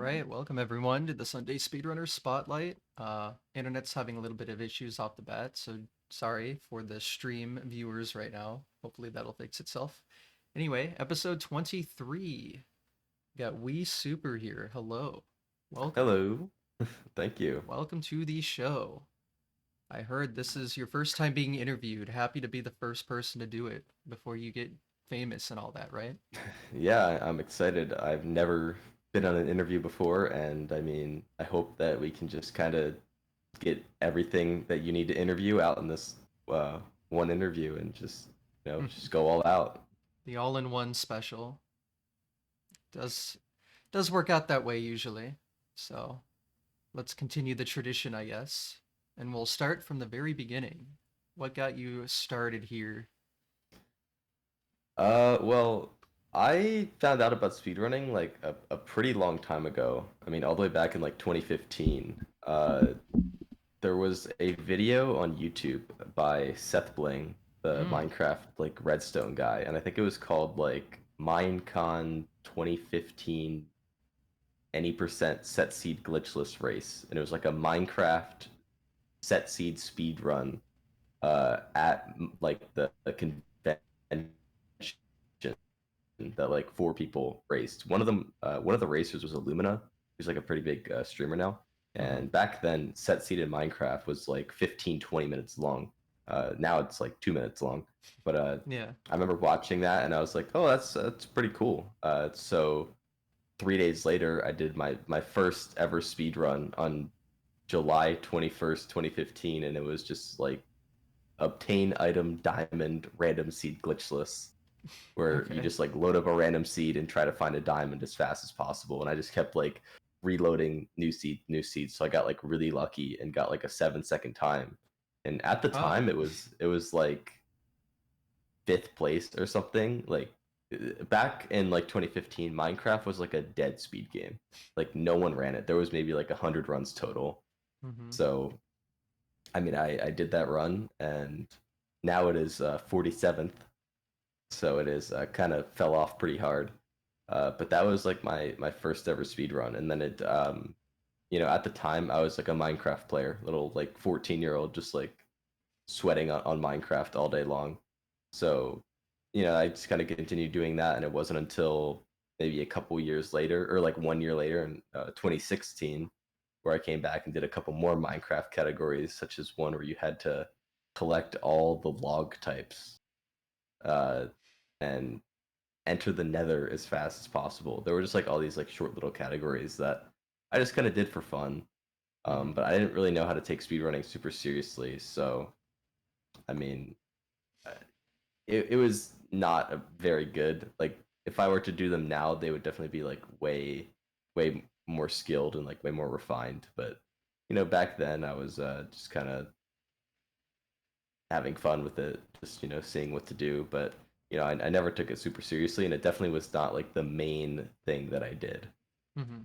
right, welcome everyone to the Sunday Speedrunner Spotlight. Internet's having a little bit of issues off the bat, so sorry for the stream viewers right now. Hopefully that'll fix itself. Anyway, episode 23. Got WiiSuper here. Hello. Welcome. Hello. Thank you. Welcome to the show. I heard this is your first time being interviewed. Happy to be the first person to do it before you get famous and all that, right? Yeah, I'm excited. I've never been on an interview before, and I hope that we can just kind of get everything that you need to interview out in this uh, one interview and just go all out. The all-in-one special. Does work out that way usually. So let's continue the tradition, I guess. And we'll start from the very beginning. What got you started here? Well, I found out about speedrunning like a pretty long time ago. I mean, all the way back in like 2015. There was a video on YouTube by Seth Bling, the Hmm. Minecraft like Redstone guy, and I think it was called like Minecon 2015 any percent set seed glitchless race, and it was like a Minecraft set seed speed run at like the convention that like four people raced. One of the racers was Illumina, who's like a pretty big streamer now. Mm-hmm. And back then, set seed in Minecraft was like 15, 20 minutes long. Now it's like 2 minutes long. But Yeah. I remember watching that and I was like, oh, that's pretty cool. So 3 days later, I did my first ever speed run on July 21st, 2015, and it was just like obtain item diamond random seed glitchless, where you Okay. just like load up a random seed and try to find a diamond as fast as possible. And I just kept like reloading new seeds. So I got like really lucky and got like a 7 second time. And at the Oh. time it was like fifth place or something. Like back in like 2015, Minecraft was like a dead speed game. Like no one ran it. There was maybe like 100 runs total. Mm-hmm. So I did that run, and now it is 47th, so it is kind of fell off pretty hard. But that was like my first ever speed run, and then at the time I was like a Minecraft player, little like 14-year-old, just like sweating on Minecraft all day long. So I just kind of continued doing that, and it wasn't until maybe a couple years later, or like 1 year later in 2016, where I came back and did a couple more Minecraft categories, such as one where you had to collect all the log types uh, and enter the nether as fast as possible. There were just like all these like short little categories that I just kind of did for fun. Mm-hmm. But I didn't really know how to take speedrunning super seriously. So, I mean, uh, it was not a very good. Like, if I were to do them now, they would definitely be like way more skilled and like way more refined. But, back then I was just kind of having fun with it, just seeing what to do. But I never took it super seriously, and it definitely was not like the main thing that I did. Mm-hmm.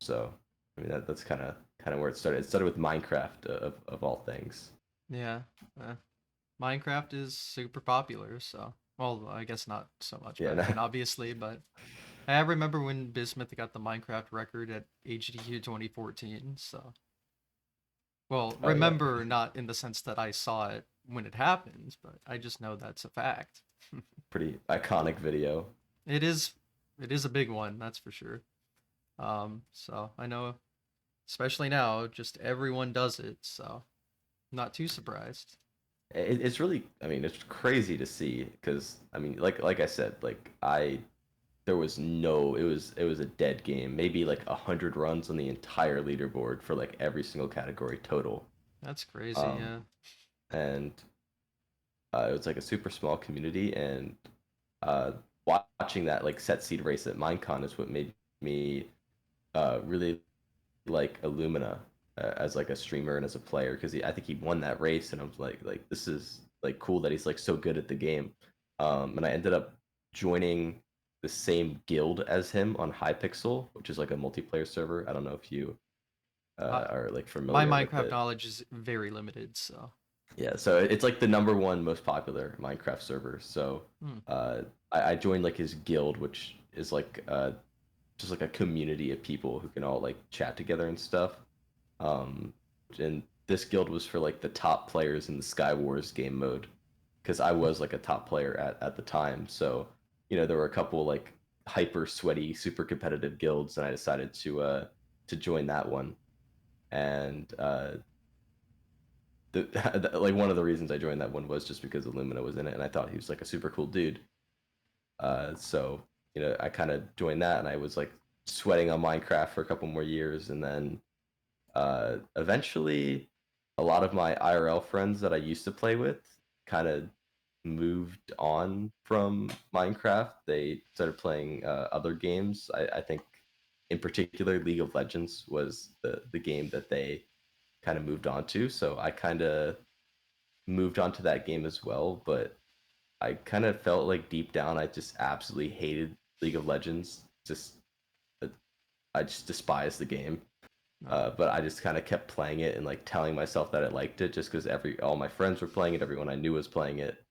So that's kind of where it started. It started with Minecraft of all things. Yeah. Uh, Minecraft is super popular, so well, I guess not so much Yeah, back no, then, obviously, but I remember when Bismuth got the Minecraft record at HDQ 2014, so well, oh yeah, remember not in the sense that I saw it when it happened, but I just know that's a fact. pretty iconic video. It is it is a big one, that's for sure. So I know especially now, just everyone does it, so I'm not too surprised. It's really, it's crazy to see because like I said, like I there was no, it was a dead game. Maybe like 100 runs on the entire leaderboard for like every single category total. That's crazy, Um, yeah. and it was like a super small community, and uh, watching that like set seed race at Minecon is what made me really like Illumina as like a streamer and as a player, because I think he won that race, and I was like this is like cool that he's like so good at the game. And I ended up joining the same guild as him on Hypixel, which is like a multiplayer server. I don't know if you Uh, are like my familiar with Minecraft it. knowledge is very limited, so. Yeah, so it's like the number one most popular Minecraft server. So Hmm. I joined like his guild, which is like just like a community of people who can all like chat together and stuff. Um, and this guild was for like the top players in the Sky Wars game mode, because I was like a top player at the time. So there were a couple like hyper sweaty, super competitive guilds, and I decided to join that one. And like one of the reasons I joined that one was just because Illumina was in it, and I thought he was like a super cool dude. So I kind of joined that, and I was like sweating on Minecraft for a couple more years, and then eventually, a lot of my IRL friends that I used to play with kind of moved on from Minecraft. They started playing other games. I think, in particular, League of Legends was the game that they kind of moved on to. So I kind of moved on to that game as well. But I kind of felt like deep down, I just absolutely hated League of Legends. I just despised the game. No. But I just kind of kept playing it and like telling myself that I liked it just because all my friends were playing it, everyone I knew was playing it.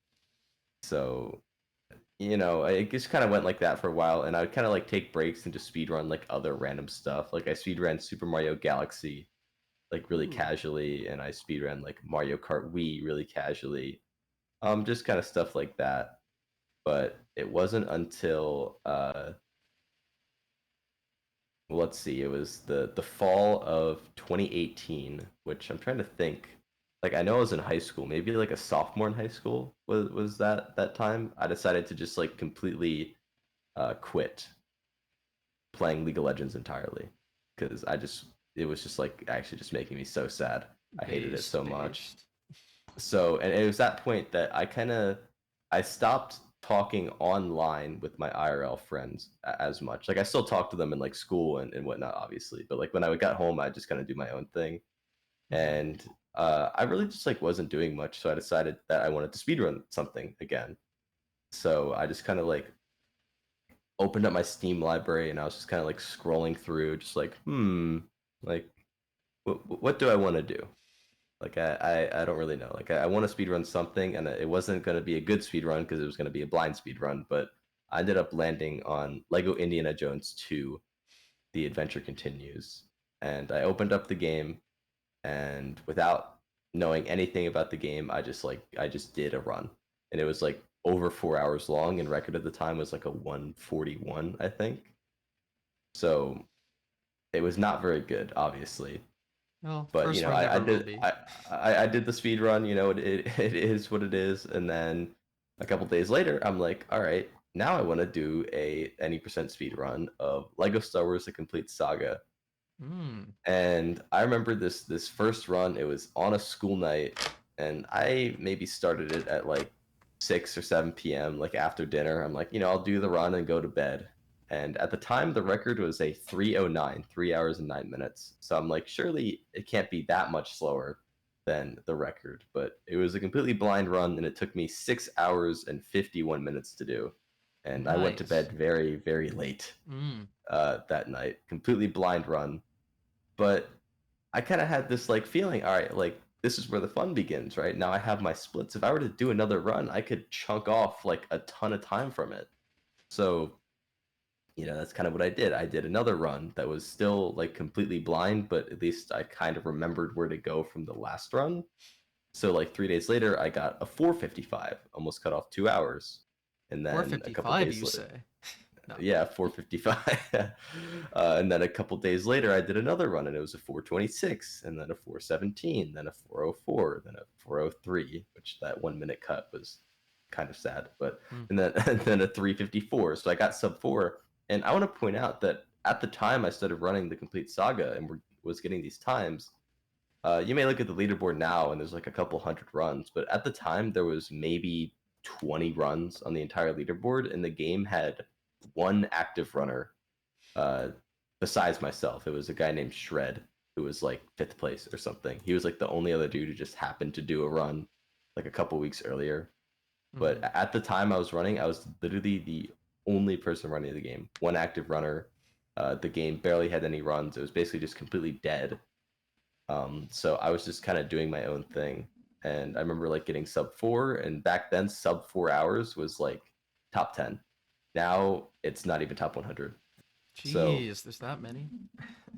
So it just kind of went like that for a while, and I would kind of like take breaks and just speedrun like other random stuff. Like I speedran Super Mario Galaxy like really Ooh. casually, and I speedran like Mario Kart Wii really casually. Just kind of stuff like that. But it wasn't until let's see, it was the fall of 2018, which I'm trying to think. Like I know I was in high school, maybe like a sophomore in high school was that time. I decided to just like completely quit playing League of Legends entirely because it was just like actually just making me so sad. I hated it Based, so much. based. So, and it was that point that I stopped talking online with my IRL friends as much. Like I still talk to them in like school and whatnot, obviously, but like when I got home, I just kind of do my own thing. Mm-hmm. And I really just like wasn't doing much, so I decided that I wanted to speedrun something again. So I just kind of like opened up my Steam library, and I was just kind of like scrolling through, just like like what do I want to do? Like I don't really know. Like I want to speed run something, and it wasn't going to be a good speed run because it was going to be a blind speed run. But I ended up landing on Lego Indiana Jones 2: The Adventure Continues, and I opened up the game, and without knowing anything about the game, I just did a run, and it was like over 4 hours long, and record at the time was like a 141, I think. So it was not very good, obviously, Well, but first one I never will did be. I did the speed run. It is what it is. And then a couple days later, I'm like, all right, now I want to do a any percent speed run of Lego Star Wars: The Complete Saga. Hmm. And I remember this first run. It was on a school night, and I maybe started it at like 6 or 7 p.m. like after dinner. I'm like, I'll do the run and go to bed. And at the time, the record was a 3:09, 3 hours and 9 minutes. So I'm like, surely it can't be that much slower than the record. But it was a completely blind run, and it took me 6 hours and 51 minutes to do. And I went to Nice. bed very, very late Mm. that night. Completely blind run. But I kind of had this like feeling, all right, like this is where the fun begins, right? Now I have my splits. If I were to do another run, I could chunk off like a ton of time from it. So that's kind of what I did. I did another run that was still like completely blind, but at least I kind of remembered where to go from the last run. So like 3 days later, I got a 4:55, almost cut off 2 hours. And then a couple 455, days you later, say? No. yeah, 4:55. And then a couple days later, I did another run, and it was a 4:26, and then a 4:17, then a 4:04, then a 4:03, which that 1 minute cut was kind of sad. But Mm. and then and then a 3:54. So I got sub four, and I want to point out that at the time I started running the complete saga and was getting these times. You may look at the leaderboard now, and there's like a couple hundred runs, but at the time there was maybe 20 runs on the entire leaderboard, and the game had one active runner uh, besides myself. It was a guy named Shred who was like fifth place or something. He was like the only other dude who just happened to do a run like a couple weeks earlier. But Mm-hmm. at the time I was running, I was literally the only person running the game. One active runner. The game barely had any runs. It was basically just completely dead. So I was just kind of doing my own thing. And I remember like getting sub four, and back then sub 4 hours was like top 10. Now it's not even top 100. So Jeez, there's that many.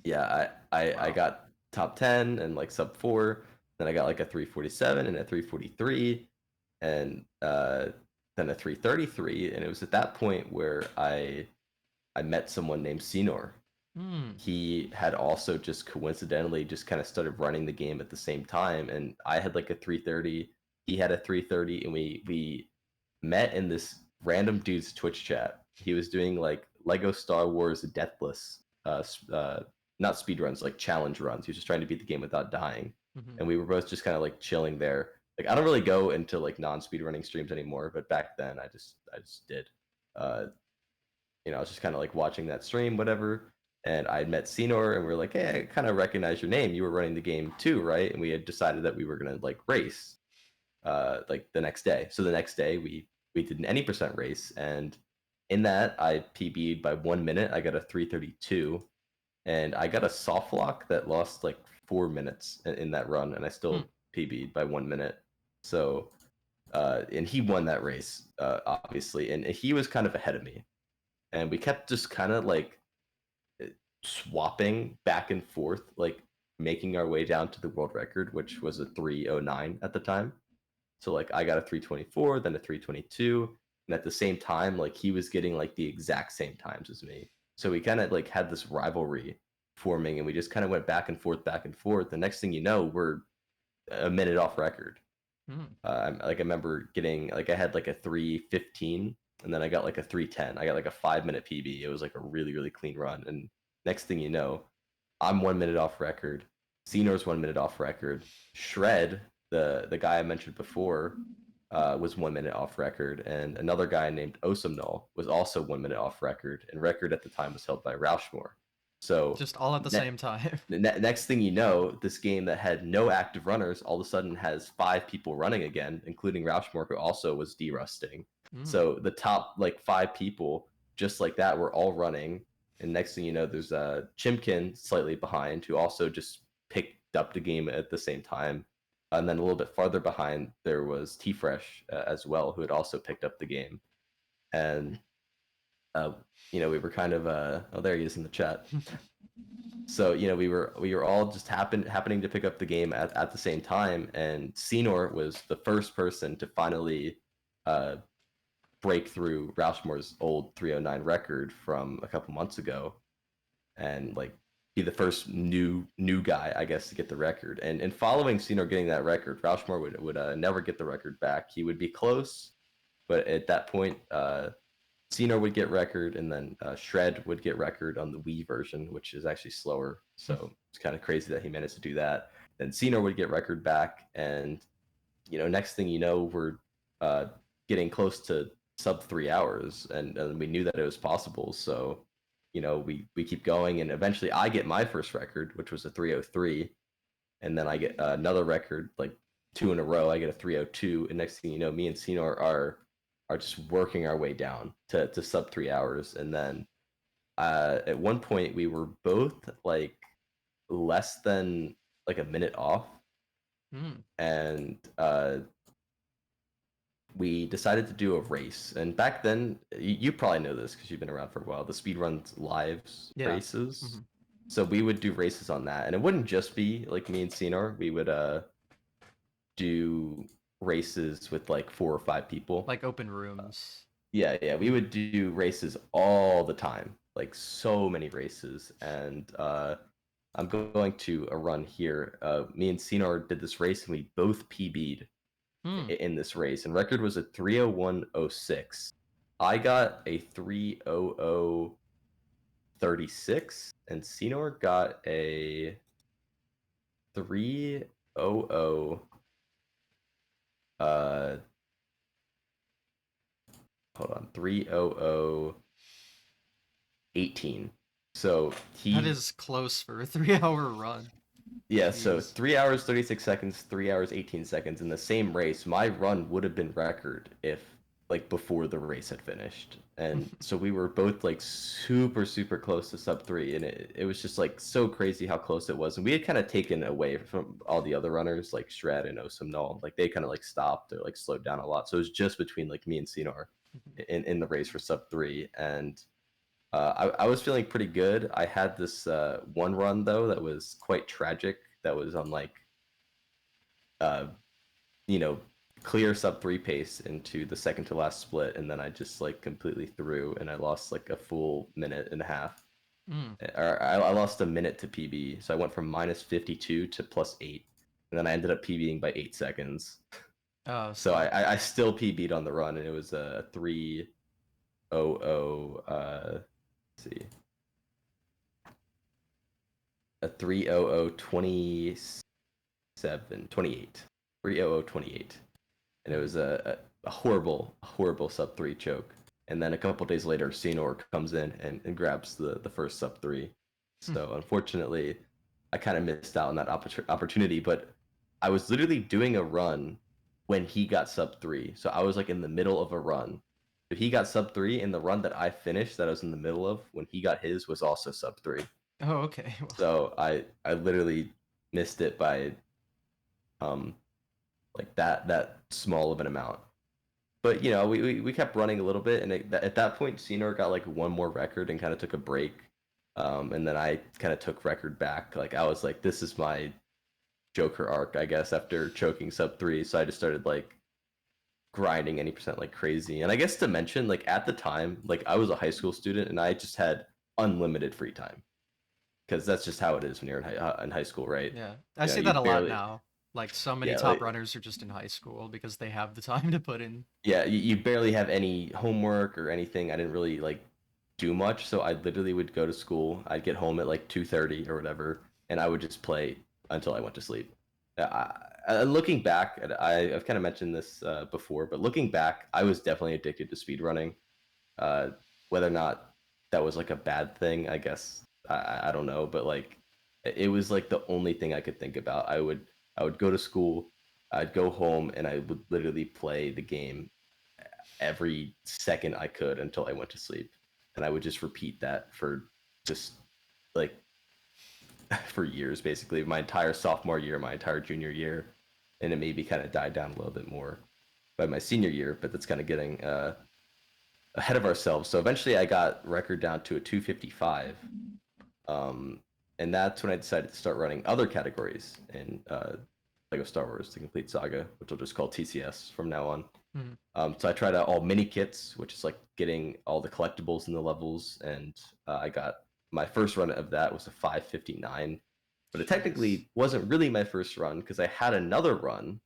yeah, I Wow. got top 10 and like sub 4. Then I got like a 347 and a 343 and then a 333. And it was at that point where I met someone named Scynor. Hmm. He had also just coincidentally just kind of started running the game at the same time, and I had like a 330, he had a 330, and we met in this random dude's Twitch chat. He was doing like Lego Star Wars Deathless, not speed runs, like challenge runs. He was just trying to beat the game without dying, Hmm. and we were both just kind of like chilling there. Like I don't really go into like non-speed running streams anymore, but back then I just did. Uh, I was just kind of like watching that stream, whatever. And I met Scynor, and we are like, "Hey, I kind of recognize your name. You were running the game too, right?" And we had decided that we were gonna like race, like the next day. So the next day we did an any percent race, and in that I PB'd by 1 minute. I got a 332, and I got a soft lock that lost like 4 minutes in that run, and I Hmm. still PB'd by 1 minute. So and he won that race, obviously, and he was kind of ahead of me, and we kept just kind of like swapping back and forth, like making our way down to the world record, which was a 309 at the time. So like I got a 324, then a 322, and at the same time, like he was getting like the exact same times as me. So we kind of like had this rivalry forming, and we just kind of went back and forth, back and forth. The next thing you know, we're a minute off record. Hmm. Like I remember getting like I had like a 315, and then I got like a 310. I got like a 5 minute PB. It was like a really really clean run, and next thing you know, I'm 1 minute off record. Scenor's 1 minute off record. Shred, the guy I mentioned before, was 1 minute off record, and another guy named Osamnol was also 1 minute off record, and record at the time was held by Rauschmore. So Just all at the same time. next thing you know, this game that had no active runners all of a sudden has 5 people running again, including Rauschmore, who also was derusting. Hmm. So the top like 5 people, just like that, were all running. And next thing you know, there's Chimkin slightly behind, who also just picked up the game at the same time. And then a little bit farther behind, there was T Fresh as well, who had also picked up the game. And uh, we were kind of oh, there he is in the chat. So we were all just happening to pick up the game at the same time, and Scynor was the first person to finally uh, break through Rauschmore's old 309 record from a couple months ago, and like be the first new guy, I guess, to get the record. And following Scynor getting that record, Rauschmore would never get the record back. He would be close, but at that point, Scynor would get record, and then Shred would get record on the Wii version, which is actually slower. So it's kind of crazy that he managed to do that. Then Scynor would get record back, and next thing you know, we're uh, getting close to sub 3 hours, and we knew that it was possible. So we keep going, and eventually I get my first record, which was a 303, and then I get another record like two in a row. I get a 302, and next thing you know, me and Scynor are just working our way down to sub 3 hours. And then at one point we were both like less than like a minute off, Hmm. and we decided to do a race. And back then, you probably know this because you've been around for a while, the Speedrun lives Yeah. races. Hmm. So we would do races on that, and it wouldn't just be like me and Scynor. We would do races with like 4 or 5 people. Like open rooms. Yeah, we Hmm. would do races all the time, like so many races. And I'm going to a run here. Me and Scynor did this race, and we both PB'd Hmm. in this race. And record was a 301.06. I got a 300.36, and Scynor got a 300. Uh, hold on, 300.18. So That he is close for a 3 hour run. Yeah, so Jeez. 3 hours 36 seconds, 3 hours 18 seconds in the same race. My run would have been record if like before the race had finished. And so we were both like super, super close to sub three. And it was just like so crazy how close it was. And we had kind of taken away from all the other runners like Shred and Osamnol. Like they kind of like stopped or like slowed down a lot. So it was just between like me and Scynor in the race for sub three. And I was feeling pretty good. I had this one run though that was quite tragic. That was on like uh, you know, clear sub 3 pace into the second to last split, and then I just like completely threw, and I lost like a full minute and a half. Mm. Or I lost a minute to PB, so I went from -52 to +8, and then I ended up PBing by 8 seconds. So So I still PB'd on the run, and it was a 300. Let's see, a 3002728, 30028, and it was a horrible sub 3 choke. And then a couple days later, Scynor comes in and grabs the first sub 3. hmm. So unfortunately, I kind of missed out on that opportunity. But I was literally doing a run when he got sub 3. So I was like in the middle of a run. So he got sub 3, and the run that I finished that I was in the middle of when he got his was also sub 3. Oh, okay. Well, So I literally missed it by um like that small of an amount. But you know, we kept running a little bit, and at that point, Scynor got like one more record and kind of took a break, and then I kind of took record back. Like I was like, this is my Joker arc, I guess, after choking sub 3. So I just started like grinding any percent like crazy. And I guess to mention, like at the time, like I was a high school student, and I just had unlimited free time because that's just how it is when you're in high school, right? yeah. I You know, see you that a lot barely, now. Like so many yeah, top like runners are just in high school because they have the time to put in. yeah, you barely have any homework or anything. I didn't really like do much, so I literally would go to school. I'd get home at like 2:30 or whatever, and I would just play until I went to sleep. Looking back, I've kind of mentioned this before, but looking back, I was definitely addicted to speedrunning. Uh, whether or not that was like a bad thing, I guess I don't know, but like it was like the only thing I could think about. I would go to school, I'd go home, and I would literally play the game every second I could until I went to sleep, and I would just repeat that for just like for years, basically my entire sophomore year, my entire junior year, and it maybe kind of died down a little bit more by my senior year, but that's kind of getting ahead of ourselves. So eventually, I got record down to a 255, um, and that's when I decided to start running other categories in Lego Star Wars: The Complete Saga, which I'll just call TCS from now on. Mhm. So I tried out all mini kits, which is like getting all the collectibles in the levels, and I got my first run of that was a 559, but it Nice. technically wasn't really my first run because I had another run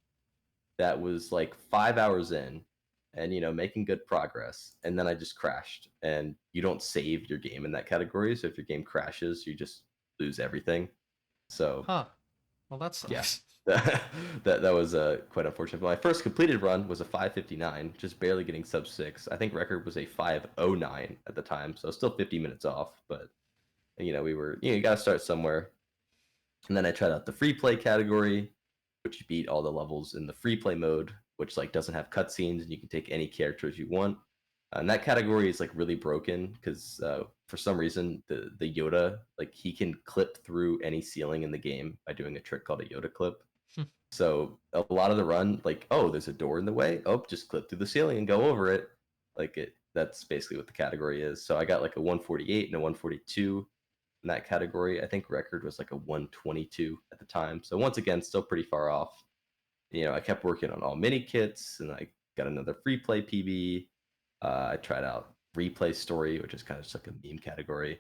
that was like 5 hours in, and you know making good progress, and then I just crashed. And you don't save your game in that category, so if your game crashes, you just lose everything. So Huh. Well, that yeah, sucks. that was quite unfortunate. But my first completed run was a 559, just barely getting sub 6. I think record was a 509 at the time, so still 50 minutes off. But you know, we were, you know, you got to start somewhere. And then I tried out the free play category, which you beat all the levels in the free play mode, which like doesn't have cutscenes and you can take any characters you want. And that category is like really broken because for some reason the Yoda, like he can clip through any ceiling in the game by doing a trick called a Yoda clip. So a lot of the run, like, oh, there's a door in the way. Oh, just clip through the ceiling and go over it. Like it, that's basically what the category is. So I got like a 148 and a 142 in that category. I think record was like a 122 at the time. So once again, still pretty far off. You know, I kept working on all mini kits, and I got another free play PB. I tried out replay story, which is kind of just like a meme category.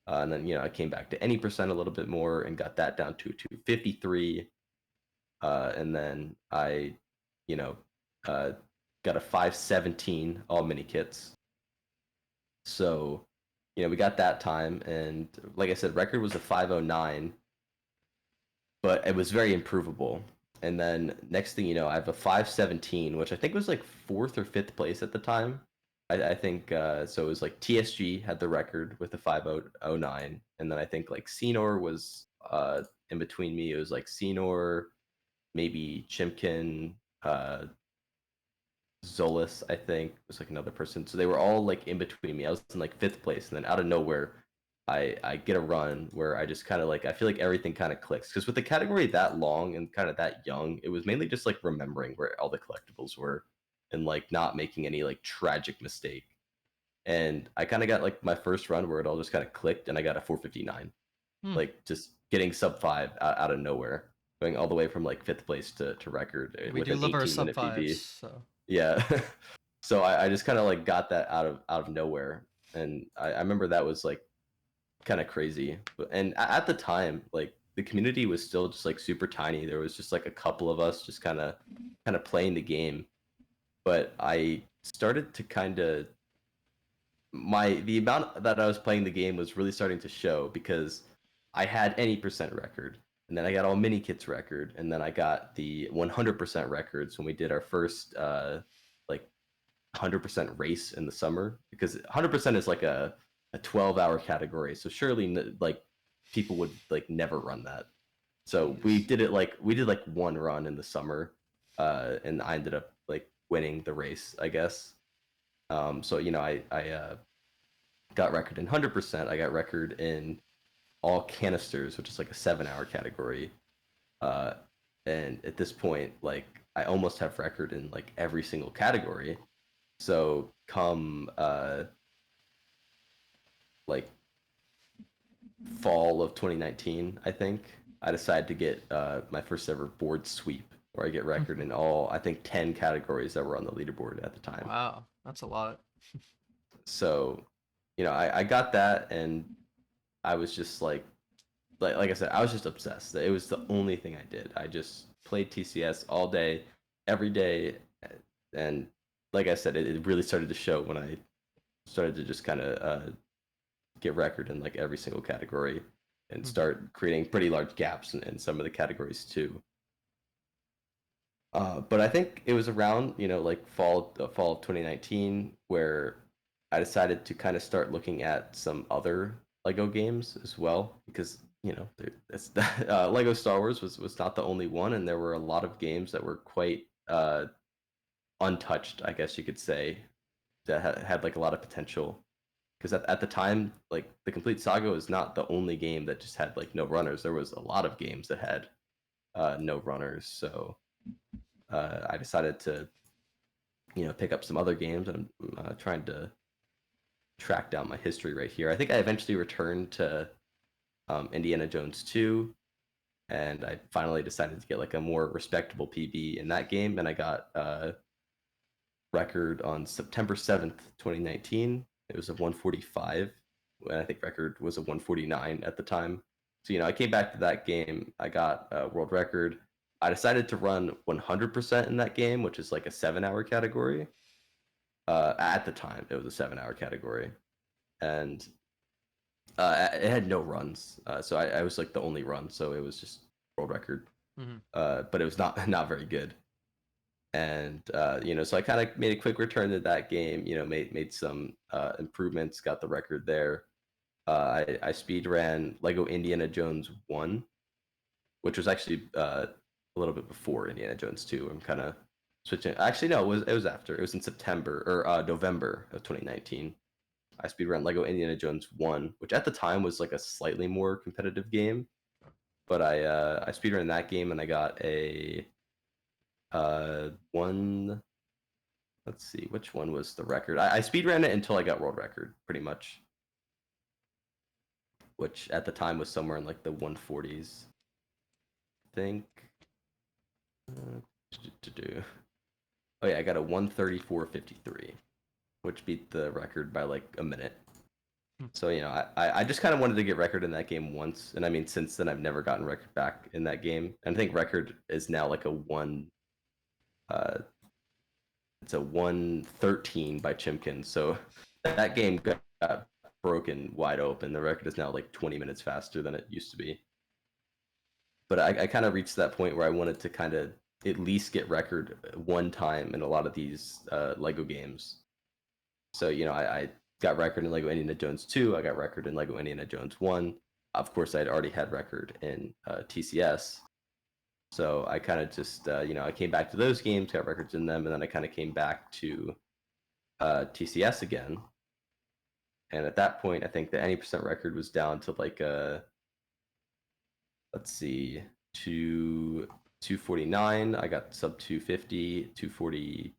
And then, you know, I came back to any percent a little bit more and got that down to 253. And then I, you know, uh, got a 517 all mini kits. So, you know, we got that time, and like I said, record was a 509, but it was very improvable. And then next thing you know, I have a 517, which I think was like fourth or fifth place at the time. I think so. It was like TSG had the record with a 509, and then I think like Scynor was in between me. It was like Scynor, maybe Chimkin, Zolas, I think, was like another person. So they were all like in between me. I was in like fifth place, and then out of nowhere, I get a run where I just kind of like I feel like everything kind of clicks because with the category that long and kind of that young, it was mainly just like remembering where all the collectibles were and like not making any like tragic mistake. and I kind of got like my first run where it all just kind of clicked, and I got a 459, Hmm. like just getting sub 5 out of nowhere, going all the way from like 5th place to record We with do an love our 18 sub minute fives, PB. so Yeah. So I just kind of like got that out of nowhere, and I remember that was like kind of crazy. And at the time, like the community was still just like super tiny. There was just like a couple of us just kind of playing the game. But I started to kind of the amount that I was playing the game was really starting to show, because I had any percent record, and then I got all mini kits record, and then I got the 100% records when we did our first like 100% race in the summer, because 100% is like a 12-hour category, so surely like people would like never run that. So jeez. we did like one run in the summer, and I ended up like winning the race, I guess. So I got record in 100%. I got record in all canisters, which is like a 7-hour category. Uh, and at this point, like I almost have record in like every single category. So come like fall of 2019, I think I decided to get my first ever board sweep, where I get record in all, I think, 10 categories that were on the leaderboard at the time. Wow, that's a lot. So, I got that, and I was just like I said, I was just obsessed. It was the only thing I did. I just played TCS all day, every day, and like I said, it really started to show when I started to just kind of get record in like every single category, and start creating pretty large gaps in some of the categories too. But I think it was around like fall of 2019 where I decided to kind of start looking at some other Lego games as well, because it's Lego Star Wars was not the only one, and there were a lot of games that were quite untouched, I guess you could say, that had like a lot of potential. Because at the time, like the complete Saga was not the only game that just had like no runners. There was a lot of games that had no runners. So I decided to pick up some other games, and I'm trying to track down my history right here. I think I eventually returned to Indiana Jones 2, and I finally decided to get like a more respectable PB in that game, and I got record on September 7th, 2019. It was a 145, and I think record was a 149 at the time. So I came back to that game. I got a world record. I decided to run 100% in that game, which is like a 7-hour category. At the time, it was a 7-hour category, and it had no runs. So I was like the only run. So it was just world record, Mm-hmm. but it was not very good. And so I kind of made a quick return to that game. Made some improvements, got the record there. I speed ran Lego Indiana Jones 1, which was actually a little bit before Indiana Jones 2. I'm kind of switching. Actually, no, it was after. It was in September or November of 2019. I speed ran Lego Indiana Jones 1, which at the time was like a slightly more competitive game. But I speed ran that game, and I got a one. Let's see, which one was the record? I speed ran it until I got world record, pretty much, which at the time was somewhere in like the 140s, I think. Oh yeah, I got a 134.53, which beat the record by like a minute. So I just kind of wanted to get record in that game once, and I mean since then I've never gotten record back in that game. And I think record is now like a one. It's a 113 by Chimkin. So that game got broken wide open. The record is now like 20 minutes faster than it used to be. But I kind of reached that point where I wanted to kind of at least get record one time in a lot of these Lego games. So I got record in Lego Indiana Jones 2. I got record in Lego Indiana Jones 1. Of course, I'd already had record in TCS. So I kind of just I came back to those games, got records in them, and then I kind of came back to TCS again. And at that point, I think the any percent record was down to like let's see, 249. I got sub 250, 240.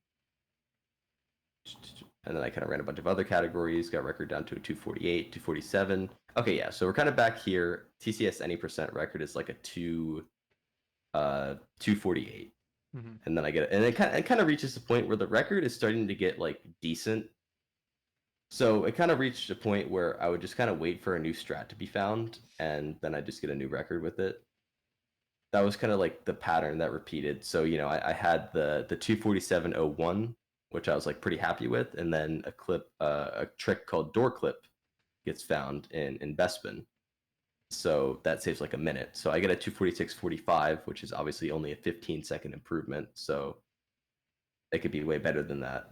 and then I kind of ran a bunch of other categories, got record down to a 248, 247. Okay, yeah, so we're kind of back here. TCS Any percent record is like a 248. Mm-hmm. And then I get it, and it kind of reaches the point where the record is starting to get like decent. So it kind of reached a point where I would just kind of wait for a new strat to be found, and then I just get a new record with it. That was kind of like the pattern that repeated. So I had the 247.01, which I was like pretty happy with, and then a trick called door clip gets found in Bespin. So that saves like a minute. So I get a 246.45, which is obviously only a 15-second improvement. So it could be way better than that.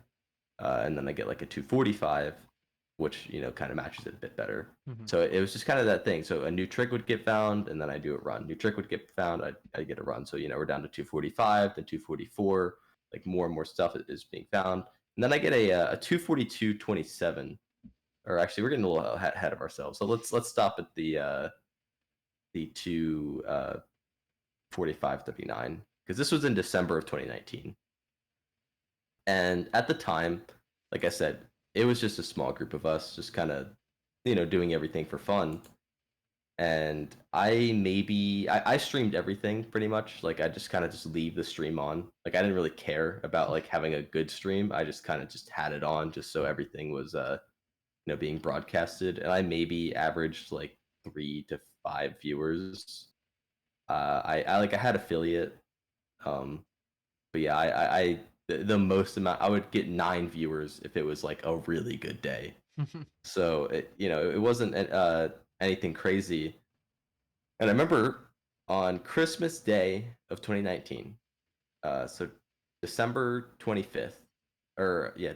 And then I get like a 245, which kind of matches it a bit better. Mm-hmm. So it was just kind of that thing. So a new trick would get found, and then I do a run. New trick would get found, I get a run. So we're down to 245, then 244. Like more and more stuff is being found, and then I get a 242.27. Or actually, we're getting a little ahead of ourselves. So let's stop at the 245.39, because this was in December of 2019. And at the time, like I said, it was just a small group of us, just kind of, doing everything for fun. And I streamed everything pretty much. Like I just kind of just leave the stream on. Like I didn't really care about like having a good stream. I just kind of just had it on just so everything was being broadcasted. And I maybe averaged like 3 to 5 viewers. I had affiliate. But yeah, the most amount I would get 9 viewers if it was like a really good day. So it wasn't anything crazy. And I remember on Christmas Day of 2019, so December 25th,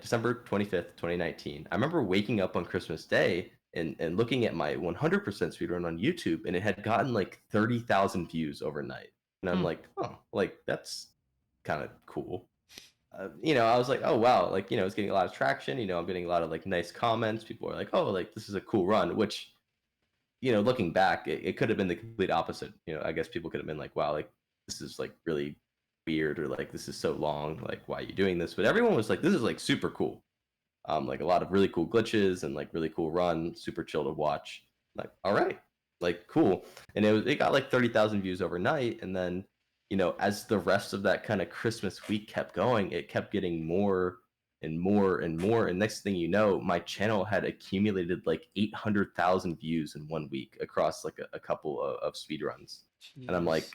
December 25th, 2019. I remember waking up on Christmas Day and looking at my 100% speedrun on YouTube, and it had gotten like 30,000 views overnight. And I'm like, oh, like that's kind of cool. I was like, oh wow, like it's getting a lot of traction. I'm getting a lot of like nice comments. People are like, oh, like this is a cool run. Which, looking back, it could have been the complete opposite. I guess people could have been like, wow, like this is like really weird, or like this is so long. Like, why are you doing this? But everyone was like, this is like super cool. Like a lot of really cool glitches and like really cool run, super chill to watch. Like, all right, like cool. And it got like 30,000 views overnight, and then as the rest of that kind of Christmas week kept going, it kept getting more and more and more. And next thing you know, my channel had accumulated like 800,000 views in 1 week across like a couple of speed runs. And I'm like,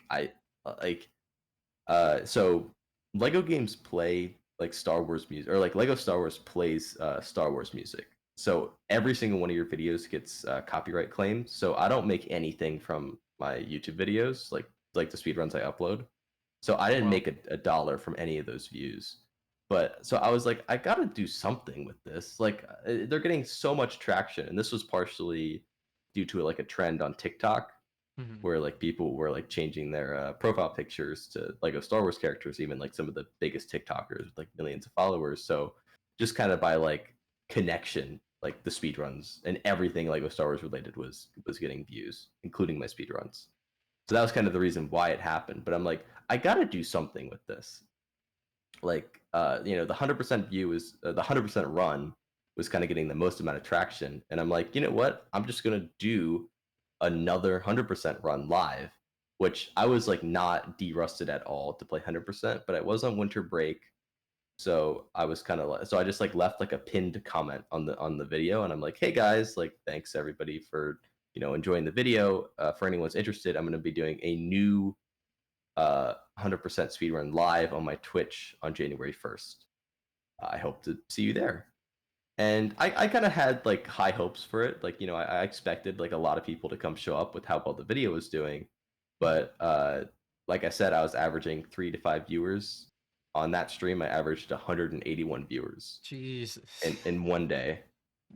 so Lego games play like Star Wars music, or like Lego Star Wars plays Star Wars music. So every single one of your videos gets copyright claimed. So I don't make anything from my YouTube videos, like the speedruns I upload. So I didn't make a dollar from any of those views. But so I was like, I gotta do something with this. Like they're getting so much traction, and this was partially due to like a trend on TikTok, where like people were like changing their profile pictures to Lego Star Wars characters, even like some of the biggest TikTokers with like millions of followers. So just kind of by like connection, like the speedruns and everything Lego Star Wars related was getting views, including my speedruns. So that was kind of the reason why it happened. But I'm like, I gotta do something with this. Like the 100% view is the 100% run was kind of getting the most amount of traction, and I'm like, you know what? I'm just gonna do another 100% run live, which I was like not derusted at all to play 100%, but I was on winter break. So I was kind of like, so I just like left like a pinned comment on the video, and I'm like, hey guys, like thanks everybody for enjoying the video. For anyone's interested, I'm going to be doing a new 100% speedrun live on my Twitch on January 1st. I hope to see you there. And I kind of had like high hopes for it. Like, I expected like a lot of people to come show up with how well the video was doing. But like I said, I was averaging 3 to 5 viewers. On that stream, I averaged 181 viewers. Jesus. In 1 day.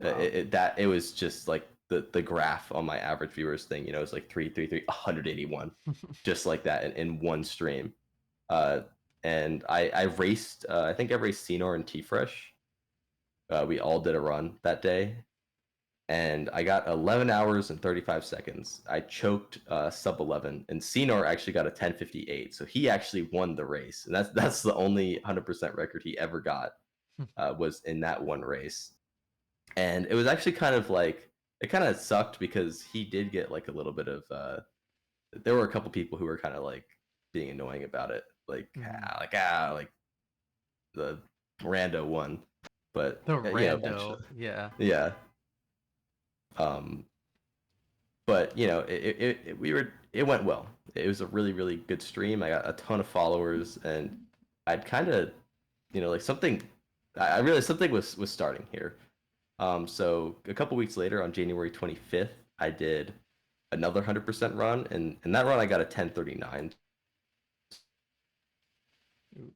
Wow. It was just like the graph on my average viewers thing, it was like 333, 181, just like that in one stream. And I raced, I think I raced Scynor and T-Fresh. We all did a run that day, and I got 11 hours and 35 seconds. I choked sub 11, and Scynor actually got a 10:58, so he actually won the race, and that's the only 100% record he ever got. was in that one race. And it was actually kind of like, it kind of sucked because he did get like a little bit of there were a couple people who were kind of like being annoying about it, like like the rando one, but The eventually, rando, yeah. yeah. Um, but it went well. It was a really really good stream. I got a ton of followers, and I'd kind of like something. I realized something was starting here. So a couple weeks later, on January 25th, I did another 100% run, and in that run I got a 1039. Ooh.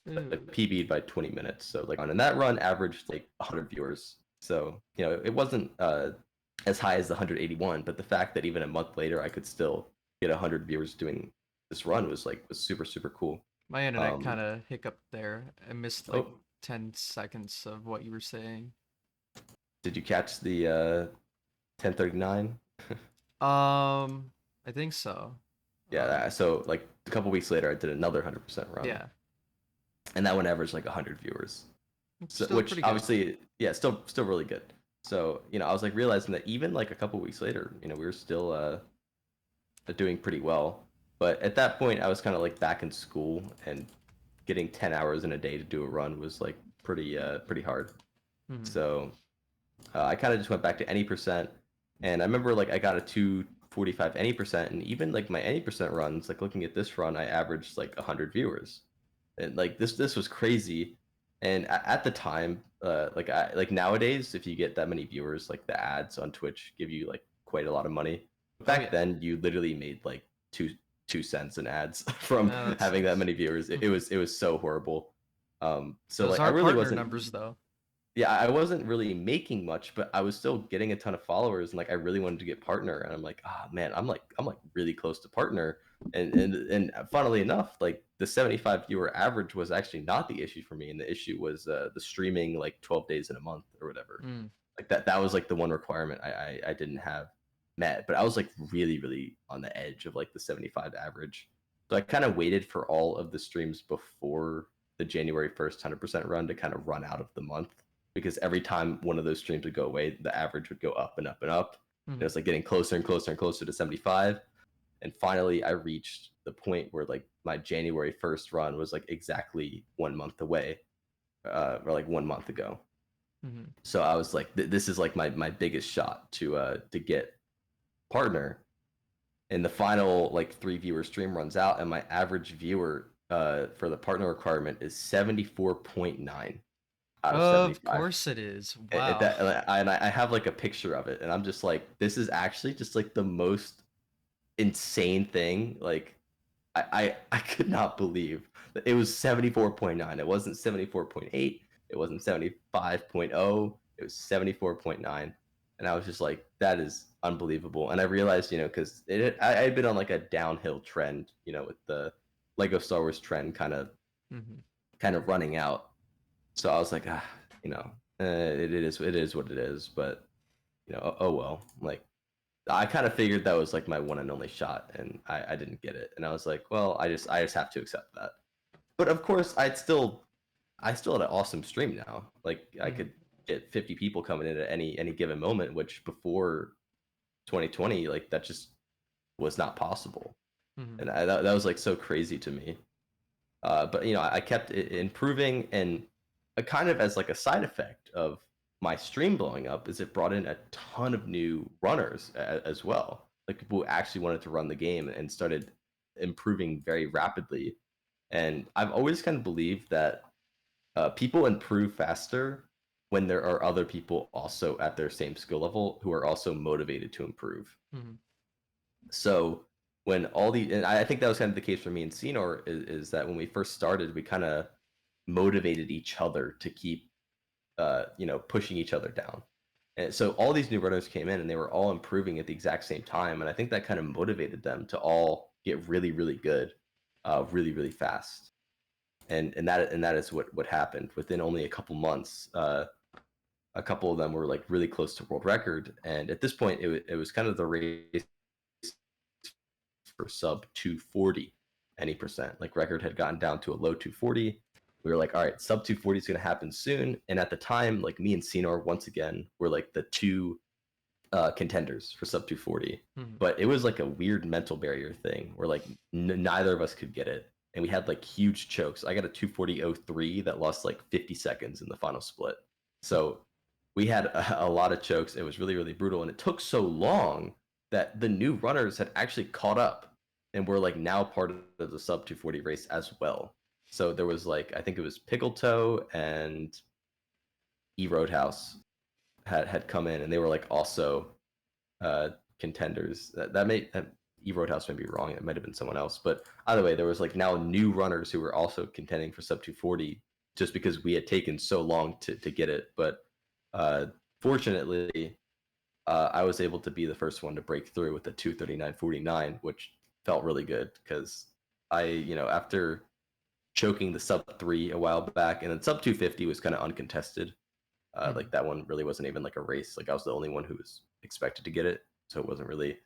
Ooh. PB'd by 20 minutes. So like and that run averaged like 100 viewers. So it wasn't as high as the 181, but the fact that even a month later I could still get 100 viewers doing this run was super super cool. My internet Um, kind of hiccuped there. I missed like oh, 10 seconds of what you were saying. did you catch the 1039? I think so. Yeah, so like a couple weeks later I did another 100% run, Yeah, and that one averaged like 100 viewers. it's So, still which pretty good. obviously, yeah, still really good. So I was like realizing that even like a couple weeks later, we were still doing pretty well. But at that point, I was kind of like back in school, and getting 10 hours in a day to do a run was like pretty hard. Mhm. So I kind of just went back to any percent, and I remember like I got a 245 any percent, and even like my any percent runs, like looking at this run, I averaged like 100 viewers, and like this was crazy. And at the time, like nowadays, if you get that many viewers, like the ads on Twitch give you like quite a lot of money. Oh Back yeah. then, you literally made like two cents in ads from No, that having that sucks. many viewers. It was so horrible. So Those like I are really partner wasn't, numbers though. yeah, I wasn't really making much, but I was still getting a ton of followers, and like I really wanted to get partner, and I'm like, ah man, I'm like really close to partner, and funnily enough, like the 75 viewer average was actually not the issue for me, and the issue was the streaming like 12 days in a month or whatever. Mm. Like that was like the one requirement I didn't have met, but I was like really really on the edge of like the 75 average, so I kind of waited for all of the streams before the January 1st 100% run to kind of run out of the month, because every time one of those streams would go away, the average would go up and up and up. And it Mhm. was like getting closer and closer and closer to 75. And finally, I reached the point where like my January 1st run was like exactly 1 month away, or like 1 month ago. Mhm. So I was like, this is like my biggest shot to get partner. And the final like 3 viewer stream runs out, and my average viewer for the partner requirement is 74.9 out of Of 75. course it is. It, Wow. that and I have like a picture of it, and I'm just like, this is actually just like the most insane thing. Like I could not believe that it was 74.9. It wasn't 74.8. It wasn't 75.0. It was 74.9, and I was just like, that is unbelievable. And I realized, because I had been on like a downhill trend, with the Lego Star Wars trend Mhm. kind of running out. So I was like, it is what it is. But oh well. Like I kind of figured that was like my one and only shot, and I didn't get it, and I was like, well, I just have to accept that. But of course, I still had an awesome stream now. Like I Mhm. could get 50 people coming in at any given moment, which before 2020, like that just was not possible, Mhm. and that was like so crazy to me. But I kept improving, and kind of as like a side effect of my stream blowing up is it brought in a ton of new runners as well, like people who actually wanted to run the game and started improving very rapidly. And I've always kind of believed that people improve faster when there are other people also at their same skill level who are also motivated to improve. Mhm. So when all the, and I think that was kind of the case for me and Scynor, is that when we first started, we kind of motivated each other to keep pushing each other down. And so all these new runners came in, and they were all improving at the exact same time, and I think that kind of motivated them to all get really really good, really really fast. And that is what happened within only a couple months. A couple of them were like really close to world record, and at this point it was kind of the race for sub 240. any percent. Like record had gotten down to a low 240. We were like, all right, sub 240 is going to happen soon. And at the time, like me and Scynor once again were like the two contenders for sub 240. Mhm. But it was like a weird mental barrier thing where like neither of us could get it, and we had like huge chokes. I got a 240.03 that lost like 50 seconds in the final split. So we had a lot of chokes. It was really, really brutal, and it took so long that the new runners had actually caught up and were like now part of the sub 240 race as well. So there was like, I think it was Pickletoe and E Roadhouse had come in, and they were like also contenders. That may E Roadhouse may be wrong. It might have been someone else, but either way, there was like now new runners who were also contending for sub 240 just because we had taken so long to get it. But fortunately, I was able to be the first one to break through with a 239.49, which felt really good because after choking the sub 3 a while back, and then sub 250 was kind of uncontested. Like that one really wasn't even like a race. Like I was the only one who was expected to get it, so it wasn't really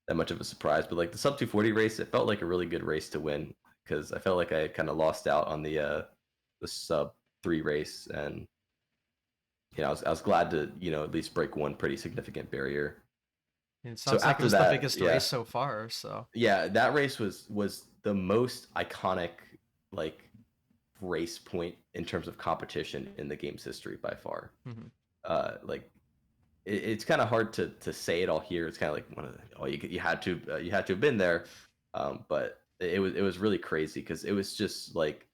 that much of a surprise. But like the sub 240 race, it felt like a really good race to win because I felt like I kind of lost out on the sub 3 race, and I was glad to at least break one pretty significant barrier. It So sounds like it after was the that, biggest yeah, race so far. So that race was the most iconic like race point in terms of competition in the game's history by far. mhm. Like it's kind of hard to say it all here. It's kind of like one of the, you had to have been there, but it was really crazy because it was just like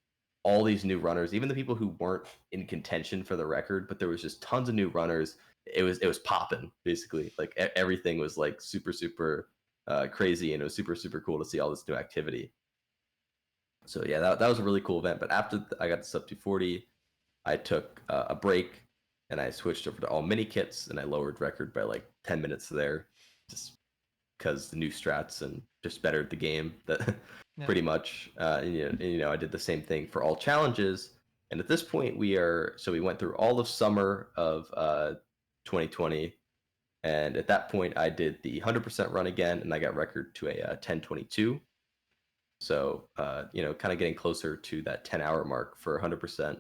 all these new runners, even the people who weren't in contention for the record, but there was just tons of new runners. It was popping basically. Like everything was like super crazy, and it was super cool to see all this new activity. So yeah, that was a really cool event. But after I got to sub 240, I took a break and I switched over to all mini kits, and I lowered record by like 10 minutes there, just because the new strats and just bettered the game. That Yeah. pretty much. I did the same thing for all challenges. And at this point, we went through all of summer of 2020, and at that point, I did the 100% run again, and I got record to a 1022. So kind of getting closer to that 10-hour mark for 100%.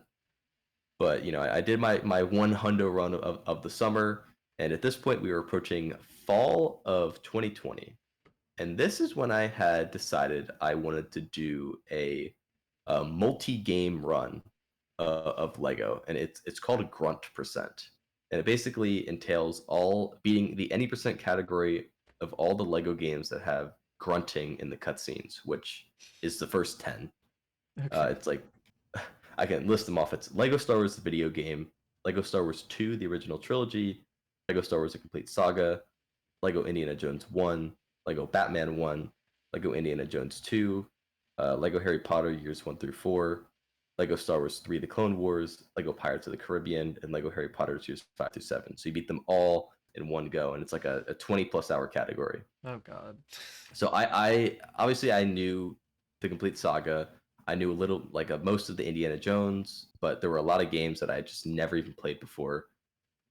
But I did my one hundo run of the summer, and at this point we were approaching fall of 2020, and this is when I had decided I wanted to do a multi-game run of Lego, and it's called a Grunt percent, and it basically entails all beating the any percent category of all the Lego games that have grunting in the cutscenes, which is the first 10. Okay. It's like I can list them off. It's Lego Star Wars the video game, Lego Star Wars 2 the original trilogy, Lego Star Wars a complete saga, Lego Indiana Jones 1, Lego Batman 1, Lego Indiana Jones 2, Lego Harry Potter years 1 through 4, Lego Star Wars 3 The Clone Wars, Lego Pirates of the Caribbean, and Lego Harry Potter years 5 through 7. So you beat them all in one go, and it's like a 20 plus hour category. Oh God. So I obviously I knew the complete saga. I knew a little like most of the Indiana Jones, but there were a lot of games that I just never even played before.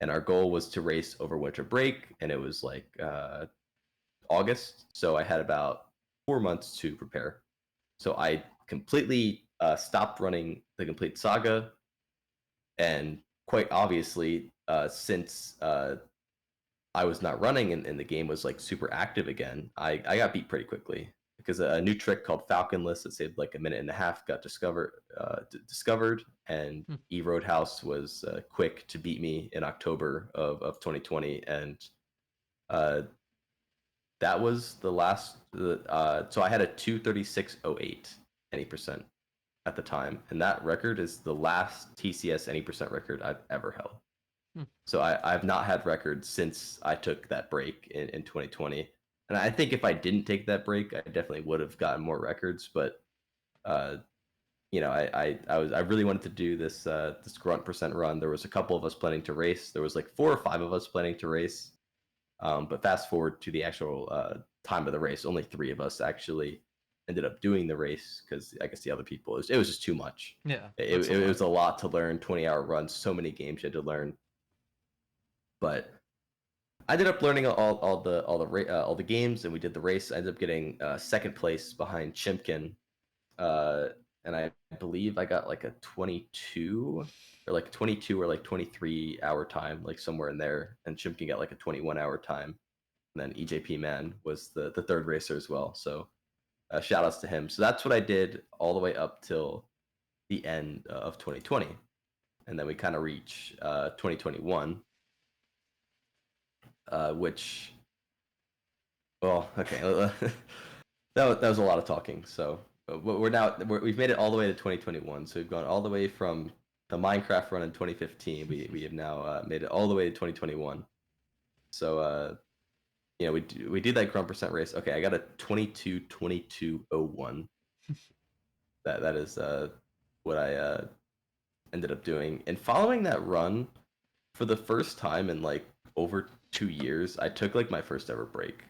And our goal was to race over winter break, and it was like August, so I had about 4 months to prepare. So I completely stopped running the complete saga, and quite obviously, since I was not running and the game was like super active again, I got beat pretty quickly because a new trick called Falconless that saved like a minute and a half got discovered, and Hmm. E Roadhouse was quick to beat me in October of 2020, and uh, that was the last. So I had a 236.08 any percent at the time, and that record is the last TCS any percent record I've ever held. Hmm. So I've not had records since I took that break in 2020. And I think if I didn't take that break, I definitely would have gotten more records. But I really wanted to do this grunt percent run. There was a couple of us planning to race. There was like 4 or 5 of us planning to race. But fast forward to the actual time of the race, only 3 of us actually ended up doing the race because I guess the other people it was just too much. Yeah. It, That's a it lot. was a lot to learn. 20-hour runs, so many games you had to learn. But I ended up learning all the games, and we did the race. I ended up getting second place behind Chimkin, uh, and I believe I got like a 22 or like 22 or like 23 hour time, like somewhere in there, and Chimkin got like a 21 hour time. And then EJP Man was the third racer as well. So shout outs to him. So that's what I did all the way up till the end of 2020, and then we kind of reach 2021, which, well, okay, that was a lot of talking. So we've made it all the way to 2021. So we've gone all the way from the Minecraft run in 2015. We have now made it all the way to 2021. So we did that Grunt percent race. Okay, I got a 22:22:01. That is what I ended up doing. And following that run, for the first time in like over 2 years, I took like my first ever break,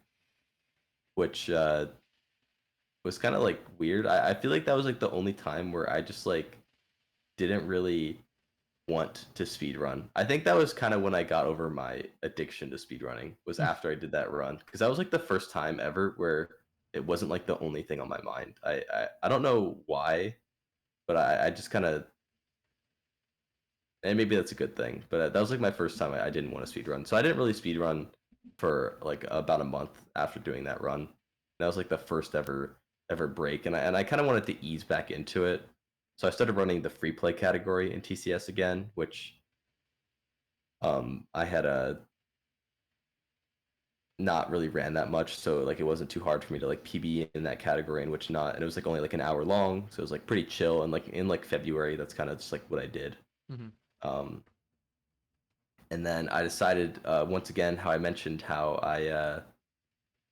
which was kind of like weird. I feel like that was like the only time where I just like didn't really want to speed run. I think that was kind of when I got over my addiction to speedrunning, was after I did that run, because that was like the first time ever where it wasn't like the only thing on my mind. I don't know why, but I just kind of, and maybe that's a good thing, but that was like my first time I didn't want to speed run. So I didn't really speed run for like about a month after doing that run. That was like the first ever break, and I kind of wanted to ease back into it. So I started running the free play category in TCS again, which I had not really ran that much, so like it wasn't too hard for me to like PB in that category, and which not, and it was like only like an hour long, so it was like pretty chill. And like in like February, that's kind of just like what I did. Mm-hmm. Um, and then I decided once again, how I mentioned how I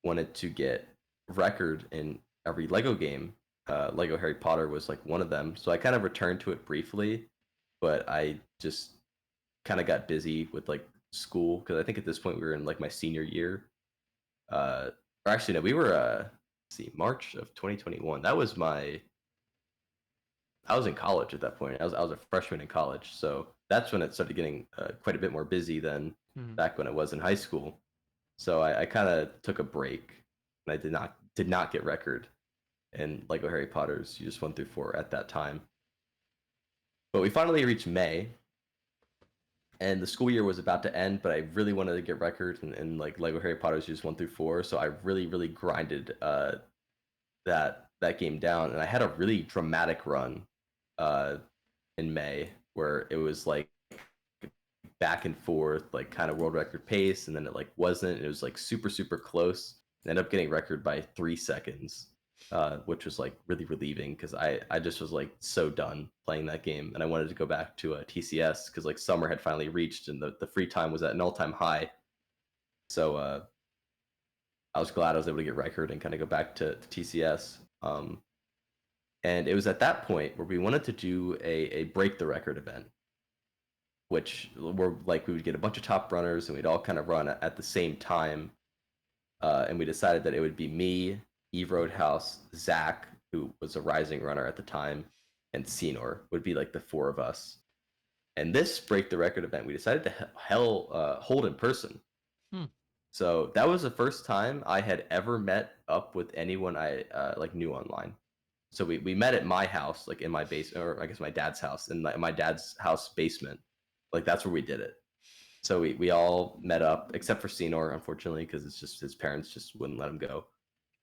wanted to get record in every Lego game. Lego Harry Potter was like one of them, so I kind of returned to it briefly, but I just kind of got busy with like school, because I think at this point we were in like my senior year. Or actually, no, we were see, March of 2021. I was in college at that point. I was a freshman in college, so that's when it started getting quite a bit more busy than Mm-hmm. back when I was in high school. So I kind of took a break, and I did not get record in Lego Harry Potter's Years 1 through 4 at that time. But we finally reached May, and the school year was about to end, but I really wanted to get record in like Lego Harry Potter's Years 1 through 4. So I really grinded that game down, and I had a really dramatic run uh, in May where it was like back and forth, like kind of world record pace, and then it like wasn't. It was like super close. I ended up getting record by 3 seconds, which was like really relieving, because I just was like so done playing that game, and I wanted to go back to TCS, because like summer had finally reached, and the free time was at an all-time high. So I was glad I was able to get record and kind of go back to TCS. And it was at that point where we wanted to do a break the record event, which were like we would get a bunch of top runners and we'd all kind of run at the same time. And we decided that it would be me, Eve Roadhouse, Zach, who was a rising runner at the time, and Scynor would be like the four of us. And this break the record event, we decided to hold in person. Hmm. So that was the first time I had ever met up with anyone I like knew online. So we met at my house, like in my base, or I guess my dad's house, in my dad's house basement. Like that's where we did it. So we all met up, except for Scynor, unfortunately, because it's just his parents just wouldn't let him go.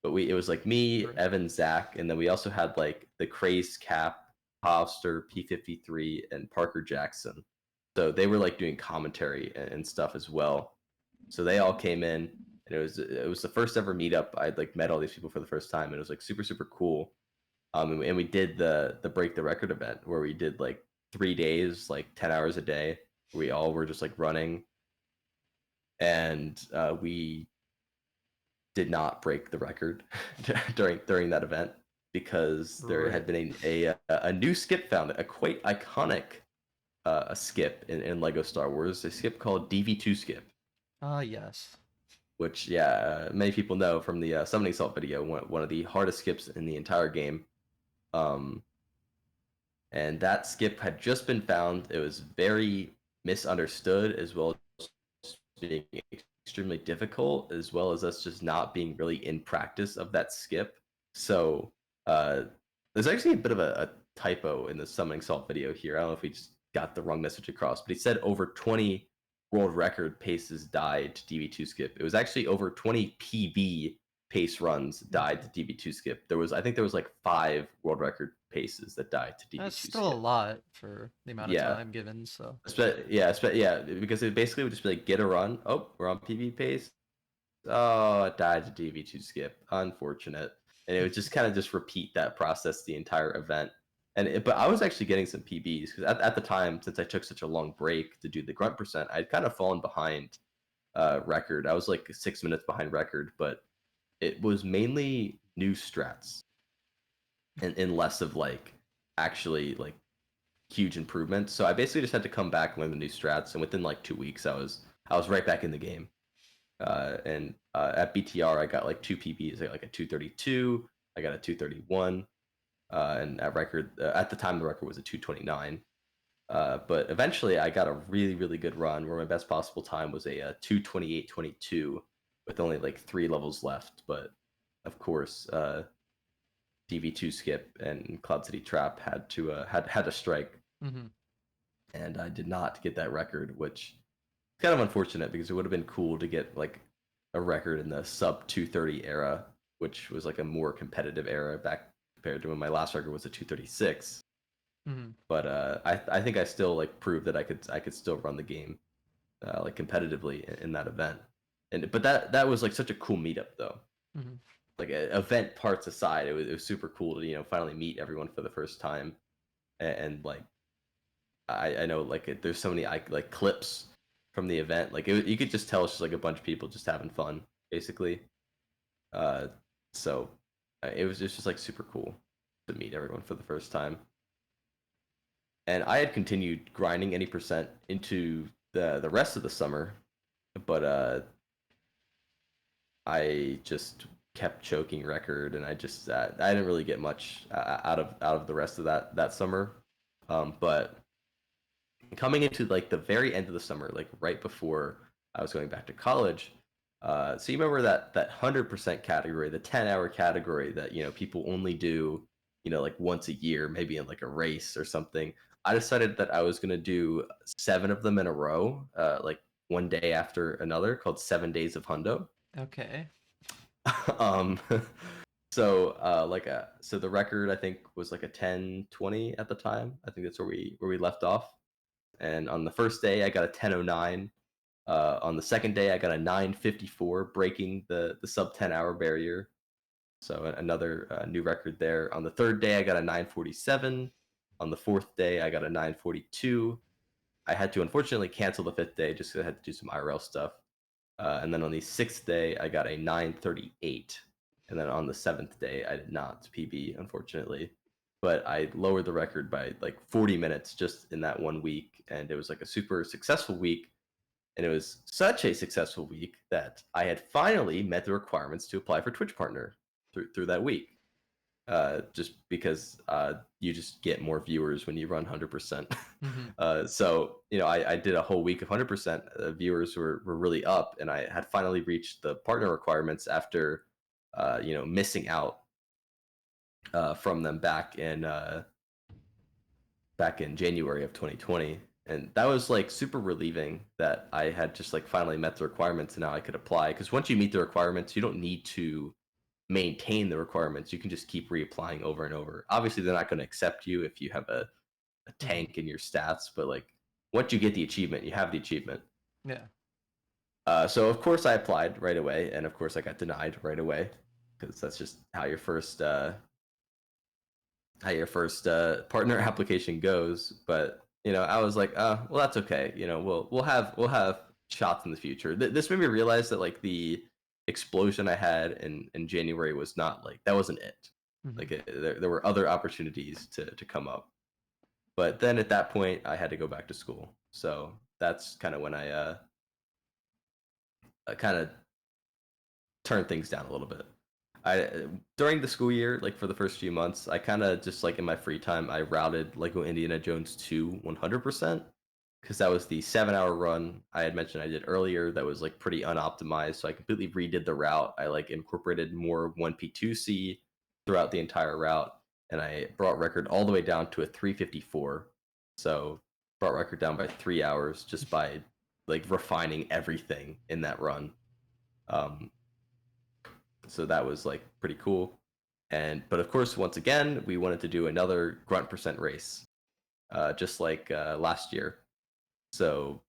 But it was like me, Right. Evan, Zach, and then we also had like the Craze Cap, Hollister, P53, and Parker Jackson. So they were like doing commentary and stuff as well. So they all came in, and it was the first ever meetup. I'd like met all these people for the first time, and it was like super cool. And we did the break the record event where we did like 3 days, like 10 hours a day. We all were just like running, and we did not break the record during that event, because there Right. had been a new skip found, a quite iconic a skip in Lego Star Wars, a skip called DV2 skip, Ah, yes. which yeah, many people know from the SummoningSalt video, one of the hardest skips in the entire game. Um, and that skip had just been found. It was very misunderstood, as well as being extremely difficult, as well as us just not being really in practice of that skip. So there's actually a bit of a typo in the SummoningSalt video here. I don't know if we just got the wrong message across, but he said over 20 world record paces died to DB2 skip. It was actually over 20 PB pace runs died to DB2 skip. I think there was like 5 world record paces that died to That's DB2 still a skip. lot for the amount of Yeah. time given, so. Yeah, because it basically would just be like get a run. Oh, we're on PB pace. Oh, it died to DB2 skip. Unfortunate. And it would just kind of just repeat that process the entire event. But I was actually getting some PBs because at the time, since I took such a long break to do the grunt percent, I'd kind of fallen behind record. I was like 6 minutes behind record, but it was mainly new strats and less of like actually like huge improvements. So I basically just had to come back and learn the new strats, and within like 2 weeks, I was right back in the game. At BTR, I got like 2 PBs. I got like a 232. I got a 231. And at record, at the time, the record was a 229. But eventually, I got a really, really good run where my best possible time was a 228.22 with only like 3 levels left. But of course, DV2 skip and Cloud City Trap had to strike, Mm-hmm. and I did not get that record, which is kind of unfortunate because it would have been cool to get like a record in the sub 230 era, which was like a more competitive era back compared to when my last record was a 236. Mm-hmm. But I think I still like proved that I could still run the game like competitively in that event. But that was like such a cool meetup though. Mm-hmm. Like event parts aside, it was super cool to finally meet everyone for the first time, and like I know like there's so many like clips from the event. Like you could just tell it's just like a bunch of people just having fun, basically. Uh, so it was just like super cool to meet everyone for the first time. And I had continued grinding any percent into the rest of the summer, but I just kept choking record, and I didn't really get much out of the rest of that summer. But coming into like the very end of the summer, like right before I was going back to college. So you remember that 100% category, the 10-hour category that people only do like once a year, maybe in like a race or something. I decided that I was gonna do 7 of them in a row, like one day after another, called 7 days of Hundo. Okay. um, so the record I think was like a 10:20 at the time. I think that's where we left off. And on the first day, I got a 10:09. On the second day, I got a 9:54, breaking the sub 10-hour barrier. So another new record there. On the third day, I got a 9:47. On the fourth day, I got a 9:42. I had to unfortunately cancel the fifth day just because I had to do some IRL stuff. And then on the sixth day, I got a 9:38. And then on the seventh day, I did not PB, unfortunately. But I lowered the record by like 40 minutes just in that one week. And it was like a super successful week. And it was such a successful week that I had finally met the requirements to apply for Twitch Partner through that week. Just because you just get more viewers when you run 100%. Mm-hmm. So I did a whole week of 100%. Viewers were really up, and I had finally reached the partner requirements after missing out from them back in January of 2020. And that was like super relieving that I had just like finally met the requirements, and now I could apply. Because once you meet the requirements, you don't need to maintain the requirements. You can just keep reapplying over and over. Obviously, they're not going to accept you if you have a tank in your stats, but like once you get the achievement, you have the achievement. Yeah. So of course I applied right away, and of course I got denied right away because that's just how your first partner application goes. But I was like, well, that's okay. We'll have shots in the future. This made me realize that like the explosion I had in January was not like that wasn't it. Mm-hmm. Like there were other opportunities to come up. But then at that point, I had to go back to school. So that's kind of when I kind of turned things down a little bit. During the school year, like for the first few months, I kind of just like in my free time, I routed Lego Indiana Jones 2 100% because that was the 7-hour run I had mentioned I did earlier. That was like pretty unoptimized, so I completely redid the route. I like incorporated more 1P2C throughout the entire route, and I brought record all the way down to a 3:54. So brought record down by 3 hours just by like refining everything in that run. Um, so that was like pretty cool. But of course, once again, we wanted to do another grunt percent race, just like last year. So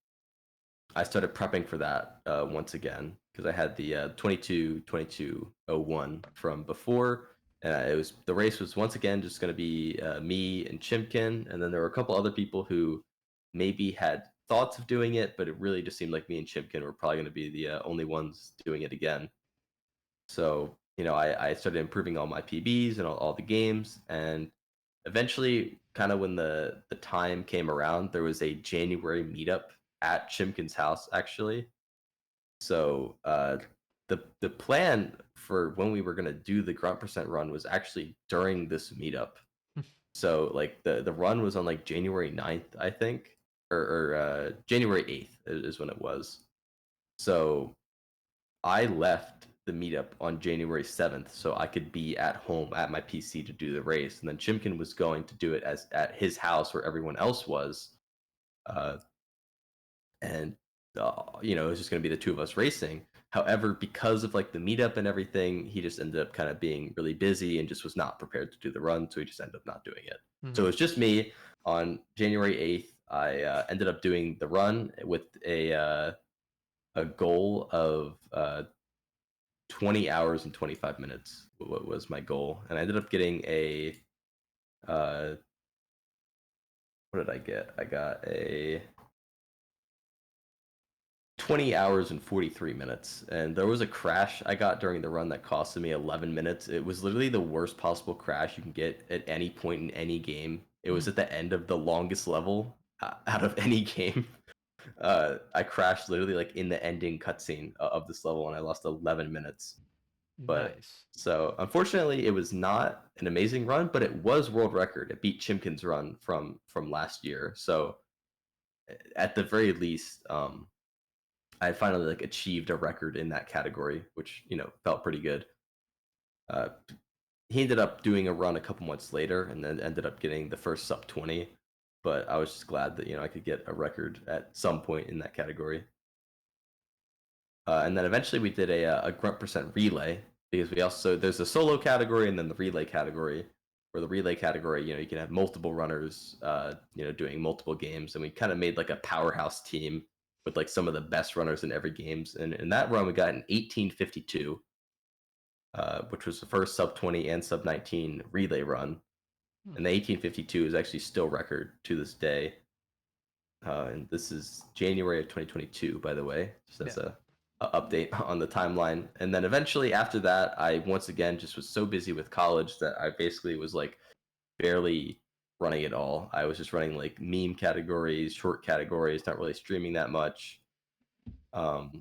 I started prepping for that once again because I had the 22-22-01 from before. The race was once again just going to be me and Chimkin, and then there were a couple other people who maybe had thoughts of doing it, but it really just seemed like me and Chimkin were probably going to be the only ones doing it again. So I started improving all my PBs and all the games, and eventually, kind of when the time came around, there was a January meetup at Chimkin's house actually. So the plan for when we were gonna do the grunt percent run was actually during this meetup. So like the run was on like January 9th, I think, or January 8th is when it was. So I left the meetup on January 7th so I could be at home at my PC to do the race. And then Chimkin was going to do it at his house where everyone else was. Uh, and it was just going to be the two of us racing. However, because of like the meetup and everything, he just ended up kind of being really busy and just was not prepared to do the run, so he just ended up not doing it. So it was just me on January 8th. I ended up doing the run with a goal of 20 hours and 25 minutes. What was my goal? And I ended up getting a what did I get? I got a 20 hours and 43 minutes. And there was a crash I got during the run that costed me 11 minutes. It was literally the worst possible crash you can get at any point in any game. It was at the end of the longest level out of any game. I crashed literally like in the ending cutscene of this level, and I lost 11 minutes. But Nice. so unfortunately, it was not an amazing run, but it was world record. It beat Chimkin's run from last year. So at the very least, I finally like achieved a record in that category, which felt pretty good. He ended up doing a run a couple months later, and then ended up getting the first sub 20. But I was just glad that I could get a record at some point in that category. And then eventually we did a grunt percent relay, because there's a solo category and then the relay category. For the relay category, you can have multiple runners, doing multiple games, and we kind of made like a powerhouse team with like some of the best runners in every games. And in that run, we got an 18:52, which was the first sub 20 and sub 19 relay run. And the 18:52 is actually still record to this day. And this is January of 2022, by the way, just as a update on the timeline. And then eventually after that, I once again just was so busy with college that I basically was like barely running it all. I was just running like meme categories, short categories, not really streaming that much. But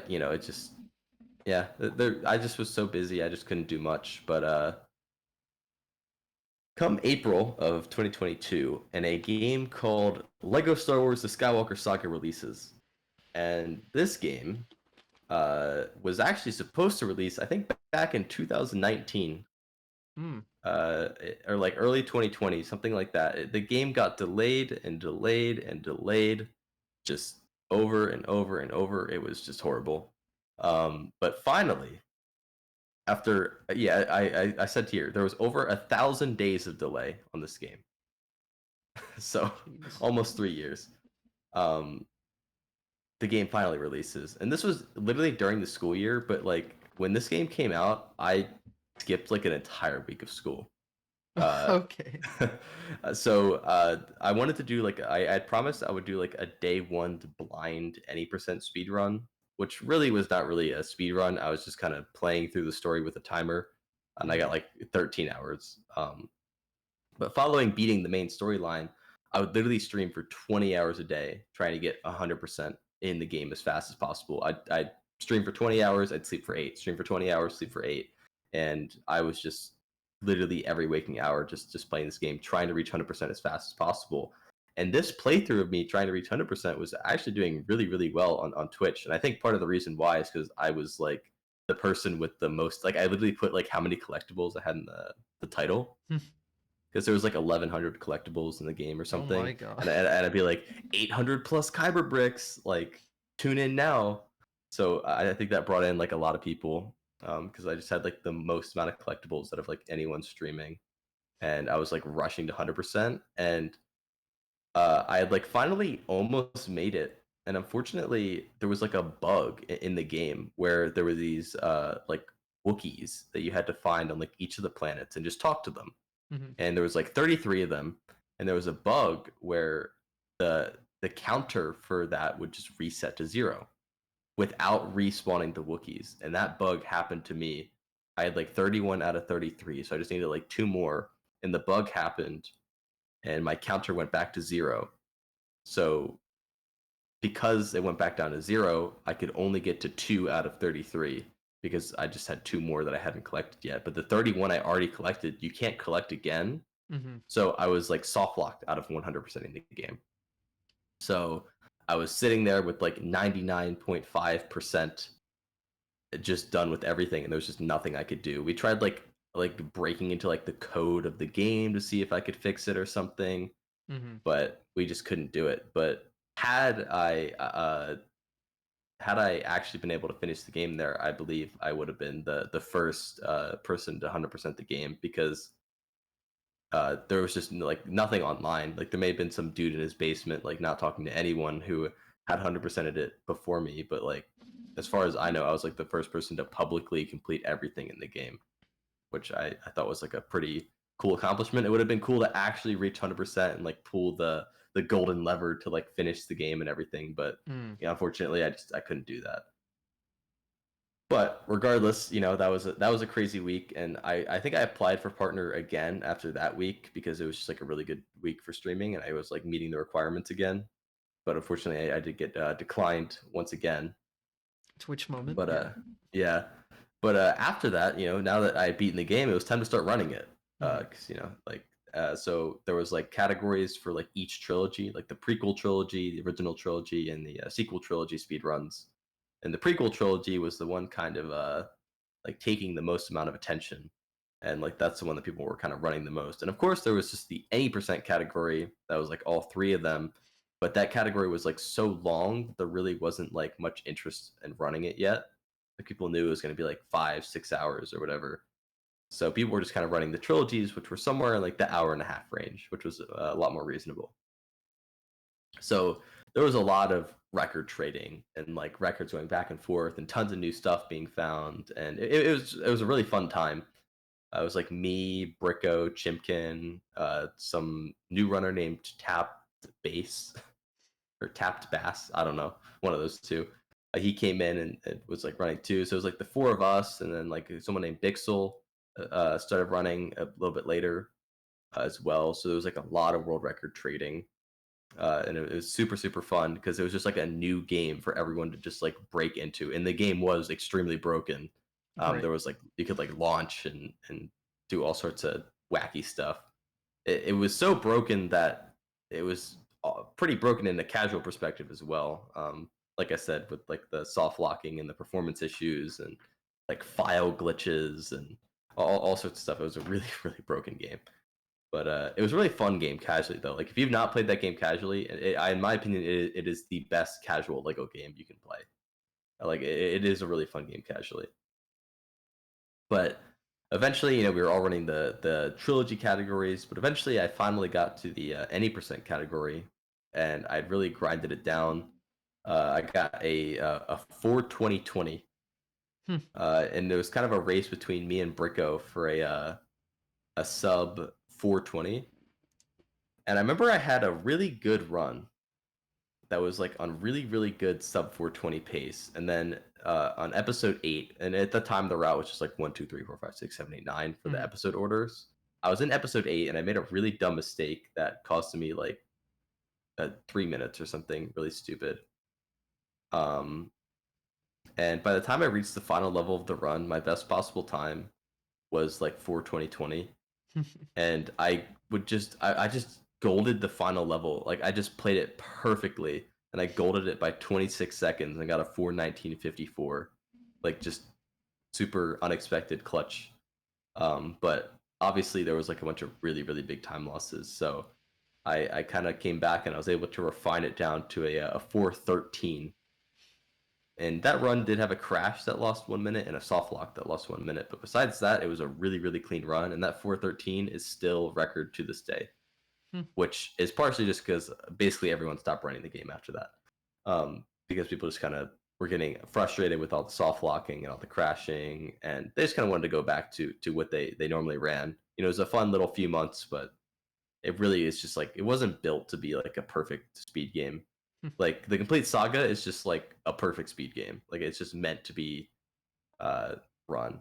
it just I just was so busy, I just couldn't do much. But come April of 2022, and a game called LEGO Star Wars: The Skywalker Saga releases. And this game was actually supposed to release, I think, back in 2019, or like early 2020, something like that. The game got delayed and delayed and delayed, just over and over and over. It was just horrible. But finally, after I said here there was over 1,000 days of delay on this game, so almost 3 years. The game finally releases, and this was literally during the school year, but like when this game came out, I skipped like an entire week of school. Okay. So I wanted to do like I promised I would do like a day one to blind any percent speed run, which really was not really a speed run. I was just kind of playing through the story with a timer, and I got like 13 hours. But following beating the main storyline, I would literally stream for 20 hours a day, trying to get 100% in the game as fast as possible. I'd stream for 20 hours, I'd sleep for 8. Stream for 20 hours, sleep for 8. And I was just literally every waking hour just playing this game, trying to reach 100% as fast as possible. And this playthrough of me trying to reach 100% was actually doing really, really well on Twitch. And I think part of the reason why is because I was like the person with the most. Like, I literally put like how many collectibles I had in the title, because there was like 1,100 collectibles in the game or Oh something, my god. and I'd be like 800 plus Kyber bricks. Like, tune in now. So I think that brought in like a lot of people, because I just had like the most amount of collectibles out of like anyone streaming, and I was like rushing to 100%, and I had like finally almost made it, and unfortunately there was like a bug in the game where there were these like Wookiees that you had to find on like each of the planets and just talk to them, and there was like 33 of them, and there was a bug where the counter for that would just reset to 0 without respawning the Wookiees, and that bug happened to me. I had like 31 out of 33, so I just needed like 2 more, and the bug happened, and my counter went back to 0. So because it went back down to 0, I could only get to 2 out of 33 because I just had 2 more that I hadn't collected yet. But the 31 I already collected, you can't collect again. So I was like soft locked out of 100% in the game. So I was sitting there with like 99.5% just done with everything, and there was just nothing I could do. We tried like breaking into like the code of the game to see if I could fix it or something, but we just couldn't do it. But had I actually been able to finish the game there, I believe I would have been the first person to 100% the game, because there was just like nothing online. Like, there may have been some dude in his basement, like not talking to anyone, who had 100%ed it before me. But like, as far as I know, I was like the first person to publicly complete everything in the game, which I thought was like a pretty cool accomplishment. It would have been cool to actually reach 100% and like pull the golden lever to like finish the game and everything. But yeah, unfortunately, I couldn't do that. But regardless, that was a crazy week, and I think I applied for partner again after that week, because it was just like a really good week for streaming, and I was like meeting the requirements again. But unfortunately, I did get declined once again. Twitch moment. But Yeah. yeah. But after that, now that I had beaten the game, it was time to start running it. Because like, so there was like categories for like each trilogy, like the prequel trilogy, the original trilogy, and the sequel trilogy speed runs. And the prequel trilogy was the one kind of like taking the most amount of attention, and like that's the one that people were kind of running the most. And of course, there was just the any percent category that was like all 3 of them, but that category was like so long, there really wasn't like much interest in running it yet. Like, people knew it was going to be like 5-6 hours or whatever, so people were just kind of running the trilogies, which were somewhere in like the hour and a half range, which was a lot more reasonable. So there was a lot of record trading and like records going back and forth, and tons of new stuff being found, and it was a really fun time. It was like me, Bricko, Chimkin, some new runner named Tapped Bass or Tapped Bass. I don't know, one of those two. He came in and was like running too. So it was like the 4 of us, and then like someone named Bixel started running a little bit later as well. So there was like a lot of world record trading, and it was super super fun, because it was just like a new game for everyone to just like break into, and the game was extremely broken. Right. There was like, you could like launch and do all sorts of wacky stuff. It was so broken that it was pretty broken in a casual perspective as well. Like I said, with like the soft locking and the performance issues and like file glitches and all sorts of stuff. It was a really really broken game. But it was a really fun game casually, though. Like, if you've not played that game casually, in my opinion, it is the best casual Lego game you can play. Like, it is a really fun game casually. But eventually, we were all running the trilogy categories. But eventually, I finally got to the any percent category, and I'd really grinded it down. I got a 4-20-20, and there was kind of a race between me and Bricko for a sub 420. And I remember I had a really good run that was like on really really good sub 420 pace, and then on episode 8, and at the time the route was just like 1 2 3 4 5 6 7 8 9 for the episode orders. I was in episode 8, and I made a really dumb mistake that costed me like 3 minutes or something really stupid. um and by the time I reached the final level of the run, my best possible time was like 4:20:20, and I just golded the final level. Like, I just played it perfectly, and I golded it by 26 seconds and got a 4:19:54. Like, just super unexpected clutch. But obviously there was like a bunch of really, really big time losses. So I kind of came back and I was able to refine it down to a 413. And that run did have a crash that lost 1 minute and a soft lock that lost 1 minute. But besides that, it was a really, really clean run. And that 413 is still record to this day, Hmm. which is partially just because basically everyone stopped running the game after that. Because people just kind of were getting frustrated with all the soft locking and all the crashing. And they just kind of wanted to go back to what they normally ran. You know, it was a fun little few months, but it really is just like, it wasn't built to be like a perfect speed game. Like the complete Saga is just like a perfect speed game. Like it's just meant to be run.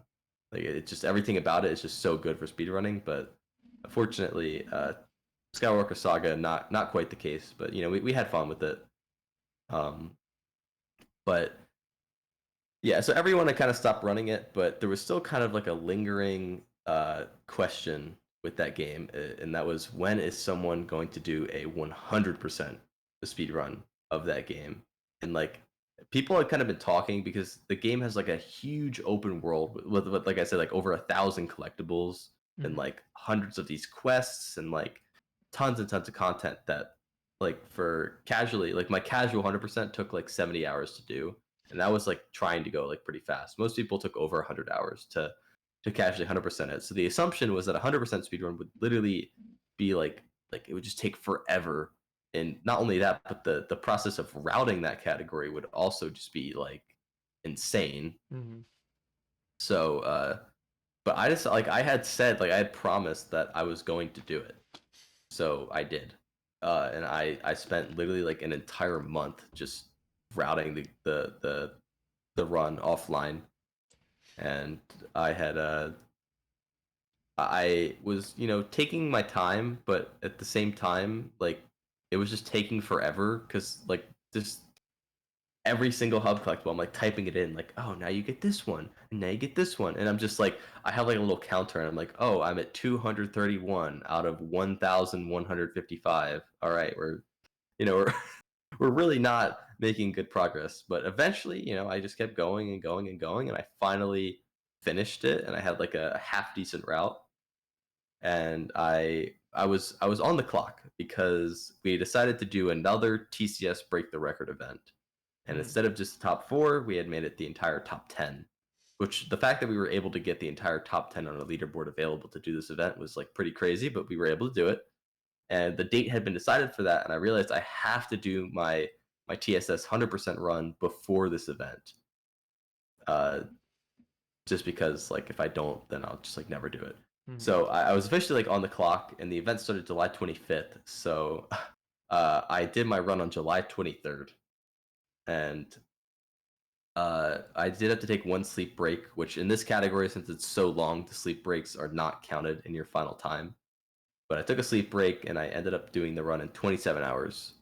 Like it's just everything about it is just so good for speedrunning. But unfortunately, Skywalker Saga not quite the case. But you know we had fun with it. But yeah, so everyone had kind of stopped running it, but there was still kind of like a lingering question with that game, and that was when is someone going to do a 100% speed run of that game? And like people had kind of been talking because the game has like a huge open world with like I said, like over 1,000 collectibles and like hundreds of these quests and like tons and tons of content that like for casually, like my casual 100% took like 70 hours to do, and that was like trying to go like pretty fast. Most people took over 100 hours to casually 100% it. So the assumption was that 100% speedrun would literally be like it would just take forever. And not only that, but the process of routing that category would also just be like insane. Mm-hmm. So but I just like I had said, like I had promised that I was going to do it. So I did. And I spent literally like an entire month just routing the run offline. And I had I was, you know, taking my time, but at the same time, like it was just taking forever because like just every single hub collectible, I'm like typing it in, like, oh, now you get this one, and now you get this one, and I'm just like, I have like a little counter, and I'm like, oh, I'm at 231 out of 1,155. All right, you know, we're we're really not making good progress, but eventually, you know, I just kept going and going and going, and I finally finished it, and I had like a half decent route, and I was on the clock because we decided to do another TCS Break the Record event. And instead of just the top 4, we had made it the entire top 10, which the fact that we were able to get the entire top 10 on a leaderboard available to do this event was like pretty crazy, but we were able to do it. And the date had been decided for that, and I realized I have to do my TSS 100% run before this event. Just because like if I don't, then I'll just like never do it. So I was officially like on the clock, and the event started July 25th. So I did my run on July 23rd, and I did have to take one sleep break, which in this category, since it's so long, the sleep breaks are not counted in your final time. But I took a sleep break, and I ended up doing the run in 27 hours,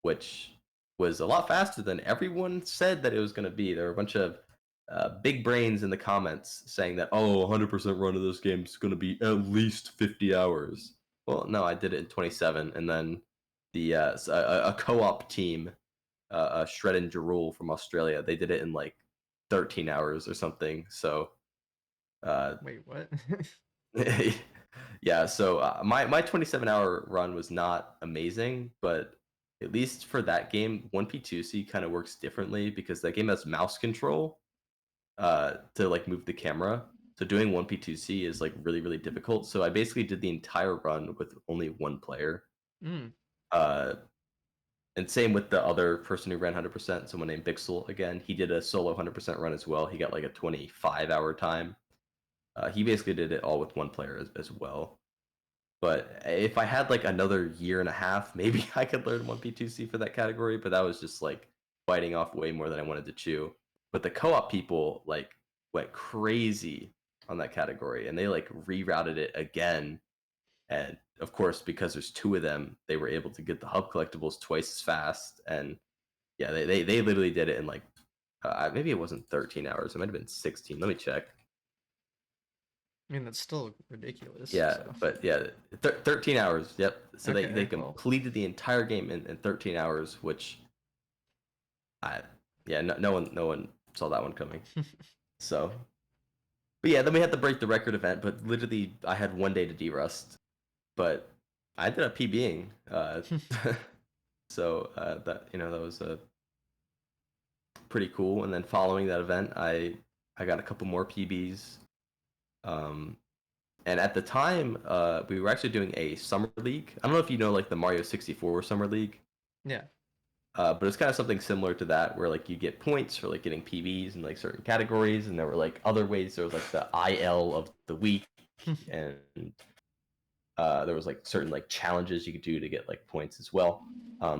which was a lot faster than everyone said that it was going to be. There were a bunch of big brains in the comments saying that, oh, 100% run of this game is going to be at least 50 hours. Well, no, I did it in 27, and then a co-op team, Shred and Jarul from Australia, they did it in like 13 hours or something. So, Wait, what? yeah. So my 27-hour run was not amazing, but at least for that game, 1P2C kind of works differently because that game has mouse control to like move the camera. So doing 1P2C is like really, really difficult. So I basically did the entire run with only one player. Uh, and same with the other person who ran 100%, someone named Bixel. Again, he did a solo 100% run as well. He got like a 25-hour time. He basically did it all with one player as well. But if I had like another year and a half, maybe I could learn 1P2C for that category. But that was just like biting off way more than I wanted to chew. But the co-op people like went crazy on that category, and they like rerouted it again. And of course, because there's 2 of them, they were able to get the hub collectibles twice as fast. And yeah, they literally did it in like maybe it wasn't 13 hours. It might have been 16. Let me check. I mean, that's still ridiculous. Yeah, So, but yeah, 13 hours. Yep. So they okay, well, completed the entire game in 13 hours, which I yeah, no one saw that one coming. So But yeah, then we had the Break the Record event, but literally I had 1 day to derust. But I ended up PBing. So that was pretty cool. And then following that event, I got a couple more PBs. And at the time, we were actually doing a summer league. I don't know if you know like the Mario 64 summer league. Yeah. But it's kind of something similar to that, where like you get points for like getting PBs in like certain categories, and there were like other ways. There was like the IL of the week, and there was like certain like challenges you could do to get like points as well.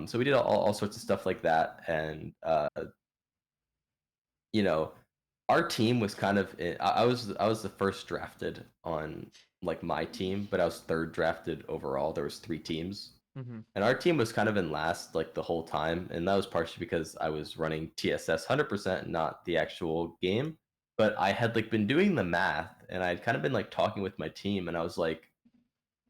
So we did all sorts of stuff like that, and you know, our team was kind of I was the first drafted on like my team, but I was third drafted overall. There was 3 teams. Mm-hmm. And our team was kind of in last like the whole time, and that was partially because I was running TSS 100%, not the actual game. But I had like been doing the math, and I'd kind of been like talking with my team, and I was like,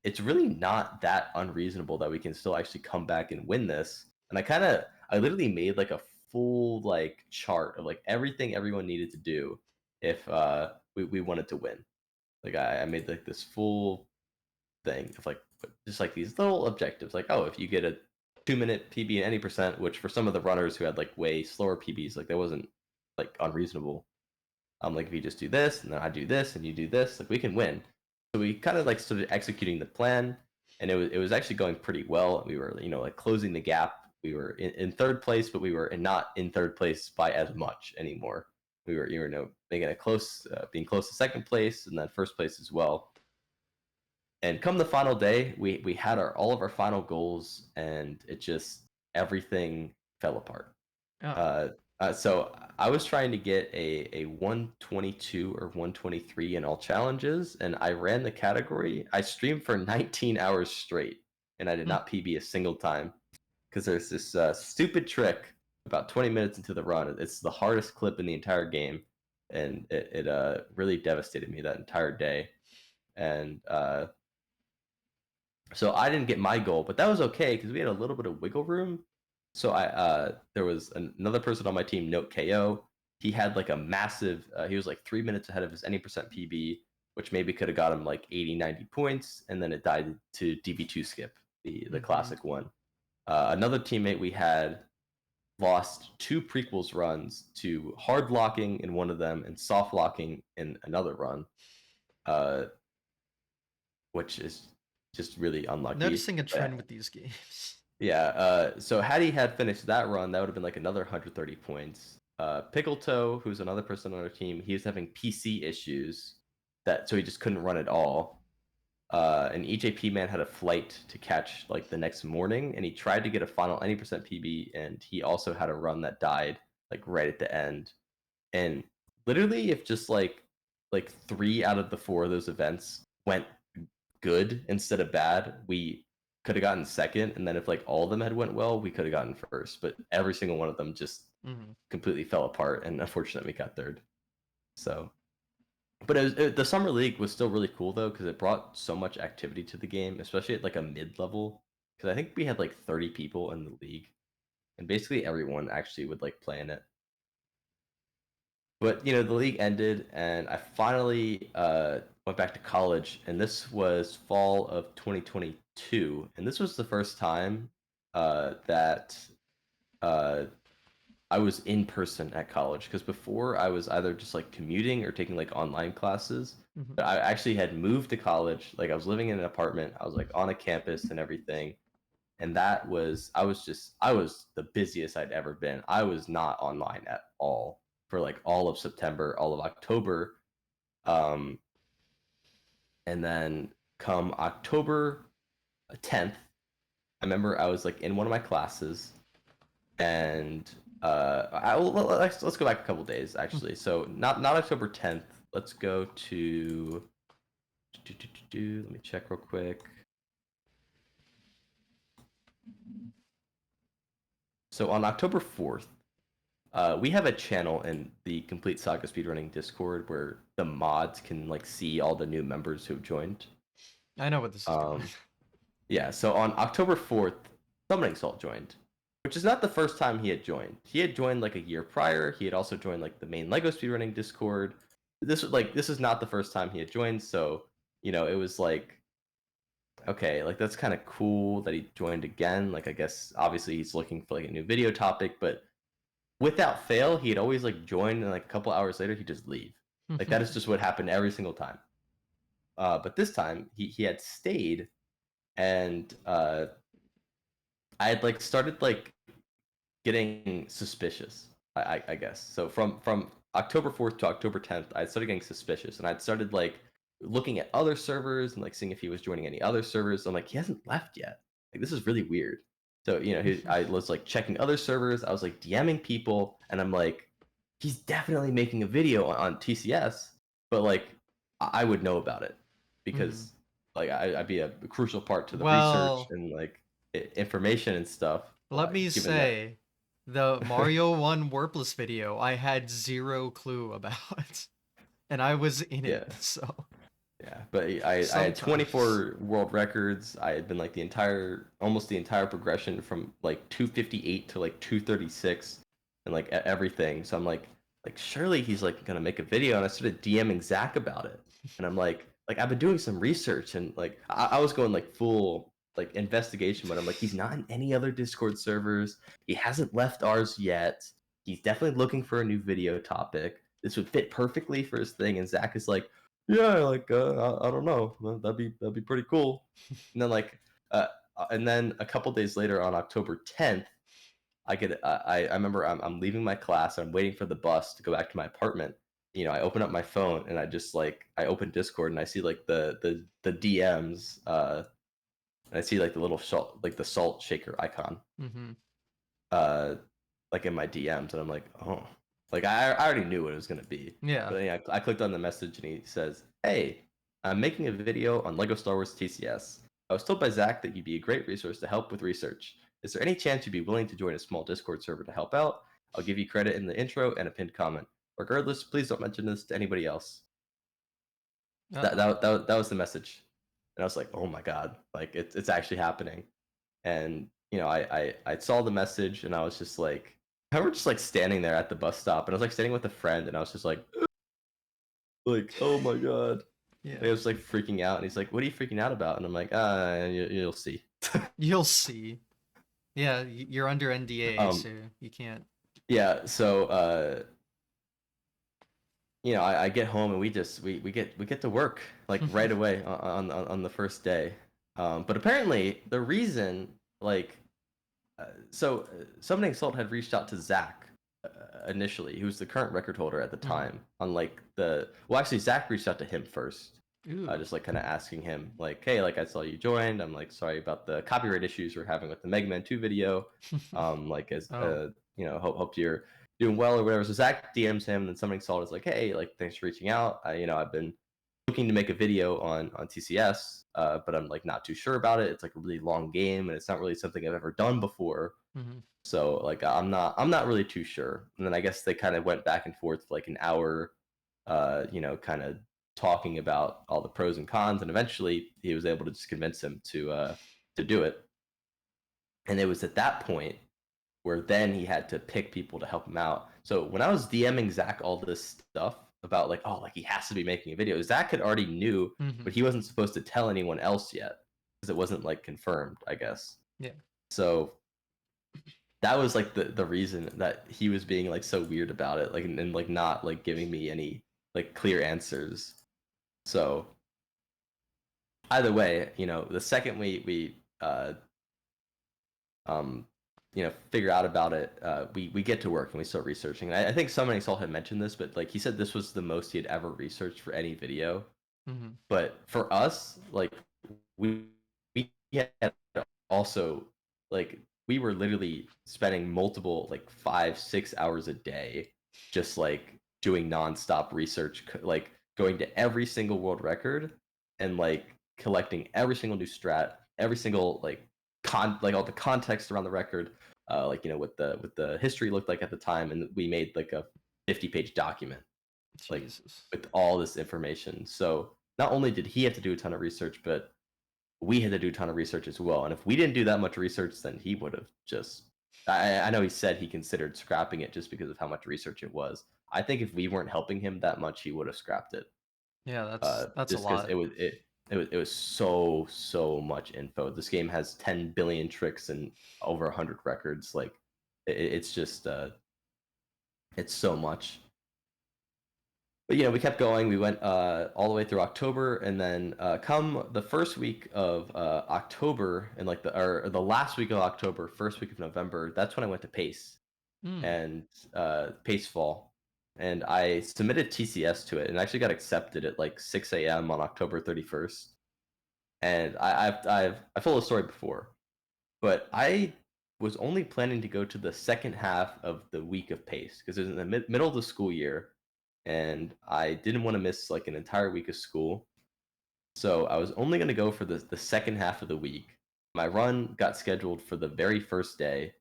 it's really not that unreasonable that we can still actually come back and win this. And I literally made like a full like chart of like everything everyone needed to do if we wanted to win. Like I made like this full thing of like just like these little objectives, like, oh, if you get a 2-minute PB in any percent, which for some of the runners who had like way slower PBs, like that wasn't like unreasonable. Like if you just do this and then I do this and you do this, like we can win. So we kind of like started executing the plan, and it was actually going pretty well. We were like closing the gap. We were in third place, but we were not in third place by as much anymore. We were making it close, being close to second place, and then first place as well. And come the final day, we had all of our final goals, and it just everything fell apart. Oh. So I was trying to get a 122 or 123 in all challenges, and I ran the category. I streamed for 19 hours straight, and I did not PB a single time because there's this stupid trick about 20 minutes into the run. It's the hardest clip in the entire game, and it really devastated me that entire day. And so I didn't get my goal, but that was okay because we had a little bit of wiggle room. So there was another person on my team, Note KO. He had like a massive. He was like 3 minutes ahead of his any percent PB, which maybe could have got him like 80, 90 points, and then it died to DV2 skip, the classic one. Another teammate we had lost 2 prequels runs to hard locking in one of them and soft locking in another run, which is just really unlucky. Noticing a trend with these games. Yeah, so had he had finished that run, that would have been like another 130 points. Pickletoe, who's another person on our team, he was having PC issues, so he just couldn't run at all. And EJP man had a flight to catch like the next morning, and he tried to get a final any percent PB, and he also had a run that died like right at the end. And literally, if just like 3 out of the 4 of those events went good instead of bad, we could have gotten second, and then if like all of them had went well, we could have gotten first. But every single one of them just completely fell apart, and unfortunately, we got third. So, but the summer league was still really cool though, because it brought so much activity to the game, especially at like a mid level. Because I think we had like 30 people in the league, and basically everyone actually would like play in it. But the league ended, and I finally went back to college, and this was fall of 2022, and this was the first time that I was in person at college, because before I was either just like commuting or taking like online classes. But I actually had moved to college, like I was living in an apartment, I was like on a campus and everything, and I was the busiest I'd ever been. I was not online at all for like all of September, all of October. And then come October 10th, I remember I was like in one of my classes, and let's go back a couple days actually. So not October 10th. Let's go to let me check real quick. So on October 4th, we have a channel in the Complete Saga Speedrunning Discord where the mods can like see all the new members who've joined. I know what this is going. Yeah, so on October 4th, SummoningSalt joined, which is not the first time he had joined. He had joined like a year prior. He had also joined like the main LEGO Speedrunning Discord. this is not the first time he had joined, so it was like, okay, like that's kind of cool that he joined again. Like I guess obviously he's looking for like a new video topic, but without fail, he'd always like join and like a couple hours later he'd just leave. Like that is just what happened every single time. But this time he had stayed, and I had like started like getting suspicious. I guess so. From October 4th to October 10th, I started getting suspicious, and I'd started like looking at other servers and like seeing if he was joining any other servers. I'm like, he hasn't left yet. Like this is really weird. So I was like checking other servers. I was like DMing people, and I'm like, he's definitely making a video on TCS, but like I would know about it because like I'd be a crucial part to the research Well, and like information and stuff. let me Given that, say, the Mario 1 Warpless video, I had zero clue about. And I was in yeah. it, so Yeah, but I had sometimes. 24 world records. I had been like almost the entire progression from like 258 to like 236 and like everything. So I'm like surely he's like gonna make a video, and I started DMing Zach about it. And I'm like I've been doing some research, and like I was going like full like investigation, but I'm like he's not in any other Discord servers. He hasn't left ours yet. He's definitely looking for a new video topic. This would fit perfectly for his thing. And Zach is like, yeah, like I don't know, that'd be pretty cool. And then and then a couple days later on October 10th, I remember I'm leaving my class. I'm waiting for the bus to go back to my apartment. I open up my phone, and I open Discord, and I see like the DMs, and I see like the little salt, like the salt shaker icon, Mm-hmm. uh like in my DMs, and I'm like, oh, like I already knew what it was gonna be. Yeah. But then, yeah, I clicked on the message, and he says, "Hey, I'm making a video on Lego Star Wars TCS. I was told by Zach that you'd be a great resource to help with research. Is there any chance you'd be willing to join a small Discord server to help out? I'll give you credit in the intro and a pinned comment. Regardless, please don't mention this to anybody else." Uh-oh. That was the message, and I was like, "Oh my god, like it's actually happening." And I saw the message, and I was just like, I remember just like standing there at the bus stop, and I was like standing with a friend, and I was just like, oh my god. Yeah. Like, I was like freaking out, and he's like, what are you freaking out about? And I'm like, you'll see. You'll see. Yeah, you're under NDA, um so you can't. yeah, so I get home, and we get to work like right away on the first day. But apparently the reason, like, SummoningSalt had reached out to Zach initially, who's the current record holder at the Mhm. time. On like well, actually, Zach reached out to him first, Ooh. just like kind of asking him like, "Hey, like I saw you joined. I'm like sorry about the copyright issues we're having with the Mega Man 2 video. Like as Oh. hope you're doing well or whatever." So Zach DMs him, and then SummoningSalt is like, "Hey, like thanks for reaching out. I've been looking to make a video on TCS, but I'm like not too sure about it. It's like a really long game, and it's not really something I've ever done before. Mm-hmm. So like I'm not really too sure." And then I guess they kind of went back and forth for like an hour, kind of talking about all the pros and cons, and eventually he was able to just convince him to do it. And it was at that point where then he had to pick people to help him out. So when I was DMing Zach all this stuff about like, oh, like he has to be making a video, Zach had already knew, Mm-hmm. but he wasn't supposed to tell anyone else yet because it wasn't like confirmed, I guess. Yeah. So that was like the reason that he was being like so weird about it, like and like not like giving me any like clear answers. So either way, the second we um figure out about it, we get to work and we start researching. And I think somebody Saul had mentioned this, but like he said this was the most he had ever researched for any video. Mm-hmm. But for us, like we we had also like we were literally spending multiple like 5-6 hours a day just like doing nonstop research, like going to every single world record and like collecting every single new strat, every single like like all the context around the record, like what the history looked like at the time, and we made like a 50-page document like Jesus. with all this information. So not only did he have to do a ton of research, but we had to do a ton of research as well. And if we didn't do that much research, then he would have just I know he said he considered scrapping it just because of how much research it was. I think if we weren't helping him that much, he would have scrapped it. Yeah, that's a Just because lot. it was so much info. This game has 10 billion tricks and over 100 records. Like it's just it's so much. But we kept going. We went all the way through October, and then come the first week of October, and like the last week of October, first week of November. That's when I went to Pace Mm. and Pace Fall, and I submitted TCS to it, and actually got accepted at like 6 a.m. on October 31st. And I've told the story before, but I was only planning to go to the second half of the week of Pace because it was in the middle of the school year, and I didn't want to miss like an entire week of school. So I was only going to go for the second half of the week. My run got scheduled for the very first day,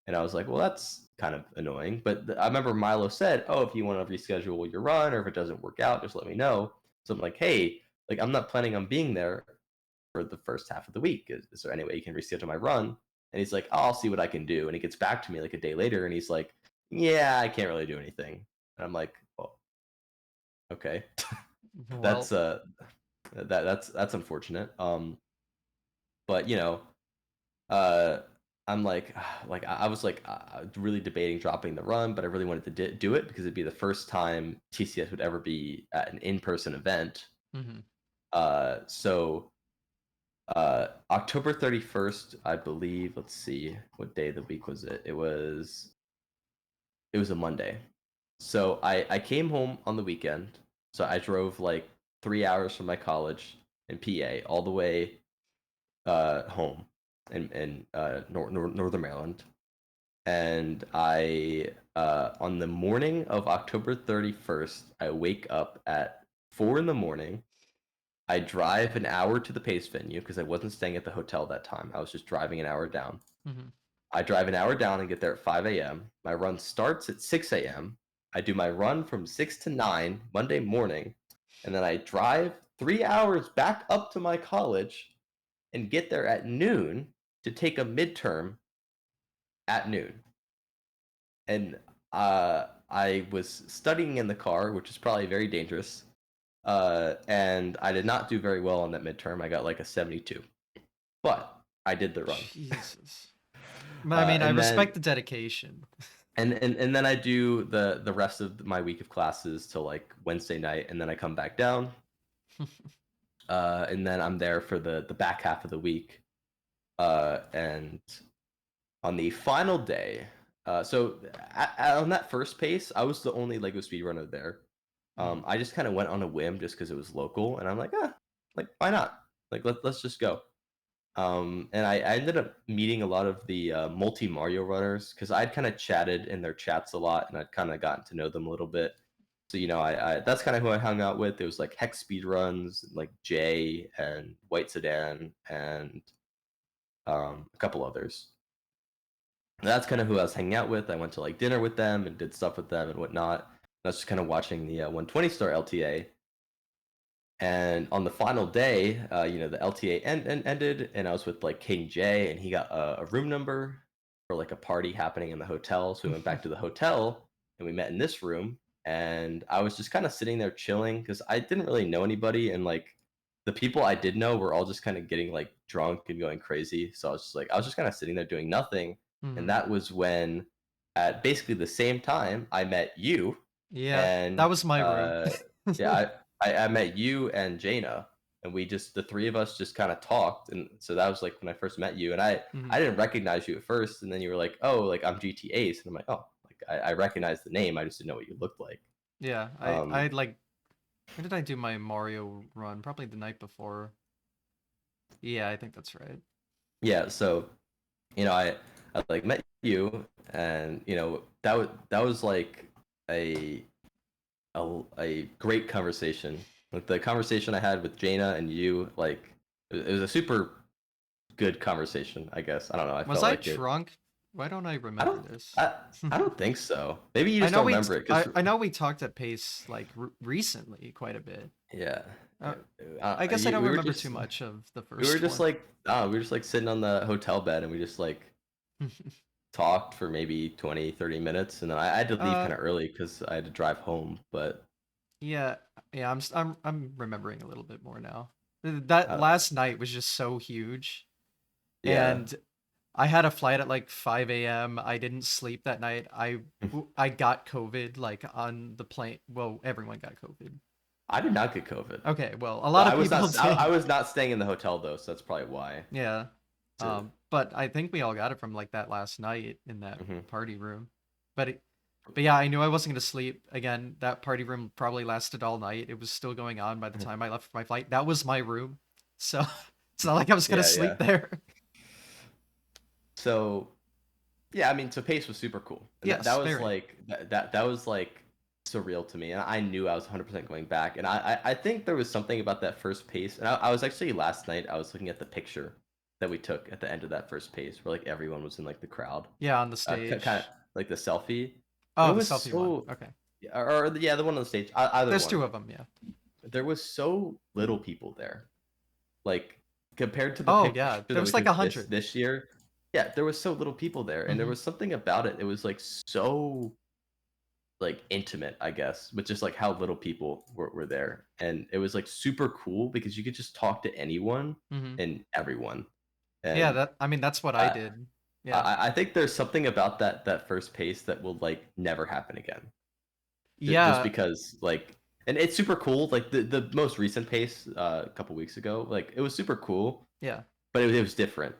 and I was like, well, that's kind of annoying. But I remember Milo said, oh, if you want to reschedule your run or if it doesn't work out, just let me know. So I'm like, hey, like I'm not planning on being there for the first half of the week. Is there any way you can reschedule my run? And he's like, oh, I'll see what I can do. And he gets back to me like a day later, and he's like, yeah, I can't really do anything. And I'm like, well, okay, that's Well, that's unfortunate. But uh, I'm like, I was like really debating dropping the run, but I really wanted to do it because it'd be the first time TCS would ever be at an in-person event. mhm. So October 31st, I believe. Let's see, what day of the week was it? It was a Monday. So I came home on the weekend. So I drove like 3 hours from my college in PA all the way home in Northern Maryland. And I on the morning of October 31st, I wake up at 4 in the morning. I drive an hour to the Pace venue because I wasn't staying at the hotel that time. I was just driving an hour down. Mhm. I drive an hour down and get there at 5 a.m. My run starts at 6 a.m. I do my run from 6 to 9 Monday morning, and then I drive 3 hours back up to my college and get there at noon to take a midterm at noon. And I was studying in the car, which is probably very dangerous. And I did not do very well on that midterm. I got like a 72, but I did the run. Jesus. I mean, I And then respect the dedication. and then I do the rest of my week of classes till like Wednesday night, and then I come back down. And then I'm there for the back half of the week. And on the final day, so on that first pace, I was the only Lego speedrunner there. Mm. I just kind of went on a whim just because it was local, and I'm like, like why not? Like let's just go. And I ended up meeting a lot of the multi Mario runners because I'd kind of chatted in their chats a lot, and I'd kind of gotten to know them a little bit. So I that's kind of who I hung out with. It was like Hex Speedruns, like Jay and White Sedan, and a couple others. And that's kind of who I was hanging out with. I went to like dinner with them and did stuff with them and whatnot. I was just kind of watching the 120 star LTA. And on the final day, the LTA ended, and I was with like King J, and he got a room number for like a party happening in the hotel. So we went back to the hotel, and we met in this room. And I was just kind of sitting there chilling because I didn't really know anybody, and like the people I did know were all just kind of getting like drunk and going crazy. So I was just kind of sitting there doing nothing. And Mhm. that was when, at basically the same time, I met you, Yeah, that and was my room. yeah, I met you and Jaina, and the three of us just kind of talked, and so that was like when I first met you, and I Mhm. didn't recognize you at first, and then you were like, oh, like I'm GT Ace, and I'm like, oh, like I recognized the name, I just didn't know what you looked like. Yeah, I Um, like when did I do my Mario run? Probably the night before. Yeah, I think that's right. yeah, so I like met you, and that was like a a great conversation. Like the conversation I had with Jaina and you, like it was a super good conversation. I guess I don't know. I Was felt I like it. drunk? Why don't I I remember don't. this? I I don't think so. Maybe you I just know don't remember it because I know we talked at Pace like recently quite a bit. yeah, Uh, I guess I don't we were remember too just much of the we were first just one. like we were just like sitting on the hotel bed and we just like talked for maybe 20, 30 minutes, and then I had to leave Uh, kind of early because I had to drive home. But yeah, yeah. I'm remembering a little bit more now. That uh, last night was just so huge, yeah, and I had a flight at like 5 a.m. I didn't sleep that night. I got COVID like on the plane. Well, everyone got COVID. I did not get COVID. Okay, well, a Well, lot of people I did. was not staying in the hotel though, so that's probably why. Yeah. To, But I think we all got it from like that last night in that mhm. party room. But it, but yeah, I knew I wasn't gonna sleep. Again, that party room probably lasted all night. It was still going on by the time I left for my flight. That was my room. So it's not like I was gonna Yeah, sleep yeah. there. So yeah, I mean, so Pace was super cool, and that Yes, was very. like that was like surreal to me, and I knew I was 100% going back, and I think there was something about that first Pace, and I was actually last night I was looking at the picture that we took at the end of that first Pace, where like everyone was in like the crowd, Yeah, on the kind of stage. like the selfie, and Oh, it the was selfie one. so, Okay. or yeah, the one on the stage, either There's one. two of them, yeah. There was so little people there, like compared to the Oh picture yeah, there that we was like took this 100. this year. Yeah, there was so little people there, and there Mm-hmm. was something about it. It was like so like intimate, I guess, with just like how little people were there, and it was like super cool because you could just talk to anyone Mm-hmm. and everyone. Yeah, And I mean that's what I I did. Yeah. I think there's something about that first pace that will like never happen again. Just Yeah, because like, and it's super cool. Like the most recent pace a couple weeks ago, like it was super cool, yeah. but it was different.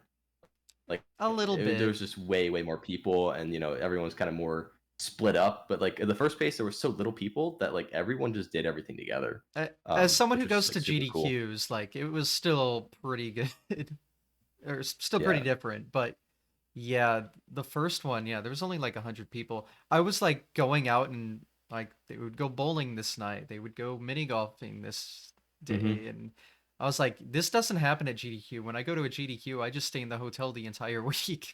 Like A little there bit. was just way more people, and everyone was kind of more split up. But like in the first pace, there were so little people that like everyone just did everything together, As someone who which was just goes like to super cool. GDQs, like it was still pretty good, or still pretty Yeah. different. But yeah, the first one, yeah, there was only like 100 people. I was like going out and like they would go bowling this night, they would go mini golfing this Hmm. day, and I was like, this doesn't happen at GDQ. When I go to a GDQ, I just stay in the hotel the entire week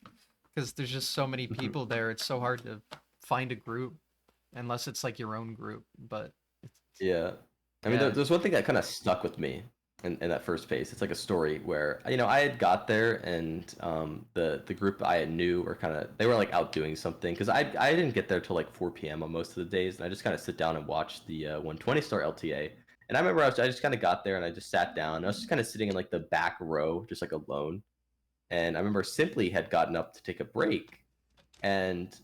because there's just so many people there. It's so hard to find a group unless it's like your own group. But it's, Yeah. I mean, yeah. there's one thing that kind of stuck with me in that first phase. It's like a story where, I had got there and the group I knew were they were like out doing something because I didn't get there till like 4 p.m. on most of the days, and I just kind of sit down and watch the 120 star LTA. And I remember I just kind of got there and I just sat down. And I was just kind of sitting in like the back row, just like alone. And I remember Simply had gotten up to take a break, and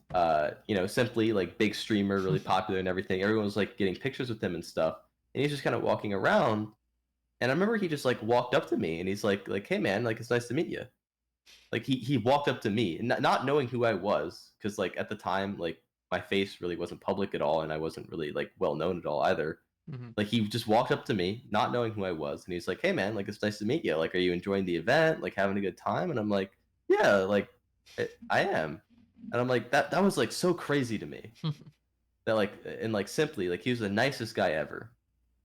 Simply, like, big streamer, really popular and everything, everyone was like getting pictures with him and stuff, and he's just kind of walking around, and I remember he just like walked up to me and he's like, hey man, like, it's nice to meet you. Like, he walked up to me, not knowing who I was, because like at the time, like, my face really wasn't public at all, and I wasn't really like well known at all either. Mhm. Like, he just walked up to me not knowing who I was, and he's like, hey man, like, it's nice to meet you, like, are you enjoying the event, like having a good time? And I'm like, yeah, like, I am. And I'm like, that was like so crazy to me, that like, and like, Simply, like, he was the nicest guy ever,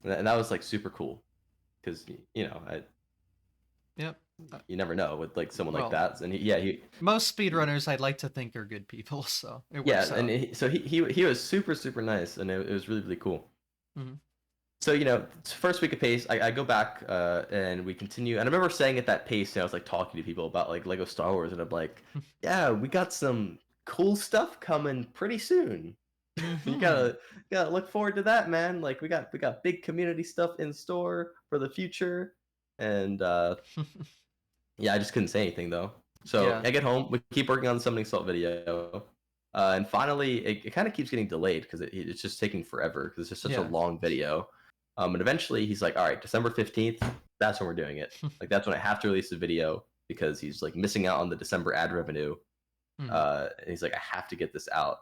and that was like super cool, because Yep. Uh, you never know with like someone like well, that. And he most speedrunners I'd like to think are good people, so it yeah, works and out. so he was super nice, and it was really cool. Mhm. So, first week of pace, I go back, and we continue. And I remember saying at that pace, I was like talking to people about like Lego Star Wars, and I'm like, yeah, we got some cool stuff coming pretty soon. You Mhm. gotta look forward to that, man. Like, we got big community stuff in store for the future. And yeah, I just couldn't say anything though. So Yeah. I get home, we keep working on the Summoning Salt video, and finally it kind of keeps getting delayed because it's just taking forever because it's just such a Yeah. long video. And eventually he's like, all right, December 15th, that's when we're doing it. Like, that's when I have to release the video because he's like missing out on the December ad revenue. Mhm. And he's like, I have to get this out.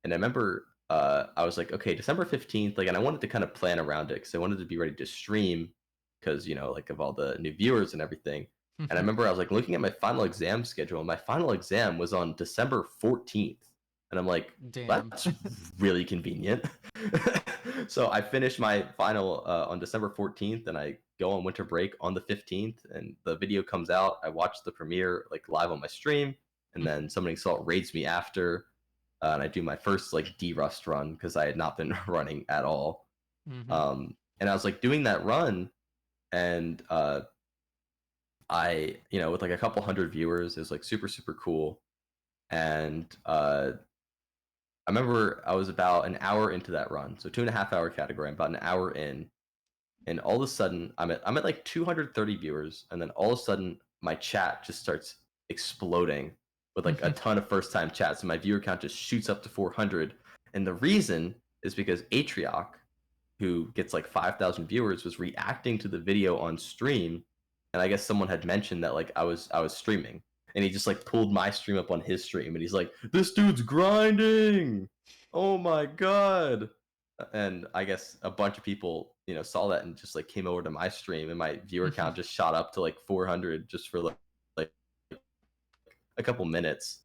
And I remember I was like, okay, December 15th, like, and I wanted to kind of plan around it because I wanted to be ready to stream because, like, of all the new viewers and everything. And I remember I was like looking at my final exam schedule, and my final exam was on December 14th. And I'm like, Damn. that's really convenient. So I finished my final on December 14th, and I go on winter break on the 15th, and the video comes out. I watch the premiere like live on my stream, and then Summoning Salt raids me after, and I do my first like D-Rust run because I had not been running at all. Mhm. And I was like doing that run, and I, with like a couple hundred viewers, it was like super cool. And I remember I was about an hour into that run, so 2.5 hour category. I'm about an hour in, and all of a sudden I'm at like 230 viewers, and then all of a sudden my chat just starts exploding with like a ton of first time chats, and my viewer count just shoots up to 400. And the reason is because Atrioc, who gets like 5,000 viewers, was reacting to the video on stream, and I guess someone had mentioned that like I was streaming, and he just like pulled my stream up on his stream, and he's like, "This dude's grinding! Oh my god!" And I guess a bunch of people, saw that and just like came over to my stream, and my viewer count just shot up to like 400 just for like a couple minutes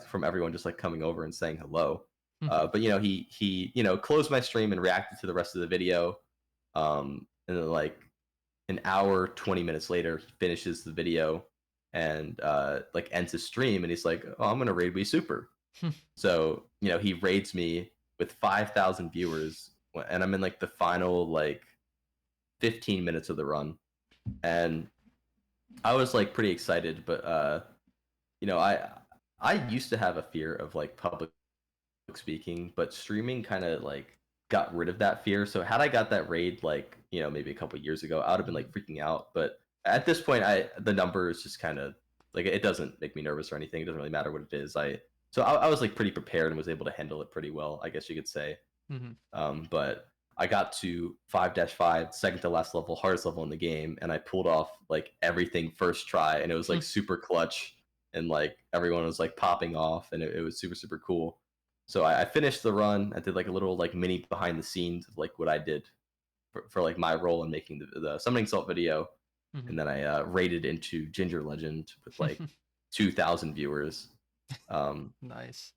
from everyone just like coming over and saying hello. But he closed my stream and reacted to the rest of the video. And then like an hour, 20 minutes later, he finishes the video and like ends his stream, and he's like, "Oh, I'm gonna raid WiiSuper." So he raids me with 5,000 viewers, and I'm in like the final like 15 minutes of the run, and I was like pretty excited, but I used to have a fear of like public speaking, but streaming kind of like got rid of that fear. So had I got that raid like maybe a couple years ago, I would have been like freaking out. But at this point, the number is just kind of like, it doesn't make me nervous or anything. It doesn't really matter what it is. I was like pretty prepared and was able to handle it pretty well, I guess you could say. But I got to 5-5, second to last level, hardest level in the game, and I pulled off like everything first try, and it was like super clutch, and like everyone was like popping off, and it was super super cool. So I finished the run. I did like a little like mini behind the scenes of like what I did for like my role in making the SummoningSalt video, and then I raided into Ginger Legend with like 2,000 viewers. Nice.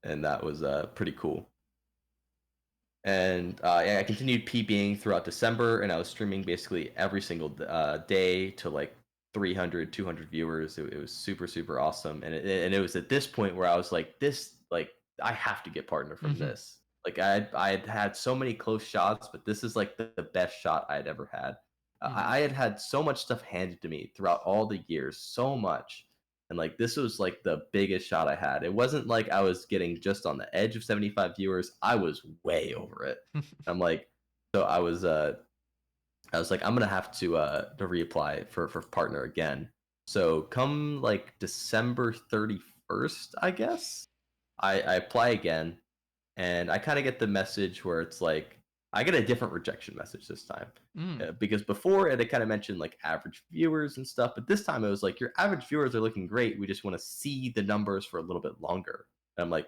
And that was pretty cool. And yeah, I continued PBing throughout December, and I was streaming basically every single day to like 300, 200 viewers. It was super, super awesome. And it was at this point where I was like, I have to get partner from this. Like I had so many close shots, but this is like the best shot I had ever had. I had so much stuff handed to me throughout all the years, so much. And like this was like the biggest shot I had. It wasn't like I was getting just on the edge of 75 viewers. I was way over it. I'm like, so I was like, I'm gonna have to reapply for partner again. So come like December 31st, I guess, I apply again, and I kind of get the message where it's like I get a different rejection message this time. Because before it kind of mentioned like average viewers and stuff, but this time it was like your average viewers are looking great. We just want to see the numbers for a little bit longer. And I'm like,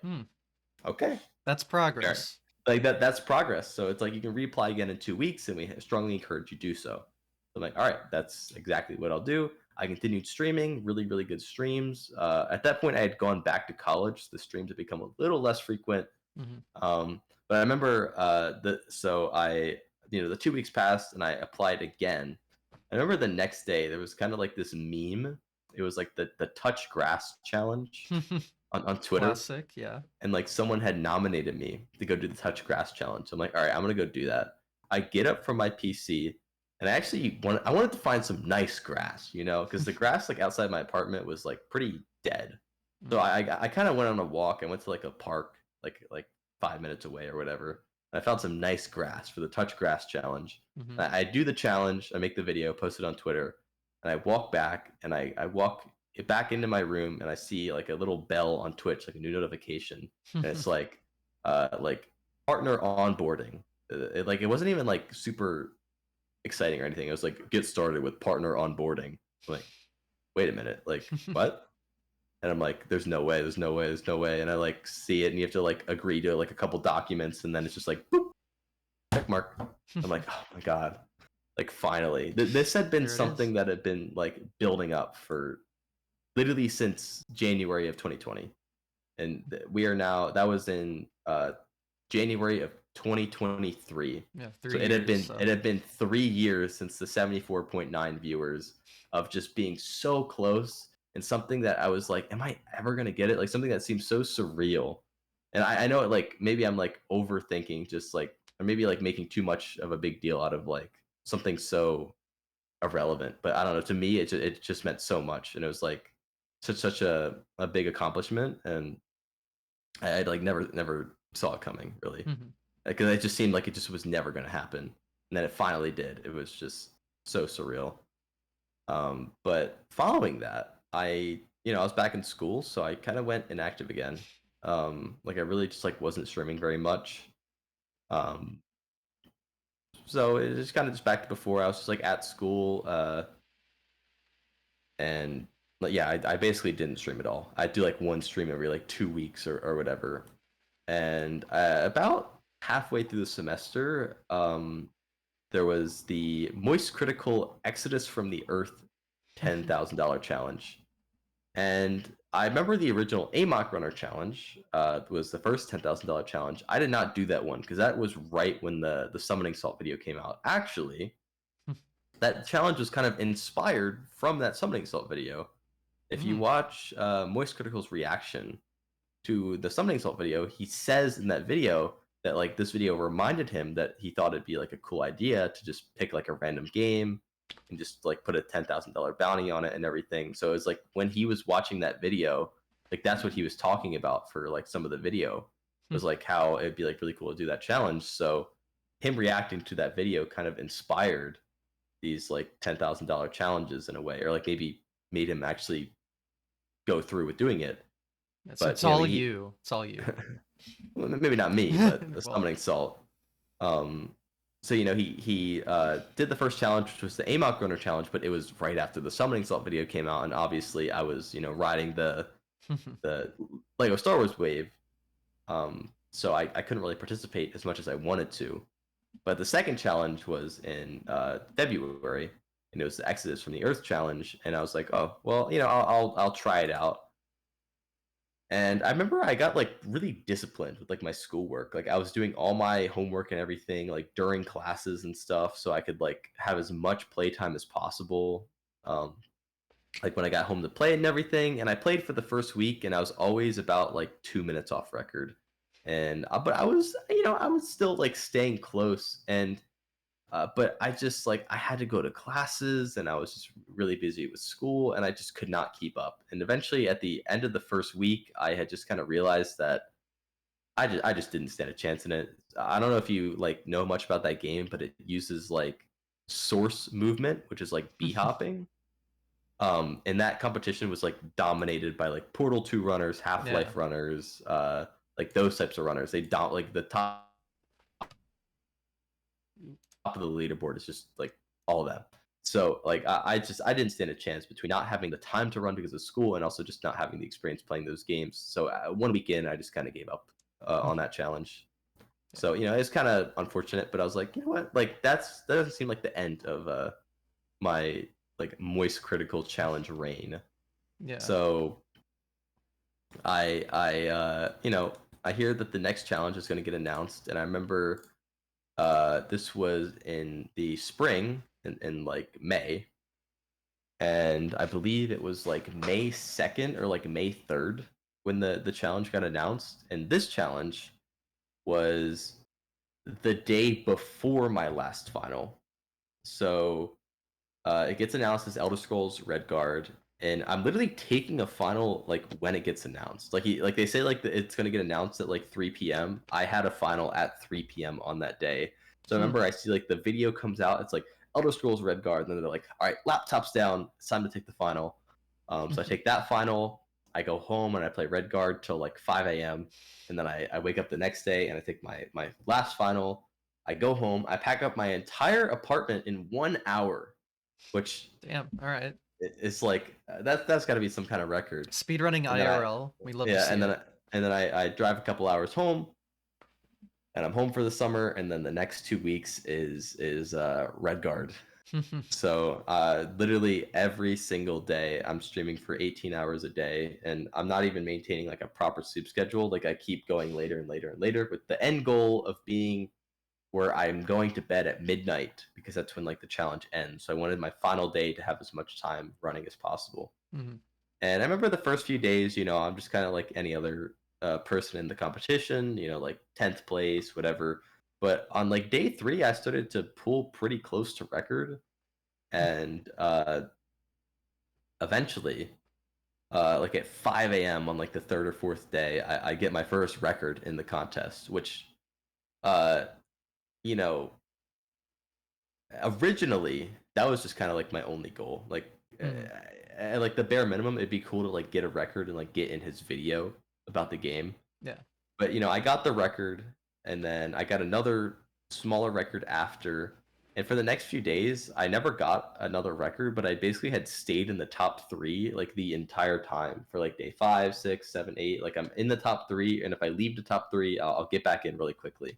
okay, That's progress. like that's progress. So it's like you can reapply again in 2 weeks, and we strongly encourage you do so. I'm like, all right, that's exactly what I'll do. I continued streaming, really, really good streams. At that point, I had gone back to college. The streams had become a little less frequent. But I remember the 2 weeks passed, and I applied again. I remember the next day there was kind of like this meme. It was like the touch grass challenge on Twitter. Classic, yeah. And like someone had nominated me to go do the touch grass challenge. So I'm like, all right, I'm gonna go do that. I get up from my PC, and I wanted to find some nice grass, because the grass like outside my apartment was like pretty dead. So I kind of went on a walk. I went to like a park, like 5 minutes away or whatever. And I found some nice grass for the touch grass challenge. I do the challenge. I make the video, post it on Twitter, and I walk back, and I walk back into my room, and I see like a little bell on Twitch, like a new notification, and it's like partner onboarding. It wasn't even like super exciting or anything. It was like get started with partner onboarding. I'm like, wait a minute, like what? And I'm like, there's no way. And I like see it, and you have to like agree to like a couple documents, and then it's just like boop, check mark. I'm like, oh my god, like finally. This had been something that had been like building up for literally since January of 2020, and we are now. That was in January of 2023. Yeah, so it had been 3 years since the 74.9 viewers of just being so close, and something that I was like, am I ever gonna get it? Like something that seems so surreal. And I know it, like maybe I'm like overthinking, just like, or maybe like making too much of a big deal out of like something so irrelevant. But I don't know. To me, it just meant so much, and it was like such a big accomplishment, and I like never saw it coming really, Mhm. because it just seemed like it just was never going to happen, and then it finally did. It was just so surreal. But following that, I was back in school, so I kind of went inactive again. Like I really just like wasn't streaming very much. Um, so it was kind of just back to before. I was just like at school, and like, yeah, I basically didn't stream at all. I do like one stream every like 2 weeks or whatever. And about halfway through the semester, there was the Moist Critical Exodus from the Earth $10,000 challenge. And I remember the original AMOC Runner challenge was the first $10,000 challenge. I did not do that one because that was right when the SummoningSalt video came out. Actually, that challenge was kind of inspired from that SummoningSalt video. If you Mm. watch Moist Critical's reaction to the SummoningSalt video, he says in that video that like this video reminded him that he thought it'd be like a cool idea to just pick like a random game and just like put a $10,000 bounty on it and everything. So it's like when he was watching that video, like that's what he was talking about for like some of the video, was like how it'd be like really cool to do that challenge. So him reacting to that video kind of inspired these like $10,000 challenges in a way, or like maybe made him actually go through with doing it. Yeah, so But it's you know, all he you. It's all you. well, maybe not me, but the Well, summoning salt. Um, so he did the first challenge, which was the Amok Runner challenge, but it was right after the summoning salt video came out, and obviously I was riding the Lego Star Wars wave, so I couldn't really participate as much as I wanted to. But the second challenge was in February, and it was the Exodus from the Earth challenge, and I was like, oh well, I'll try it out. And I remember I got like really disciplined with like my schoolwork. Like I was doing all my homework and everything like during classes and stuff, so I could like have as much playtime as possible. Um, like when I got home to play and everything, and I played for the first week, and I was always about like 2 minutes off record. And but I was I was still like staying close, and but I just like I had to go to classes and I was just really busy with school and I just could not keep up. And eventually at the end of the first week, I had just kind of realized that I just didn't stand a chance in it. I don't know if you like know much about that game, but it uses like source movement, which is like b hopping. And that competition was like dominated by like Portal 2 runners, yeah. Half-Life runners, like those types of runners. They don't like the top of the leaderboard is just like all of them. So like I didn't stand a chance between not having the time to run because of school and also just not having the experience playing those games. So one weekend I just kind of gave up on that challenge. Yeah. So it's kind of unfortunate, but I was like, you know what, like that doesn't seem like the end of my like moist critical challenge reign. Yeah. So I hear that the next challenge is going to get announced, and I remember this was in the spring in like May, and I believe it was like May 2nd or like May 3rd when the challenge got announced. And this challenge was the day before my last final. So it gets announced as Elder Scrolls Redguard, and I'm literally taking a final like when it gets announced. Like they say like it's gonna get announced at like 3 p.m. I had a final at 3 p.m. on that day. So I remember I see like the video comes out. It's like Elder Scrolls Redguard, and then they're like, all right, laptops down. It's time to take the final. So I take that final. I go home and I play Redguard till like 5 a.m. And then I wake up the next day and I take my last final. I go home. I pack up my entire apartment in 1 hour, which Damn. All right. it's like that's got to be some kind of record. Speedrunning And then IRL. We love to yeah, see it. and then I drive a couple hours home, and I'm home for the summer, and then the next 2 weeks is Redguard. So literally every single day I'm streaming for 18 hours a day, and I'm not even maintaining like a proper sleep schedule. Like I keep going later and later and later, with the end goal of being where I'm going to bed at midnight because that's when like the challenge ends. So I wanted my final day to have as much time running as possible. Mhm. And I remember the first few days, I'm just kind of like any other person in the competition, like 10th place, whatever. But on like day 3, I started to pull pretty close to record, and eventually, like at 5 a.m. on like the third or fourth day, I get my first record in the contest, which, uh, you know, originally that was just kind of like my only goal. Like, Mhm. like the bare minimum, it'd be cool to like get a record and like get in his video about the game. Yeah. But I got the record, and then I got another smaller record after. And for the next few days, I never got another record, but I basically had stayed in the top three like the entire time for like day 5, 6, 7, 8. Like I'm in the top three, and if I leave the top three, I'll get back in really quickly.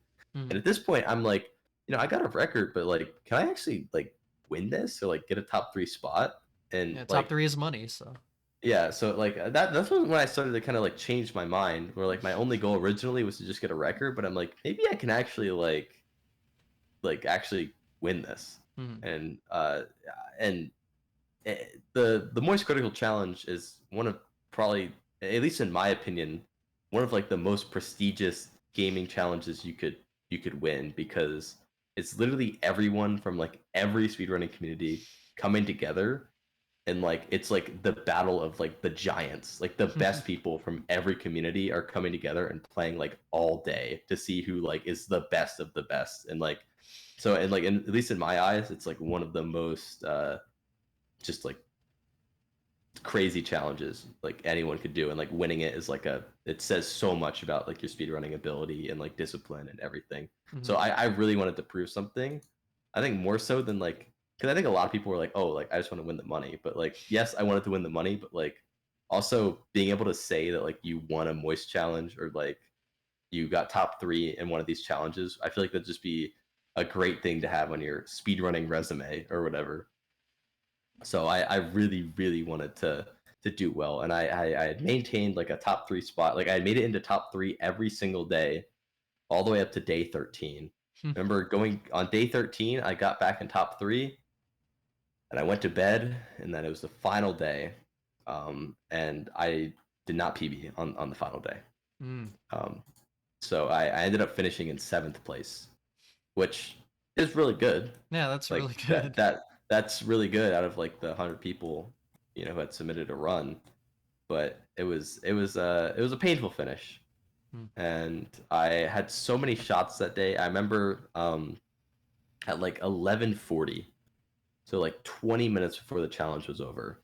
And Mhm. at this point, I'm like, I got a record, but like, can I actually like win this or like get a top three spot? And Yeah. Top like, three is money, so. yeah, so like that's when I started to kind of like change my mind. Where like my only goal originally was to just get a record, but I'm like maybe I can actually like actually win this. Mhm. And and the Moist Critical Challenge is one of probably, at least in my opinion, one of like the most prestigious gaming challenges you could win, because it's literally everyone from like every speedrunning community coming together, and like it's like the battle of like the giants, like the best people from every community are coming together and playing like all day to see who like is the best of the best. And like so, and like at least in my eyes, it's like one of the most just like crazy challenges like anyone could do, and like winning it is like it says so much about like your speedrunning ability and like discipline and everything. So Mhm. I really wanted to prove something. I think more so than like, because I think a lot of people were like, oh, like I just want to win the money. But like, yes, I wanted to win the money, but like also being able to say that like you won a Moist challenge, or like you got top three in one of these challenges, I feel like that'd just be a great thing to have on your speedrunning resume or whatever. So I really really wanted to do well, and I had maintained like a top three spot. Like I made it into top three every single day, all the way up to day 13. Remember going on day 13, I got back in top three, and I went to bed, and then it was the final day, and I did not PB on the final day. Mhm. Um, so I ended up finishing in 7th place, which is really good. Yeah, that's Like really that good. that that's really good out of like the 100 people, who had submitted a run. But it was a painful finish, Mm. and I had so many shots that day. I remember at like 11:40, so like 20 minutes before the challenge was over,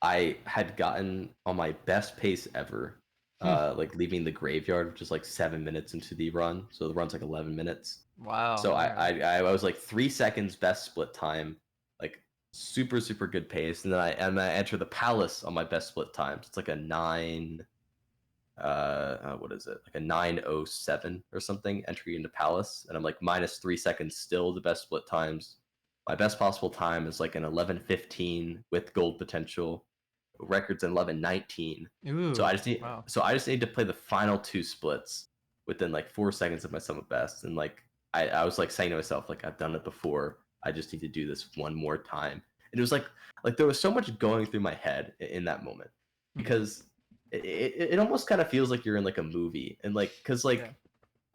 I had gotten on my best pace ever, like leaving the graveyard, which is like 7 minutes into the run. So the run's like 11 minutes. Wow. So All I, right. I was like 3 seconds best split time, like super super good pace, and then I enter the palace on my best split time. So it's like a nine, what is it, like a 9:07 or something entry into palace, and I'm like minus 3 seconds still the best split times. My best possible time is like an 11:15 with gold potential. Records in 11:19. So I Ooh. just need Wow. so I just need to play the final two splits within like 4 seconds of my sum of best. And like I was like saying to myself, like I've done it before. I just need to do this one more time. And it was like there was so much going through my head in that moment, Mhm. because it almost kind of feels like you're in like a movie. And like, because Yeah. like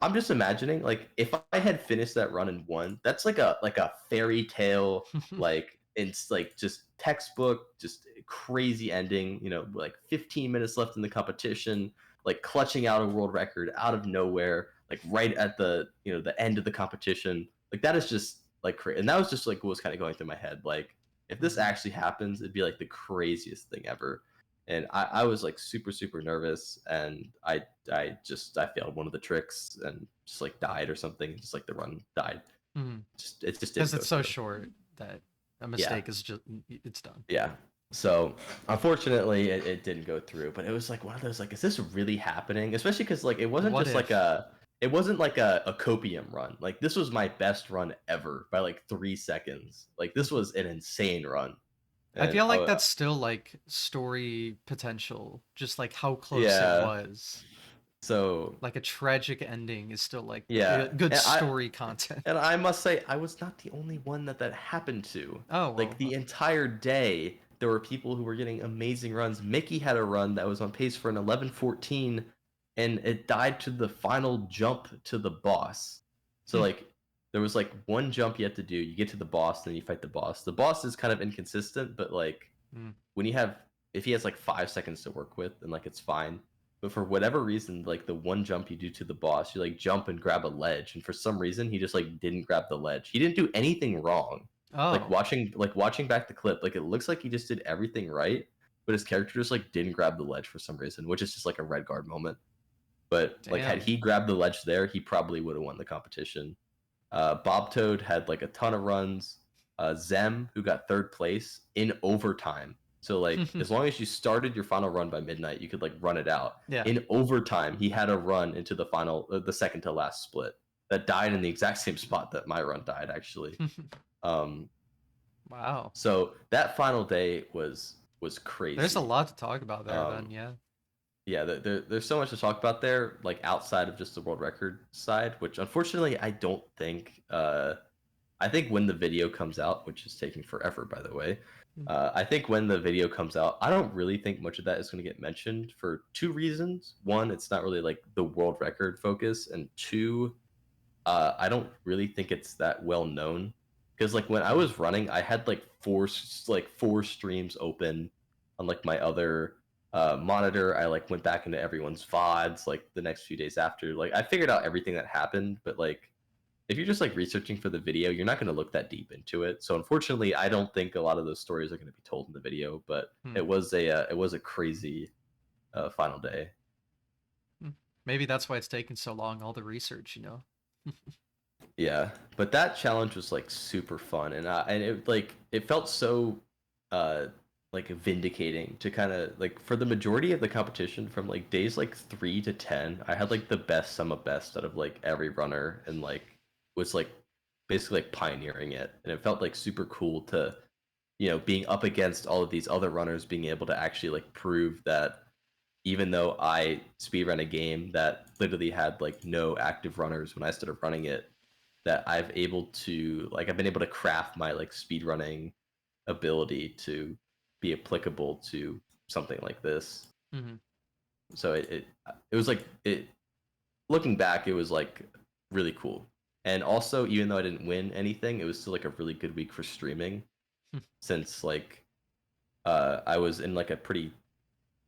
I'm just imagining, like if I had finished that run and won, that's like a fairy tale, like it's like just textbook, just crazy ending. Like 15 minutes left in the competition, like clutching out a world record out of nowhere, like right at the end of the competition. Like that is just like crazy, and that was just like what was kind of going through my head. Like if this Mhm. actually happens, it'd be like the craziest thing ever. And I was like super super nervous, and I failed one of the tricks and just like died or something. Just like the run died. Mhm. It just didn't Because go it's so through. short that a Yeah, mistake is just it's done. yeah. So unfortunately, it didn't go through. But it was like one of those, like, is this really happening? Especially because like it wasn't What just like if? a copium run. Like this was my best run ever by like 3 seconds. Like this was an insane run. I And feel like that's still like story potential, just like how close it yeah. was. So Like a tragic ending is still like yeah, good and I story content. And I must say, I was not the only one that happened to. Oh Like well. the entire day, there were people who were getting amazing runs. Mickey had a run that was on pace for an 11:14, and it died to the final jump to the boss. So like there was like one jump you had to do. You get to the boss, then you fight the boss. The boss is kind of inconsistent, but like Mm. when you have if he has like 5 seconds to work with, then like it's fine. But for whatever reason, like the one jump you do to the boss, you like jump and grab a ledge, and for some reason he just like didn't grab the ledge. He didn't do anything wrong. Oh, Watching back the clip, like it looks like he just did everything right, but his character just like didn't grab the ledge for some reason, which is just like a Redguard moment. But like had damn. he grabbed the ledge there, he probably would have won the competition. Bob Toad had like a ton of runs. Zem, who got third place in overtime. So like as long as you started your final run by midnight, you could like run it out. Yeah. In overtime, he had a run into the final, the second to last split that died in the exact same spot that my run died actually. Wow. So that final day was crazy. There's a lot to talk about there then, yeah. Yeah, there's so much to talk about there, like outside of just the world record side, which unfortunately I don't think. I think when the video comes out, which is taking forever, by the way, I think when the video comes out, I don't really think much of that is going to get mentioned for two reasons. One, it's not really like the world record focus, and two, I don't really think it's that well known. Because like when I was running, I had like four streams open on like my other monitor. I like went back into everyone's VODs like the next few days after. Like I figured out everything that happened, but like if you're just like researching for the video, you're not going to look that deep into it. So unfortunately, I don't think a lot of those stories are going to be told in the video. But it was a crazy final day. Maybe that's why it's taken so long, all the research, you know. Yeah, but that challenge was like super fun, and it felt so like vindicating to kind of like for the majority of the competition from like days like 3 to 10, I had like the best sum of best out of like every runner, and like was like basically like pioneering it, and it felt like super cool to being up against all of these other runners, being able to actually like prove that even though I speedrun a game that literally had like no active runners when I started running it, that I've been able to craft my like speedrunning ability to be applicable to something like this. So it was like looking back, it was like really cool. And also, even though I didn't win anything, it was still like a really good week for streaming, since like I was in like a pretty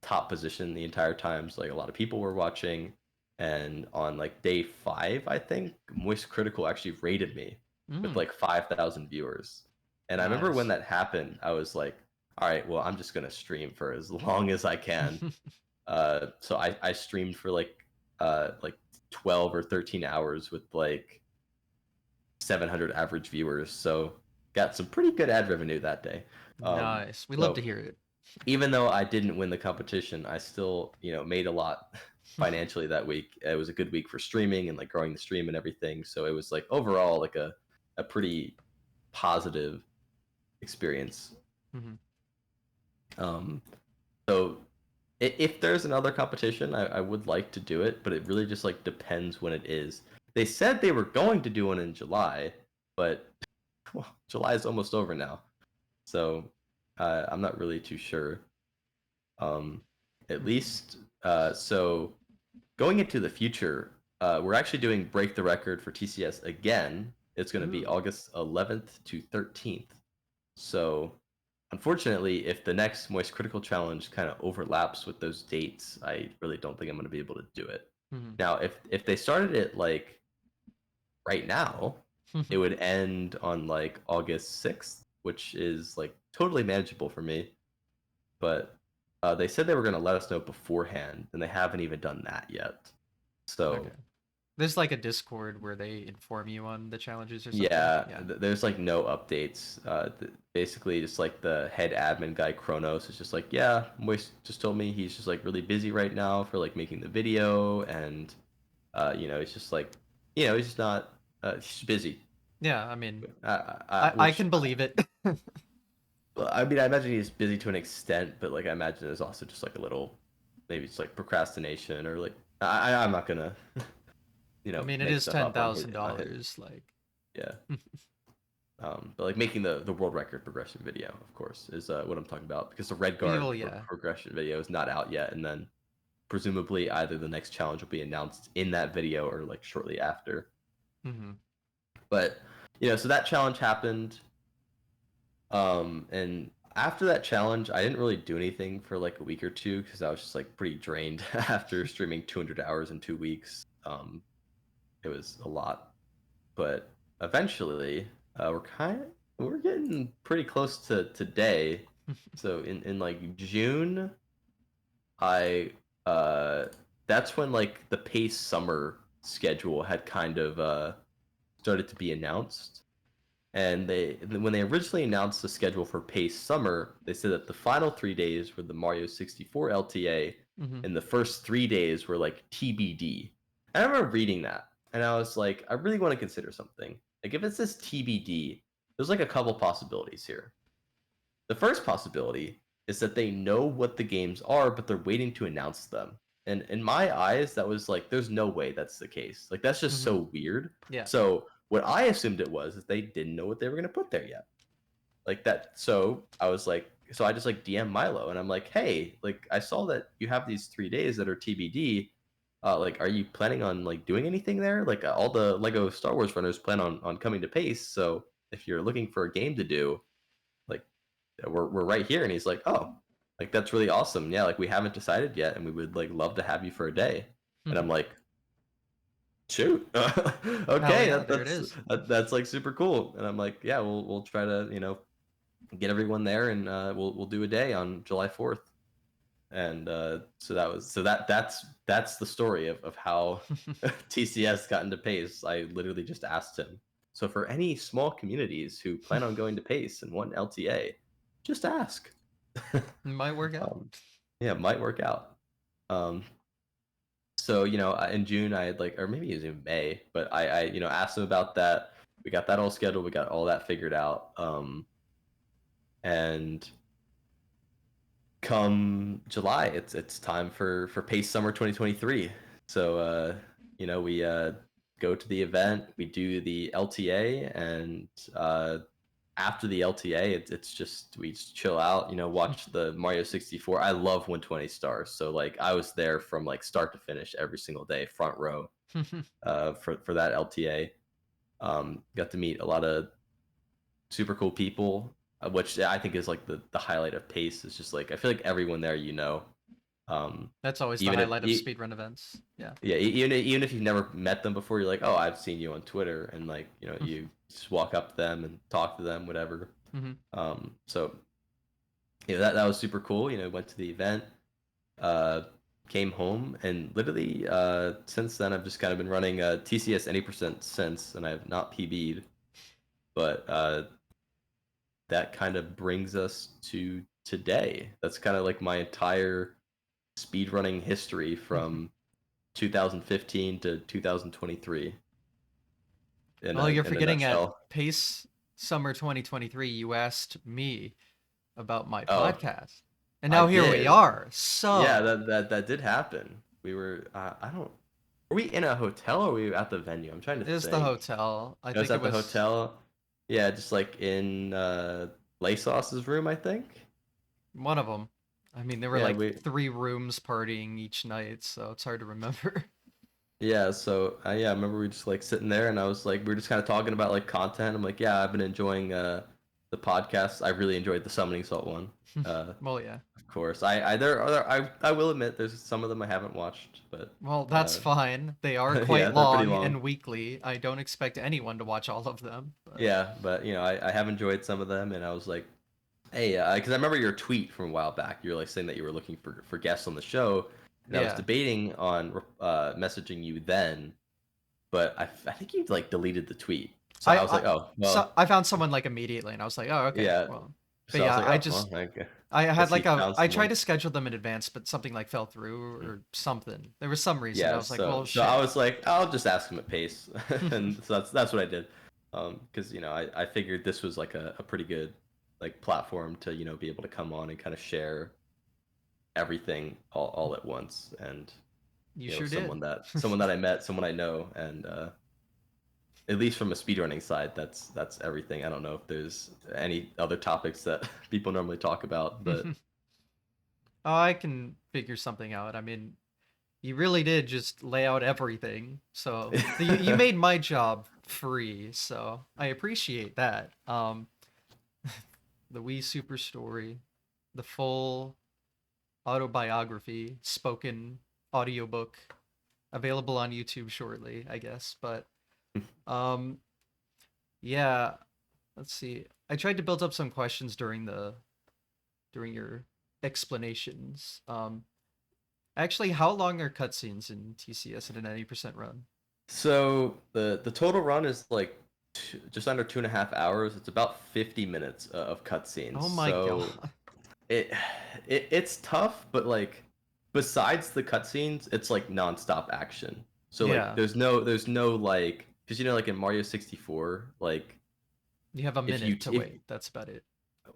top position the entire time. So like a lot of people were watching, and on like day 5, I think Moist Critical actually rated me with like 5,000 viewers. And I remember when that happened, I was like, all right, well, I'm just gonna stream for as long as I can. So I streamed for like 12 or 13 hours with like 700 average viewers. So got some pretty good ad revenue that day. Nice. We love to hear it. Even though I didn't win the competition, I still, made a lot financially that week. It was a good week for streaming and like growing the stream and everything. So it was like overall like a pretty positive experience. So if there's another competition, I would like to do it, but it really just like depends when it is. They said they were going to do one in July, but well, July is almost over now. So I'm not really too sure. At least, so going into the future, we're actually doing Break the Record for TCS again. It's going to be August 11th to 13th. So unfortunately, if the next Moist Critical Challenge kind of overlaps with those dates, I really don't think I'm going to be able to do it. Now, if they started it like right now, it would end on like August 6th, which is like totally manageable for me. But they said they were going to let us know beforehand, and they haven't even done that yet. So there's like a Discord where they inform you on the challenges or something. Yeah. There's like no updates. Basically, just like the head admin guy Kronos is just like, yeah, Moist just told me he's just like really busy right now for like making the video, and it's just like, he's just not, he's busy. Yeah, I mean, I can believe it. I mean, I imagine he's busy to an extent, but like I imagine there's also just like a little, maybe it's like procrastination, or like I'm not gonna, I mean, it is $10,000, like. Yeah. But like making the world record progression video, of course, is what I'm talking about, because the Redguard progression video is not out yet, and then presumably either the next challenge will be announced in that video or like shortly after. But so that challenge happened, and after that challenge, I didn't really do anything for like a week or two because I was just like pretty drained after streaming 200 hours in 2 weeks. It was a lot, but eventually, we're getting pretty close to today. So in like June, I that's when like the Pace Summer schedule had kind of started to be announced. And when they originally announced the schedule for Pace Summer, they said that the final 3 days were the Mario 64 LTA, Hmm. and the first 3 days were like TBD. I remember reading that, and I was like, I really want to consider something. Like, if it says TBD, there's like a couple possibilities here. The first possibility is that they know what the games are, but they're waiting to announce them. And in my eyes, that was like, there's no way that's the case. Like, that's just Hmm. so weird. Yeah. So what I assumed it was is they didn't know what they were gonna put there yet. Like that. So I was like, so I just like DM Milo, and I'm like, hey, like I saw that you have these 3 days that are TBD. Like, are you planning on like doing anything there? Like, all the Lego Star Wars runners plan on coming to Pace. So if you're looking for a game to do, like we're right here. And he's like, oh, like that's really awesome. Yeah, like we haven't decided yet, and we would like love to have you for a day. And I'm like, shoot, Hell okay, yeah, there it is. that's like super cool. And I'm like, yeah, we'll try to get everyone there, and we'll do a day on July 4th. And that's the story of how TCS got into Pace. I literally just asked him. So for any small communities who plan on going to Pace and want LTA, just ask. Might work out. Yeah, it might work out. Um, so in June I had like, or maybe it was in May, but I asked him about that. We got that all scheduled. We got all that figured out. And come July, it's time for Pace Summer 2023. So we go to the event, we do the LTA, and after the LTA, it's just we just chill out, watch the Mario 64. I love 120 stars, so like I was there from like start to finish every single day, front row, for that LTA. Got to meet a lot of super cool people, which I think is like the highlight of Pace. Is just like I feel like everyone there, um, That's always the even if highlight of speedrun events. Yeah. yeah, even if you've never met them before, you're like, oh, I've seen you on Twitter, and like you just walk up to them and talk to them, whatever. Hmm. So that was super cool. Went to the event, uh, came home, and literally since then I've just kind of been running TCS Any since, and I have not PB'd, but that kind of brings us to today. That's kind of like my entire speedrunning history from 2015 to 2023 in Well, you're a forgetting at nutshell. Pace Summer 2023, you asked me about my Oh, podcast. And I now here we did. are. Yeah, So, that did happen. We were I don't were we in a hotel or were we at the venue? I'm trying to it was the think. hotel. I It was think it at the was hotel. Yeah, just like in Laysauce's room, I think. one of them. I mean, there were Yeah, like we 3 rooms partying each night, so it's hard to remember. Yeah, so yeah, I remember we just like sitting there, and I was like, we were just kind of talking about like content. I'm like, yeah, I've been enjoying the podcast. I really enjoyed the SummoningSalt one. Well, yeah. Of course, I will admit there's some of them I haven't watched, but Well, that's fine. They are yeah, quite they're pretty long long. and weekly. I don't expect anyone to watch all of them, but Yeah, but I have enjoyed some of them, and I was like, hey, because I remember your tweet from a while back. You were like saying that you were looking for guests on the show, and I was yeah. debating on messaging you then, but I think you like deleted the tweet. So I, I was I like, oh so well, I found someone like immediately and I was like, "Oh, okay." yeah. Well, but So I was yeah, like, I oh just well, okay. I had Guess he like a found I tried someone. to schedule them in advance, but something like fell through or something. There was some reason. I Yeah. was like, So "Well, so I shit." was like, I'll just ask him at pace, and so that's what I did. Because I figured this was like a pretty good like platform to be able to come on and kind of share everything all at once, and You sure did. someone that I met, someone I know, and at least from a speedrunning side, that's everything. I don't know if there's any other topics that people normally talk about, but Oh, I can figure something out. I mean, you really did just lay out everything. So you made my job free, so I appreciate that. the WiiSuper story, the full autobiography, spoken audiobook, available on YouTube shortly, I guess. But um, yeah, let's see. I tried to build up some questions during your explanations. Actually, how long are cutscenes in TCS at an 90% run? So the total run is like just under 2.5 hours. It's about 50 minutes of cutscenes. Oh my god. So it, it's tough, but like besides the cutscenes, it's like nonstop action. So like Yeah, there's no like because like in Mario 64, like you have a if you minute to if wait. That's about it.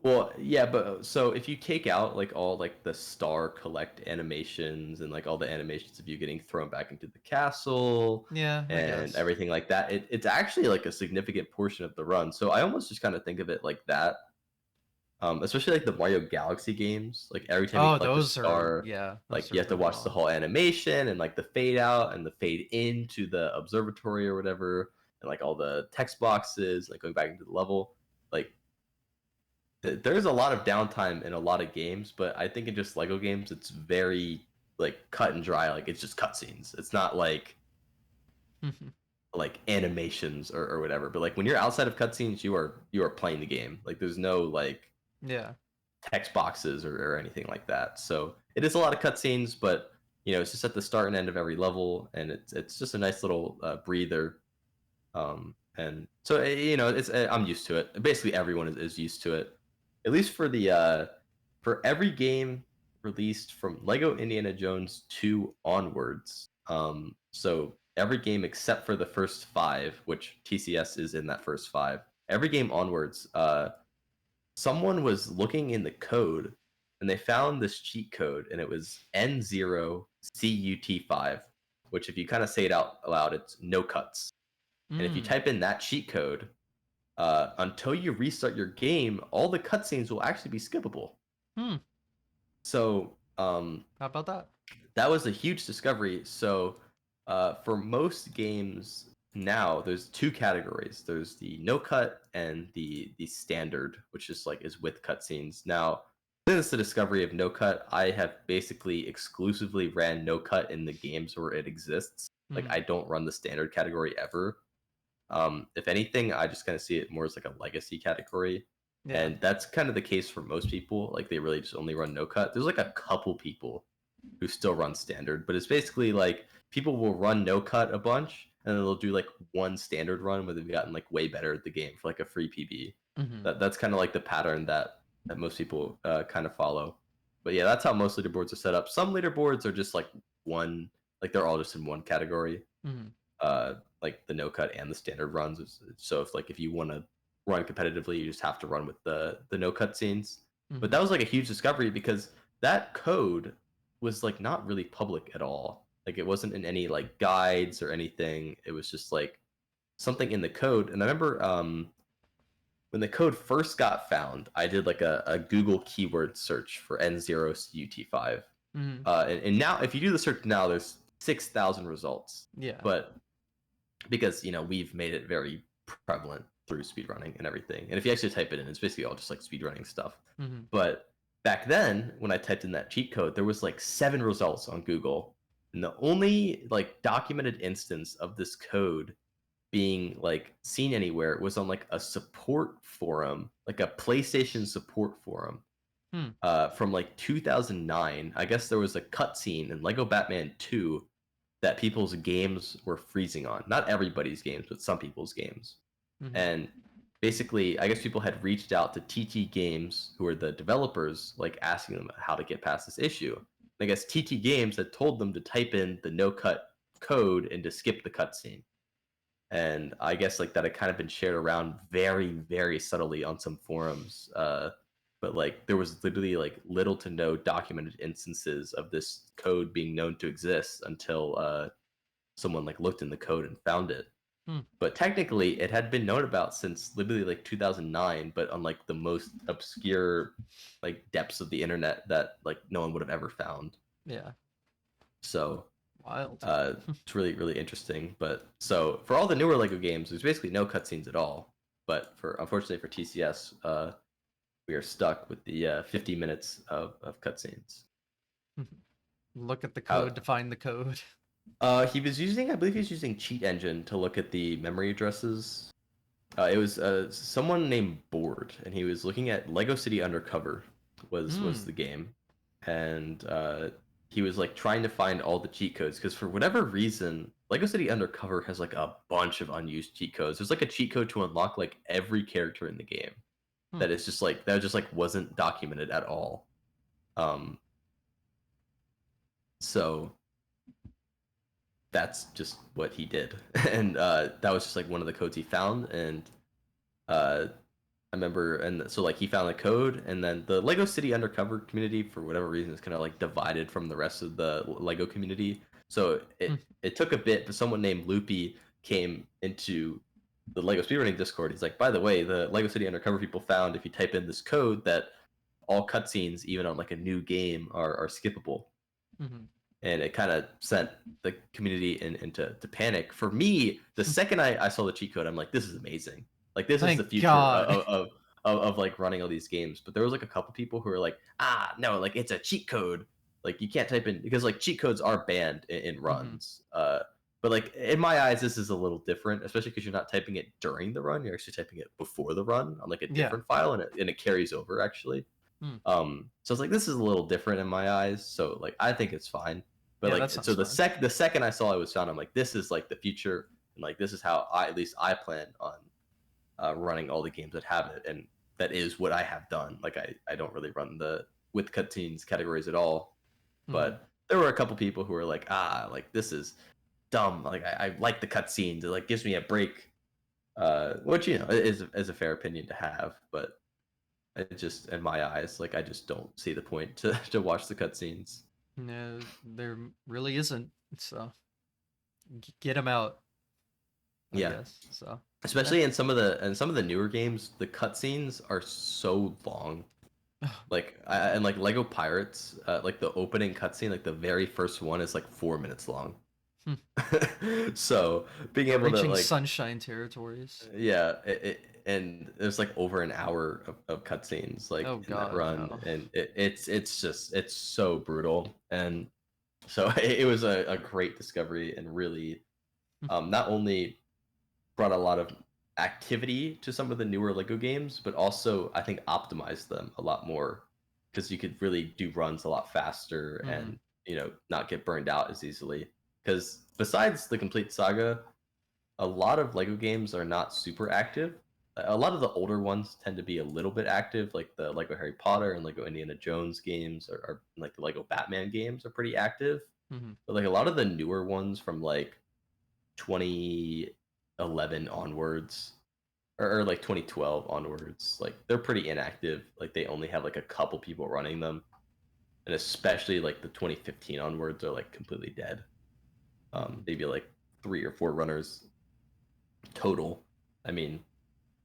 well, yeah, but so if you take out like all like the star collect animations and like all the animations of you getting thrown back into the castle Yeah, I and guess. everything like that, it's actually like a significant portion of the run. So I almost just kind of think of it like that. Especially like the Mario Galaxy games, like every time you Oh, collect a those are, star, yeah, like those you are have to really watch the long. whole animation and like the fade out and the fade into the observatory or whatever, and like all the text boxes, like going back into the level. Like there's a lot of downtime in a lot of games, but I think in just Lego games, it's very like cut and dry. Like it's just cutscenes. It's not like animations or whatever. But like when you're outside of cutscenes, you are playing the game. Like there's no like Yeah. text boxes or anything like that. So it is a lot of cutscenes, but it's just at the start and end of every level, and it's just a nice little breather. And so it's I'm used to it. Basically, everyone is used to it. At least for every game released from Lego Indiana Jones 2 onwards. So every game except for the first five, which TCS is in that first five. Every game onwards, someone was looking in the code and they found this cheat code and it was N0CUT5, which if you kind of say it out loud, it's no cuts. And if you Mm. type in that cheat code, until you restart your game, all the cutscenes will actually be skippable. Hmm. So How about that? that was a huge discovery. So for most games now, there's two categories. There's the no cut and the standard, which is like is with cutscenes. Now, since the discovery of no cut, I have basically exclusively ran no cut in the games where it exists. Like Mm. I don't run the standard category ever. If anything, I just kind of see it more as like a legacy category. Yeah. And that's kind of the case for most people. Like they really just only run no cut. There's like a couple people who still run standard, but it's basically like people will run no cut a bunch and then they'll do like one standard run where they've gotten like way better at the game for like a free PB. Hmm. That's kind of like the pattern that most people kind of follow. But yeah, that's how most leaderboards are set up. Some leaderboards are just like one, like they're all just in one category. Hmm. uh, like the no cut and the standard runs. So if you want to run competitively, you just have to run with the no cut scenes. But Hmm. that was like a huge discovery because that code was like not really public at all. Like it wasn't in any like guides or anything. It was just like something in the code. And I remember when the code first got found, I did like a Google keyword search for N0CUT5. Hmm. And now, if you do the search now, there's 6,000 results. Yeah. But because we've made it very prevalent through speedrunning and everything. And if you actually type it in, it's basically all just like speedrunning stuff. Hmm. But back then, when I typed in that cheat code, there was like 7 results on Google, and the only like documented instance of this code being like seen anywhere was on like a support forum, like a PlayStation support forum. Hmm. From like 2009, I guess there was a cutscene in Lego Batman 2 that people's games were freezing on. Not everybody's games, but some people's games. Hmm. And basically, I guess people had reached out to TT Games, who are the developers, like asking them how to get past this issue. And I guess TT Games had told them to type in the no cut code and to skip the cutscene. And I guess like that had kind of been shared around very, very subtly on some forums. But like there was literally like little to no documented instances of this code being known to exist until someone like looked in the code and found it. Hmm. But technically, it had been known about since literally like 2009, but on like the most obscure like depths of the internet that like no one would have ever found. Yeah. So Wild. it's really really interesting. But so for all the newer Lego games, there's basically no cutscenes at all. But for unfortunately for TCS, we are stuck with the 50 minutes of cutscenes. Look at the How code to find the code. he was using, I believe he was using Cheat Engine to look at the memory addresses. It was someone named Board, and he was looking at Lego City Undercover was the game, and he was like trying to find all the cheat codes because for whatever reason, Lego City Undercover has like a bunch of unused cheat codes. There's like a cheat code to unlock like every character in the game Hmm. that is just like that just like wasn't documented at all. Um, so that's just what he did, and that was just like one of the codes he found, and I remember, and so like he found the code, and then the Lego City Undercover community, for whatever reason, is kind of like divided from the rest of the Lego community. So Hmm. it took a bit, but someone named Loopy came into the Lego Speedrunning Discord. He's like, by the way, the Lego City Undercover people found if you type in this code that all cutscenes, even on like a new game, are skippable. Hmm. And it kind of sent the community into panic. For me, the second I saw the cheat code, I'm like, this is amazing. Like this is the Thank future God. of like running all these games. But there was like a couple people who were like, no, like it's a cheat code. Like you can't type in because like cheat codes are banned in Hmm. runs. But like in my eyes, this is a little different, especially because you're not typing it during the run. You're actually typing it before the run on like a Yeah. different file, and it carries over actually. Hmm. So it's like this is a little different in my eyes. So like I think it's fine. But Yeah, like that so sounds fine. the second I saw it was found, I'm like, this is like the future, and like this is how I at least I plan on running all the games that have it, and that is what I have done. Like I don't really run the with cutscenes categories at all, Hmm. but there were a couple people who were like, like this is dumb. Like I like the cutscenes. It like gives me a break, which you know is a fair opinion to have, but it just in my eyes, like I just don't see the point to to watch the cutscenes. No, there really isn't. So get them out, I Yeah, guess. So eh. especially in some of the newer games, the cutscenes are so long. Like and like Lego Pirates, like the opening cutscene, like the very first one is like 4 minutes long. Hmm. So being able to Reaching like sunshine territories. yeah, and there's like over an hour of cutscenes like Oh in that God, run, no. and it's just it's so brutal, and so it was a great discovery and really not only brought a lot of activity to some of the newer Lego games, but also I think optimized them a lot more because you could really do runs a lot faster Hmm. and not get burned out as easily. Because besides the complete saga, a lot of Lego games are not super active. A lot of the older ones tend to be a little bit active, like the Lego Harry Potter and Lego Indiana Jones games, or like the Lego Batman games are pretty active. Hmm. But like a lot of the newer ones from like 2011 onwards, or like 2012 onwards, like they're pretty inactive. Like they only have like a couple people running them, and especially like the 2015 onwards are like completely dead. Hmm. Maybe like 3 or 4 runners total. I mean,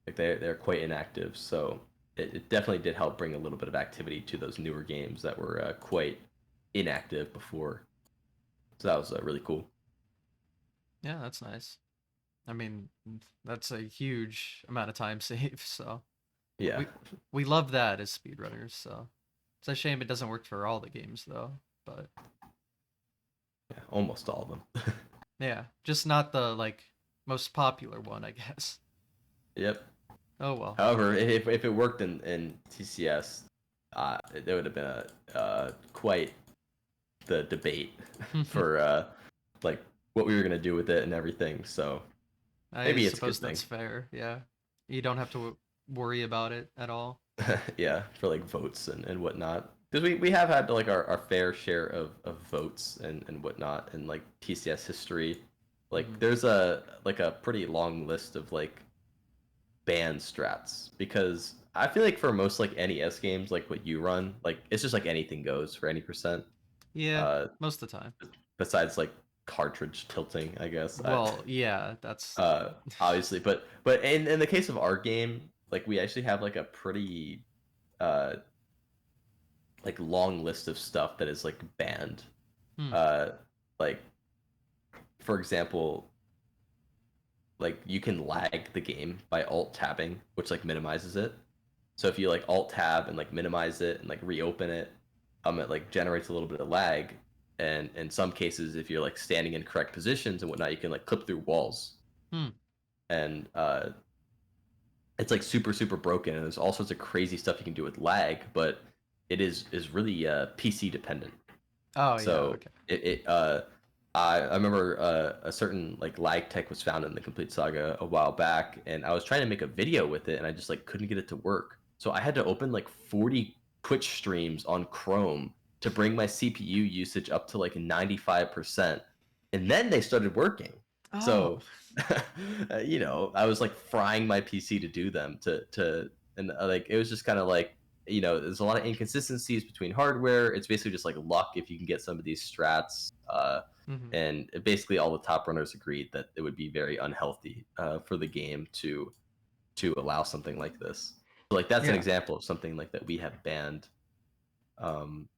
like they're quite inactive, so it definitely did help bring a little bit of activity to those newer games that were quite inactive before. So that was really cool. Yeah, that's nice. I mean, that's a huge amount of time saved. So Yeah, we we love that as speedrunners. So it's a shame it doesn't work for all the games though. But yeah, almost all of them. yeah, just not the like most popular one, I guess. Yep. Oh well. However, if it worked in TCS, there would have been a quite the debate for like what we were gonna do with it and everything. So I maybe it's a suppose good thing. that's fair. Yeah, you don't have to worry about it at all. Yeah, for like votes and whatnot. Because we have had like our fair share of votes and whatnot in like TCS history. Like Hmm. there's a like a pretty long list of like ban strats because I feel like for most like NES games like what you run, like it's just like anything goes for any percent. Yeah, Uh most of the time. besides like cartridge tilting, I guess. Well, yeah, that's Obviously, but in the case of our game, like we actually have like a pretty uh like long list of stuff that is like banned. hmm. Uh like for example, like you can lag the game by alt tabbing, which like minimizes it. So if you like Alt Tab and like minimize it and like reopen it, it like generates a little bit of lag. And in some cases, if you're like standing in correct positions and whatnot, you can like clip through walls. Hmm. And it's like super broken, and there's all sorts of crazy stuff you can do with lag, but it is really PC dependent. Oh yeah. So Okay. I remember a certain like lag tech was found in the Complete Saga a while back, and I was trying to make a video with it, and I just like couldn't get it to work. So I had to open like 40 Twitch streams on Chrome to bring my CPU usage up to like 95%, and then they started working. Oh. So you know, I was like frying my PC to do them and like it was just kind of like, you know, there's a lot of inconsistencies between hardware. It's basically just like luck if you can get some of these strats. Hmm. And basically all the top runners agreed that it would be very unhealthy for the game to allow something like this. So, like that's an Yeah. example of something like that we have banned. Um,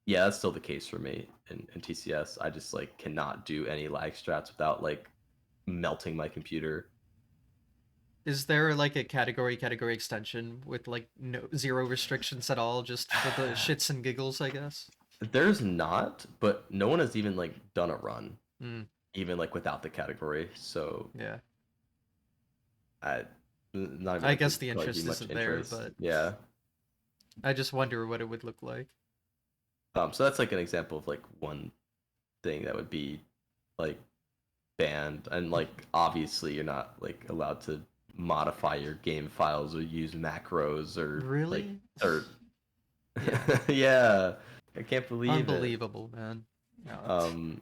yeah, that's still the case for me in TCS. I just like cannot do any lag strats without like melting my computer. Is there like a category extension with like no zero restrictions at all, just for the shits and giggles, I guess? There's not, but no one has even like done a run, Mm, even like without the category. So yeah. I not even I like guess would the probably be interest much isn't there, interest. but Yeah. I just wonder what it would look like. So that's like an example of like one thing that would be like banned, and like obviously you're not like allowed to modify your game files or use macros or like Really? or Yeah. yeah, I can't believe it. Unbelievable, man. No. Um,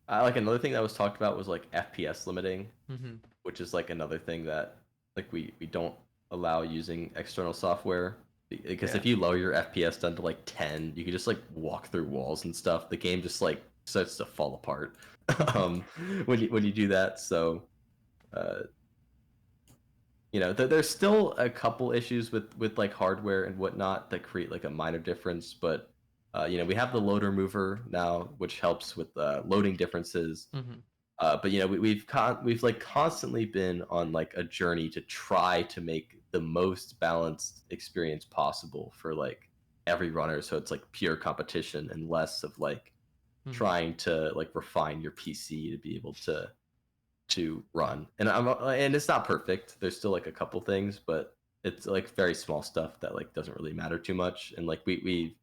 I like another thing that was talked about was like FPS limiting, Hmm. which is like another thing that like we don't allow using external software, because Yeah. if you lower your FPS down to like 10, you can just like walk through walls and stuff. The game just like starts to fall apart um, when you do that. So uh, you know, there's still a couple issues with like hardware and whatnot that create like a minor difference, but you know, we have the loader mover now, which helps with loading differences. Hmm. But you know, we've like constantly been on like a journey to try to make the most balanced experience possible for like every runner, so it's like pure competition and less of like Hmm. trying to like refine your PC to be able to run. And it's not perfect. There's still like a couple things, but it's like very small stuff that like doesn't really matter too much. And like we've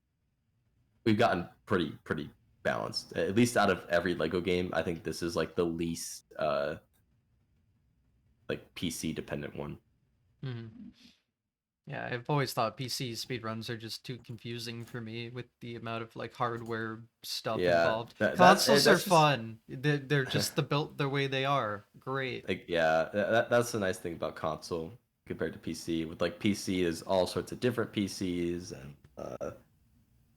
gotten pretty balanced. At least out of every Lego game, I think this is like the least like PC dependent one. Hmm. Yeah, I've always thought PC speedruns are just too confusing for me with the amount of like hardware stuff Yeah, involved. Consoles are that's just fun. They're just the built the way they are. Great. like, yeah, that's the nice thing about console compared to PC. With like PC is all sorts of different PCs, and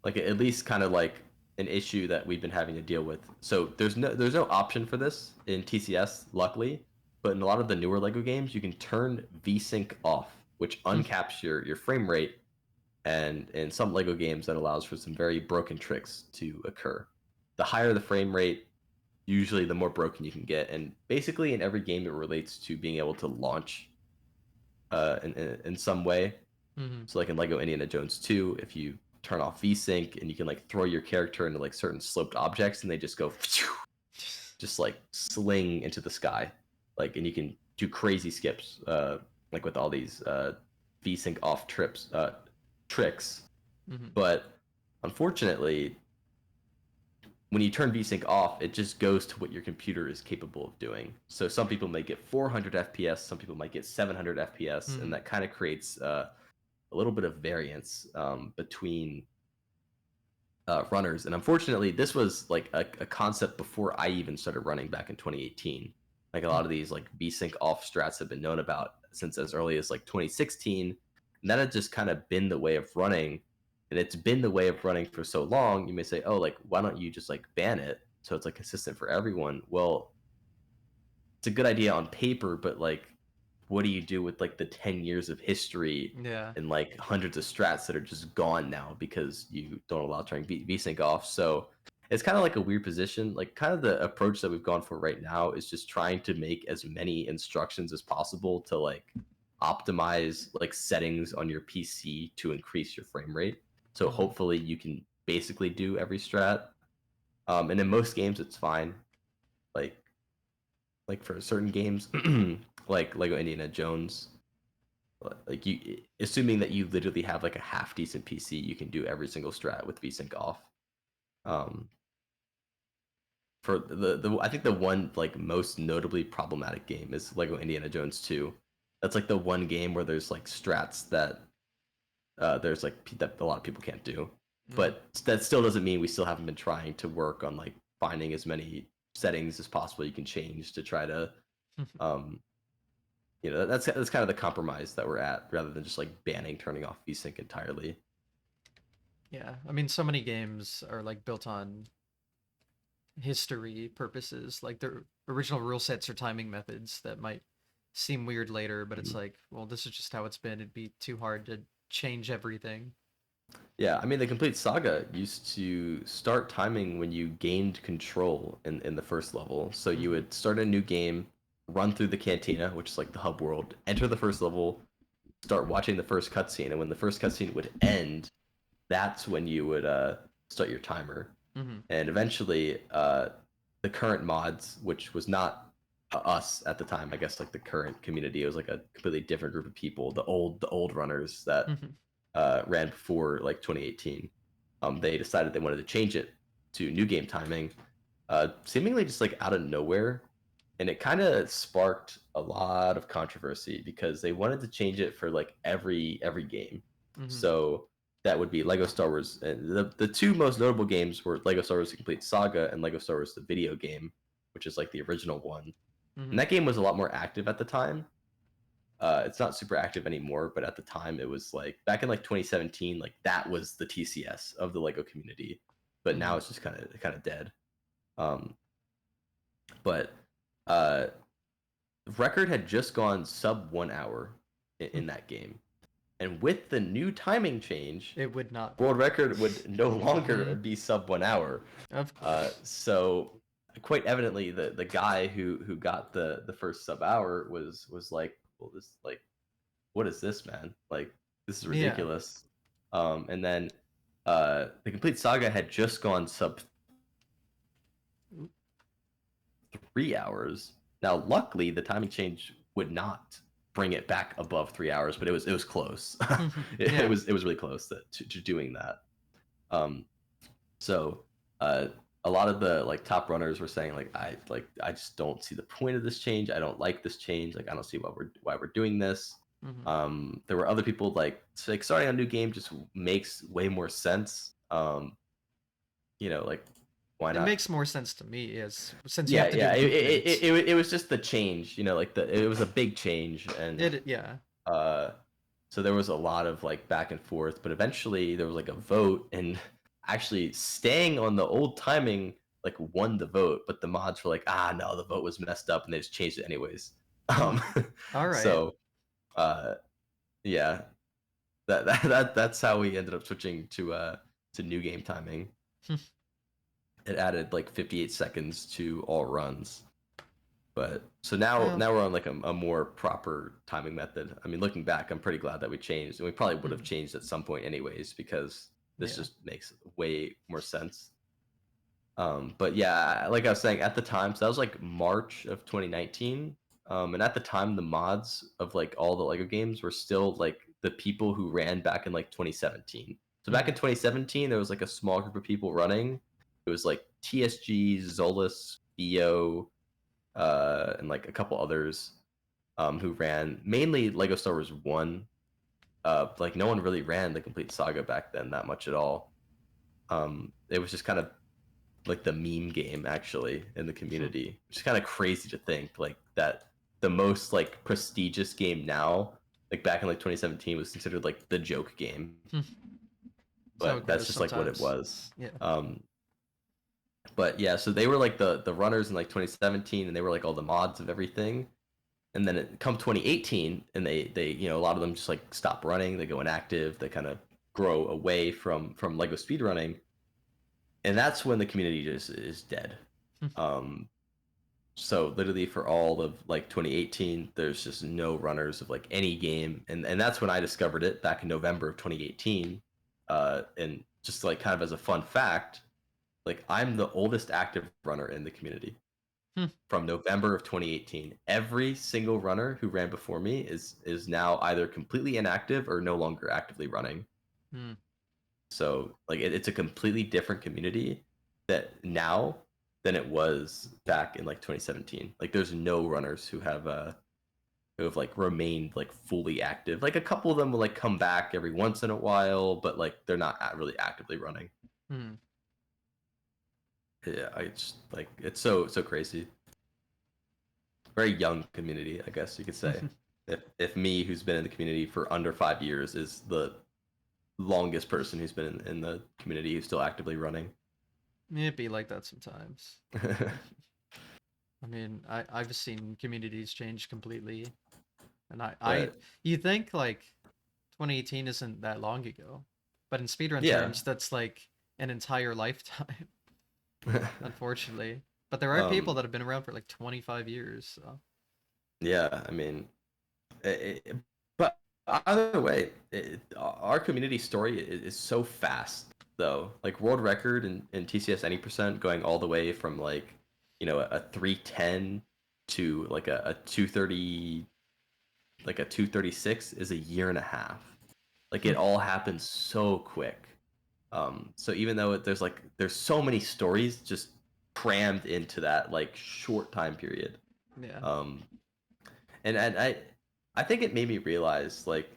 like at least kind of like an issue that we've been having to deal with. So there's no option for this in TCS, luckily, but in a lot of the newer Lego games, you can turn VSync off, which uncaps your frame rate, and in some Lego games that allows for some very broken tricks to occur. The higher the frame rate, usually the more broken you can get, and basically in every game it relates to being able to launch in some way. Hmm. So like in Lego Indiana Jones 2, if you turn off VSync and you can like throw your character into like certain sloped objects and they just go just like sling into the sky. Like, and you can do crazy skips like with all these VSync off tricks. Hmm. But unfortunately, when you turn VSync off, it just goes to what your computer is capable of doing. So some people may get 400 FPS, some people might get 700 FPS, and Hmm. that kind of creates a little bit of variance between runners. And unfortunately, this was like a concept before I even started running back in 2018. Like a lot of these like VSync off strats have been known about since as early as like 2016. And that had just kind of been the way of running. And it's been the way of running for so long. You may say, oh, like, why don't you just like ban it so it's like consistent for everyone? Well, it's a good idea on paper, but like, what do you do with like the 10 years of history Yeah. and like hundreds of strats that are just gone now because you don't allow turning VSync off? So it's kind of like a weird position. Like, kind of the approach that we've gone for right now is just trying to make as many instructions as possible to like optimize like settings on your PC to increase your frame rate. So hopefully you can basically do every strat. And in most games it's fine. Like for certain games, like Lego Indiana Jones, like you, assuming that you literally have like a half decent PC, you can do every single strat with VSync off. Um, for the I think the one like most notably problematic game is Lego Indiana Jones 2. That's like the one game where there's like strats that there's like that a lot of people can't do. But that still doesn't mean we still haven't been trying to work on like finding as many settings as possible you can change to try to that's kind of the compromise that we're at, rather than just like banning turning off VSync entirely. Yeah, I mean, so many games are like built on history purposes, like their original rule sets or timing methods that might seem weird later, but it's like, well, this is just how it's been. It'd be too hard to change everything. Yeah, I mean, the complete Saga used to start timing when you gained control in the first level. So you would start a new game, run through the cantina, which is like the hub world, enter the first level, start watching the first cutscene, and when the first cutscene would end, that's when you would start your timer. And eventually, the current mods, which was not us at the time, I guess like the current community, it was like a completely different group of people, the old runners that ran before like 2018. They decided they wanted to change it to new game timing, seemingly just like out of nowhere, and it kind of sparked a lot of controversy because they wanted to change it for like every game. So that would be Lego Star Wars. And the two most notable games were Lego Star Wars: The Complete Saga and Lego Star Wars: The Video Game, which is like the original one. And that game was a lot more active at the time. It's not super active anymore, but at the time it was like back in like 2017, like that was the TCS of the Lego community. But now it's just kind of dead. But record had just gone sub 1 hour in that game. And with the new timing change, It would not. world record would no longer be sub 1 hour. Of course. So quite evidently, the guy who got the first sub hour was like, well, this like, what is this, man? Like, this is ridiculous. And then the complete Saga had just gone sub 3 hours. Now, luckily, the timing change would not bring it back above 3 hours, but it was close. it was really close to doing that. So a lot of the like top runners were saying like I just don't see the point of this change. I don't like this change. Like I don't see why we're doing this. There were other people like starting a new game just makes way more sense. Like why not? It makes more sense to me is since you Yeah, have to yeah. do the It was just the change. Like it was a big change, and so there was a lot of like back and forth. But eventually there was like a vote, and actually staying on the old timing like won the vote. But the mods were like, no, the vote was messed up, and they just changed it anyways. All right. So, yeah, that's how we ended up switching to new game timing. It added like 58 seconds to all runs. But so now we're on like a more proper timing method. I mean, looking back, I'm pretty glad that we changed, and we probably would have changed at some point anyways, because this just makes way more sense. But yeah, like I was saying at the time, so that was like March of 2019. And at the time, the mods of like all the Lego games were still like the people who ran back in like 2017. So back in 2017, there was like a small group of people running. It was like TSG, Zolas, Bio, and like a couple others who ran mainly Lego Star Wars 1. Like no one really ran the complete Saga back then that much at all. It was just kind of like the meme game actually in the community, which is kind of crazy to think like that the most like prestigious game now, like back in like 2017, was considered like the joke game. But that's just like what it was. But yeah, so they were like the runners in like 2017, and they were like all the mods of everything. And then it come 2018, and they a lot of them just like stop running, they go inactive, they kind of grow away from Lego speedrunning, and that's when the community just is dead. So literally for all of like 2018, there's just no runners of like any game, and that's when I discovered it back in November of 2018. And just like kind of as a fun fact, like I'm the oldest active runner in the community Hmm. from November of 2018. Every single runner who ran before me is now either completely inactive or no longer actively running. Hmm. So like it's a completely different community that now than it was back in like 2017. Like there's no runners who have like remained like fully active. Like a couple of them will like come back every once in a while, but like they're not really actively running. Hmm. Yeah, I just like it's so crazy. Very young community, I guess you could say. If me, who's been in the community for under 5 years, is the longest person who's been in the community who's still actively running. It'd be like that sometimes. I mean, I've seen communities change completely, and I But you think like 2018 isn't that long ago, but in speedrun yeah, terms, that's like an entire lifetime, unfortunately. But there are people um, that have been around for like 25 years. So. yeah. I mean, but either way, our community story is so fast though. Like world record in TCS any percent going all the way from like a 310 to like a 230 like a 236 is a year and a half. Like it all happens so quick. So even though there's so many stories just crammed into that like short time period. Yeah. Um, and I think it made me realize like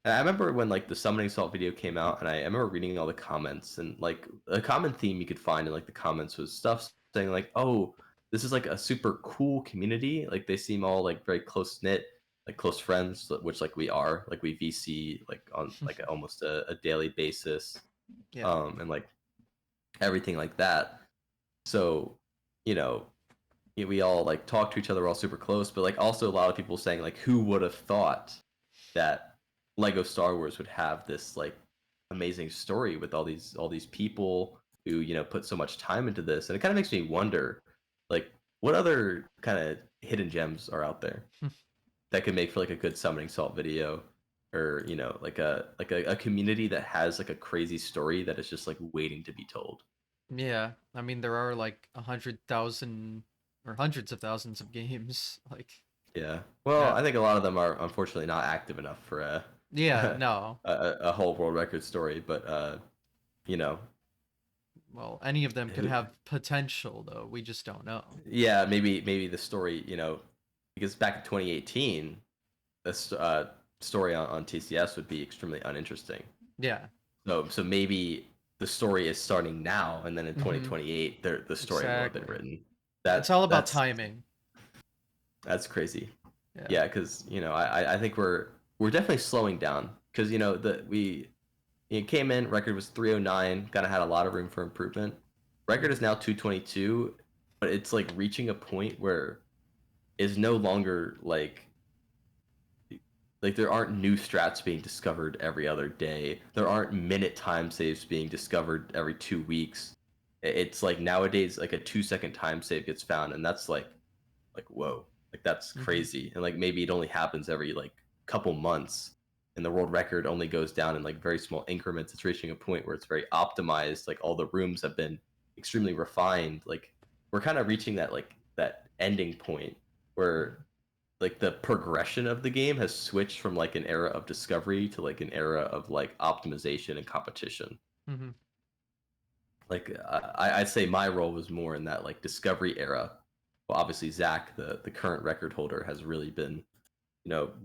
and I remember when like the Summoning Salt video came out, and I remember reading all the comments, and like a common theme you could find in like the comments was stuff saying like, oh, this is like a super cool community. Like they seem all like very close knit, like close friends, which like we are. Like we VC like on like almost a daily basis, Yeah. and like everything like that. So, you know, we all like talk to each other, we're all super close, but like also a lot of people saying like, who would have thought that Lego Star Wars would have this like amazing story with all these people who put so much time into this, and it kind of makes me wonder, like, what other kind of hidden gems are out there that could make for like a good Summoning Salt video, or like a community that has like a crazy story that is just like waiting to be told. Yeah. I mean, there are like 100,000 or hundreds of thousands of games. Like, Yeah. Well, yeah. I think a lot of them are unfortunately not active enough for Yeah. a No. a whole world record story, but you know, Well, any of them could who, have potential, though. We just don't know. yeah, maybe the story, because back in 2018, this story on TCS would be extremely uninteresting. Yeah. So maybe the story is starting now, and then in Mm-hmm. 2028, the story will have been Exactly. written. It's all about That's timing. crazy. Yeah. Yeah, because I think we're definitely slowing down, because it came in, record was 309, kind of had a lot of room for improvement. Record is Mm-hmm. now 222, but it's like reaching a point where is no longer like there aren't new strats being discovered every other day. There aren't minute time saves being discovered every 2 weeks. It's like nowadays like a 2-second time save gets found, and that's like whoa, like that's Mm-hmm. crazy. And like maybe it only happens every like couple months, and the world record only goes down in like very small increments. It's reaching a point where it's very optimized, like all the rooms have been extremely refined. Like we're kind of reaching that like that ending point where like the progression of the game has switched from like an era of discovery to like an era of like optimization and competition. Mm-hmm. Like I'd say my role was more in that like discovery era. Well, obviously Zach, the current record holder, has really been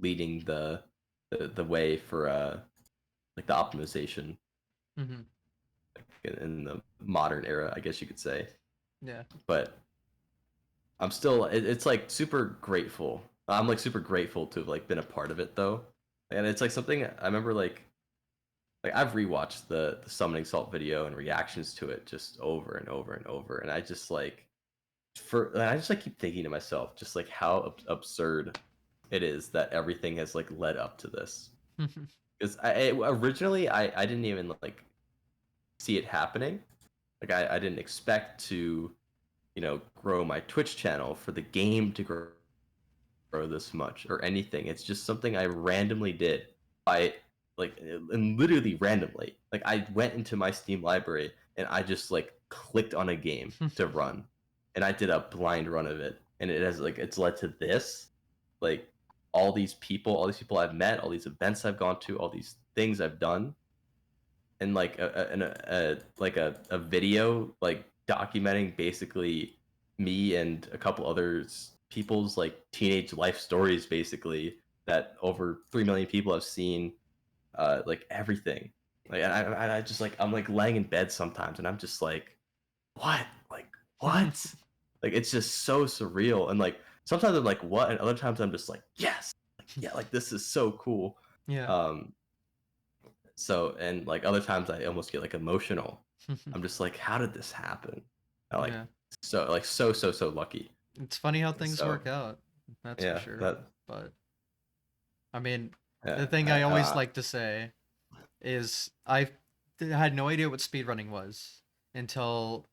leading the way for like the optimization Mm-hmm. in the modern era, I guess you could say. Yeah. But I'm still it's like super grateful. I'm like super grateful to have like been a part of it though, and it's like something I remember like I've rewatched the Summoning Salt video and reactions to it just over and over and over, and I just like I just like keep thinking to myself just like how absurd it is that everything has like led up to this. Because originally I didn't even like see it happening. Like I didn't expect to grow my Twitch channel, for the game to grow this much, or anything. It's just something I randomly did. I and literally randomly. Like, I went into my Steam library and I just like clicked on a game to run, and I did a blind run of it, and it's led to this, like, all these people I've met, all these events I've gone to, all these things I've done, and like a video like documenting basically me and a couple others people's like teenage life stories, basically, that over 3 million people have seen, like everything. Like, I just like, I'm like laying in bed sometimes and I'm just like, what? Like, what? Like, it's just so surreal. And like sometimes I'm like, what? And other times I'm just like, yes. Like, yeah, like this is so cool. Yeah. Um so, and like other times I almost get like emotional. I'm just like, how did this happen? I like, Yeah. so lucky. It's funny how things So work out. That's for yeah, sure. that But I mean, yeah, the thing I always like to say is had no idea what speedrunning was until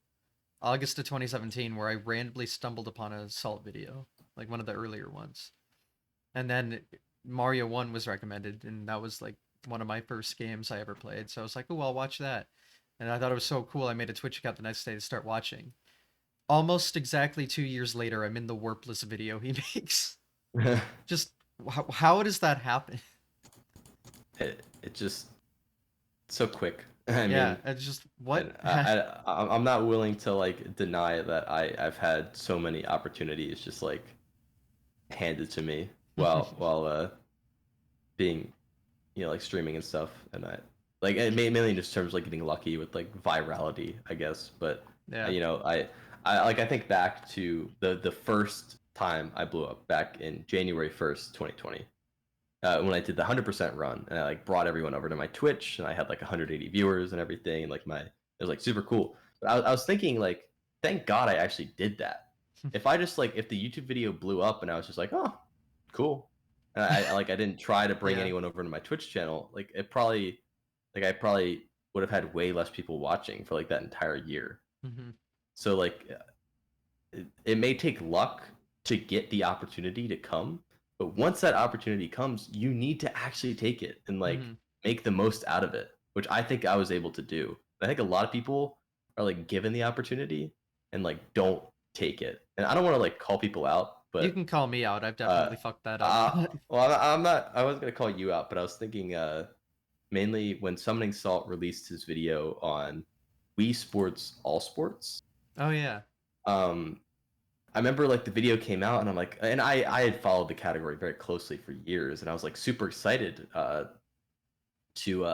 August of 2017, where I randomly stumbled upon a Salt video, like one of the earlier ones. And then Mario 1 was recommended, and that was like one of my first games I ever played. So I was like, oh, I'll watch that. And I thought it was so cool. I made a Twitch account the next day to start watching. Almost exactly 2 years later, I'm in the Warpless video he makes. Just how does that happen? it just so quick. I Yeah, mean, it's just what? and I'm not willing to like deny that I've had so many opportunities just like handed to me while being, like streaming and stuff. And I like, it mainly in just terms of like getting lucky with like virality, I guess. But Yeah. I think back to the first time I blew up back in January 1st, 2020. When I did the 100% run, and I like brought everyone over to my Twitch, and I had like 180 viewers and everything, and like it was like super cool. But I was thinking, like, thank God I actually did that. If I just like, if the YouTube video blew up and I was just like, oh, cool, and I didn't try to bring Yeah. anyone over to my Twitch channel, like I probably would have had way less people watching for like that entire year. Hmm. So like, it may take luck to get the opportunity to come, but once that opportunity comes, you need to actually take it and like Hmm. make the most out of it, which I think I was able to do. I think a lot of people are like given the opportunity and like don't take it. And I don't want to like call people out, You but can call me out. I've uh, definitely fucked that up. well, I'm not. I wasn't gonna call you out, but I was thinking, mainly when Summoning Salt released his video on Wii Sports All Sports. Oh yeah. Um, I remember like the video came out, and I'm like, and I had followed the category very closely for years, and I was like super excited, to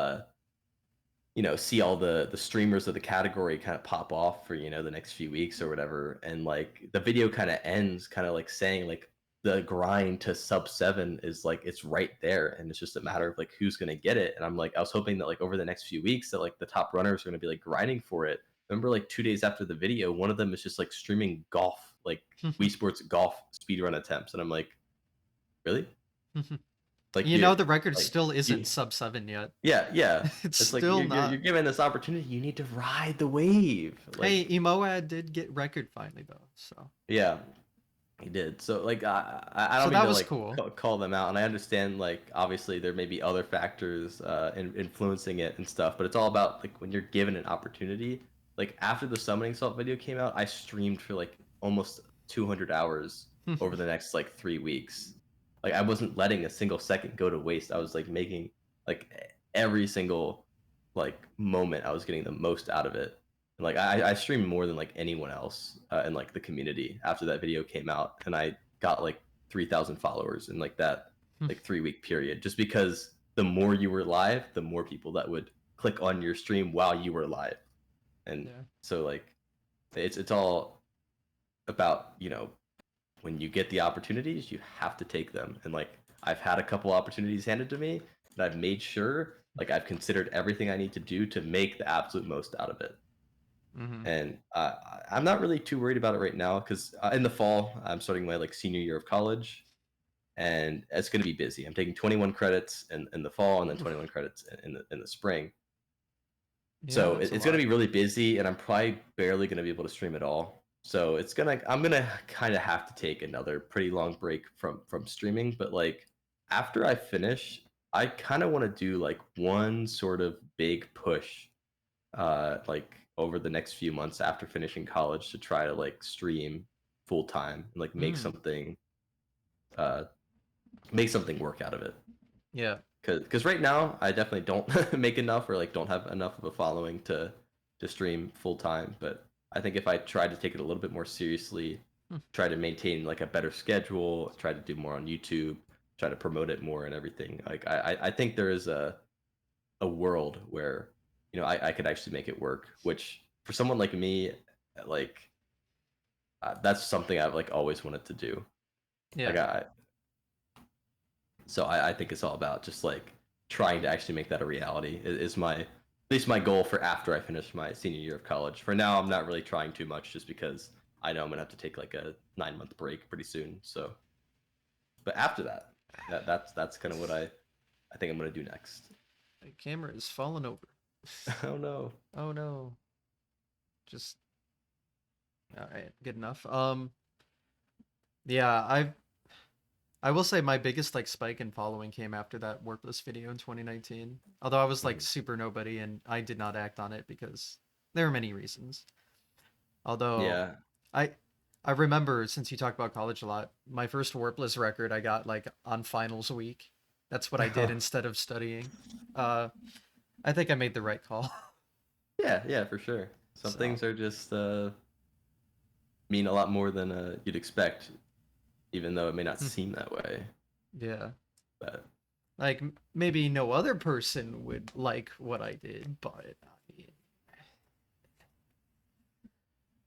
see all the streamers of the category kind of pop off for the next few weeks or whatever. And like the video kind of ends kind of like saying like the grind to sub 7 is like, it's right there, and it's just a matter of like who's gonna get it. And I'm like, I was hoping that like over the next few weeks that like the top runners are gonna be like grinding for it. I remember like 2 days after the video, one of them is just like streaming golf, like Wii Sports golf speedrun attempts, and I'm like, really? Like, The record like still isn't you sub 7 yet. yeah, yeah. It's It's like still you're not. given this opportunity. You need to ride the wave. Hey, Like, Emoad did get record finally though, so yeah, he did. So like, I so don't mean that to was like cool. call them out, and I understand like obviously there may be other factors influencing it and stuff, but it's all about like when you're given an opportunity. Like after the Summoning Salt video came out, I streamed for like almost 200 hours over the next like 3 weeks. Like I wasn't letting a single second go to waste. I was like making like every single like moment, I was getting the most out of it. And like I streamed more than like anyone else in like the community after that video came out, and I got like 3,000 followers in like that like 3 week period, just because the more you were live, the more people that would click on your stream while you were live. And Yeah. so like it's all about, when you get the opportunities, you have to take them. And like I've had a couple opportunities handed to me, and I've made sure like I've considered everything I need to do to make the absolute most out of it. Hmm. And I'm not really too worried about it right now, because in the fall I'm starting my like senior year of college, and it's going to be busy. I'm taking 21 credits in the fall, and then 21 credits in the spring. Yeah, So that's a it's going to lot. be really busy, and I'm probably barely going to be able to stream at all. So I'm gonna kind of have to take another pretty long break from streaming. But like after I finish, I kind of want to do like one sort of big push, like over the next few months after finishing college to try to like stream full time and like Mm, uh, make something work out of it. yeah. Because right now I definitely don't make enough or like don't have enough of a following to stream full time. But I think if I tried to take it a little bit more seriously, Hmm. try to maintain like a better schedule, try to do more on YouTube, try to promote it more and everything. Like I think there is a world where I could actually make it work. Which for someone like me, like that's something I've like always wanted to do. Like Yeah. I think it's all about just like trying to actually make that a reality is my at least my goal for after I finish my senior year of college. For now, I'm not really trying too much just because I know I'm gonna have to take like a 9 month break pretty soon. So, but after that, that's kind of what I think I'm gonna do next. My camera is falling over. Oh no. Oh no. Just all right. Good enough. Yeah. I will say my biggest like spike in following came after that Warpless video in 2019. Although I was like Mhm. super nobody and I did not act on it because there are many reasons. Although Yeah. I I remember, since you talk about college a lot, my first Warpless record I got like on finals week. That's what I did instead of studying. Uh I think I made the right call. Yeah, yeah, for sure. Some So, things are just mean a lot more than you'd expect, even though it may not hmm, seem that way. yeah. But Like maybe no other person would like what I did, but I mean,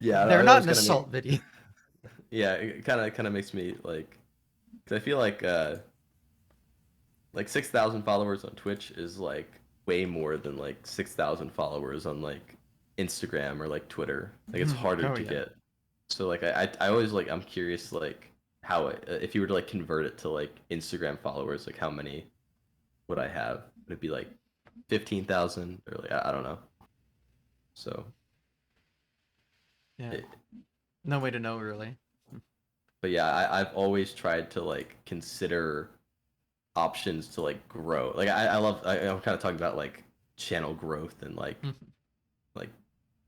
yeah, they're I not always an kind of make assault video. yeah, it kind of makes me like, 'cause I feel like 6,000 followers on Twitch is like way more than like 6,000 followers on like Instagram or like Twitter. Like it's harder Oh to yeah. get. So like I always like I'm curious like how if you were to like convert it to like Instagram followers, like how many would I have? Would it be like 15,000 or like I don't know. So Yeah. it, No way to know really. but yeah, I've always tried to like consider options to like grow. Like I'm kind of talking about like channel growth and like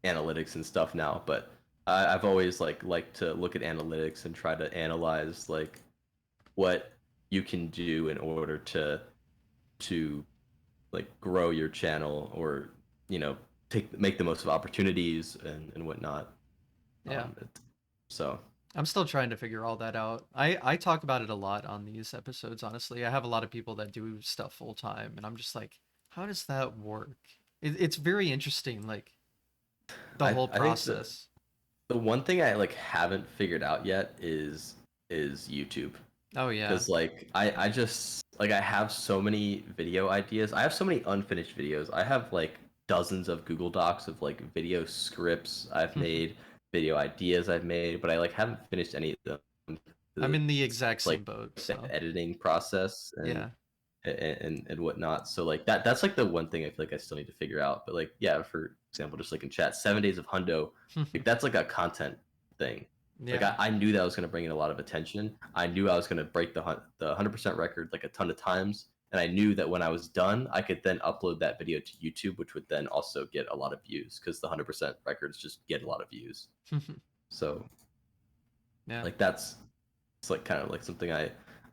analytics and stuff now, but I've always like liked to look at analytics and try to analyze like what you can do in order to like grow your channel or you know make the most of opportunities and whatnot. Yeah. It, so I'm still trying to figure all that out. I talk about it a lot on these episodes, honestly. I have a lot of people that do stuff full time, and I'm just like, how does that work? It's very interesting, like the whole I think process. the one thing I like haven't figured out yet is YouTube. Oh yeah. Because like I just like I have so many video ideas. I have so many unfinished videos. I have like dozens of Google Docs of like video scripts I've made, video ideas I've made, but I like haven't finished any of them. I'm in the It's exact like same boat, the so editing process yeah. and whatnot. So like that's like the one thing I feel like I still need to figure out. But like yeah, for example, just like in chat, 7 days of Hundo, like that's like a content thing. Like Yeah. I knew that was gonna bring in a lot of attention. I knew I was gonna break the 100% record like a ton of times, and I knew that when I was done, I could then upload that video to YouTube, which would then also get a lot of views because the 100% records just get a lot of views. So Yeah. like that's it's like kind of like something I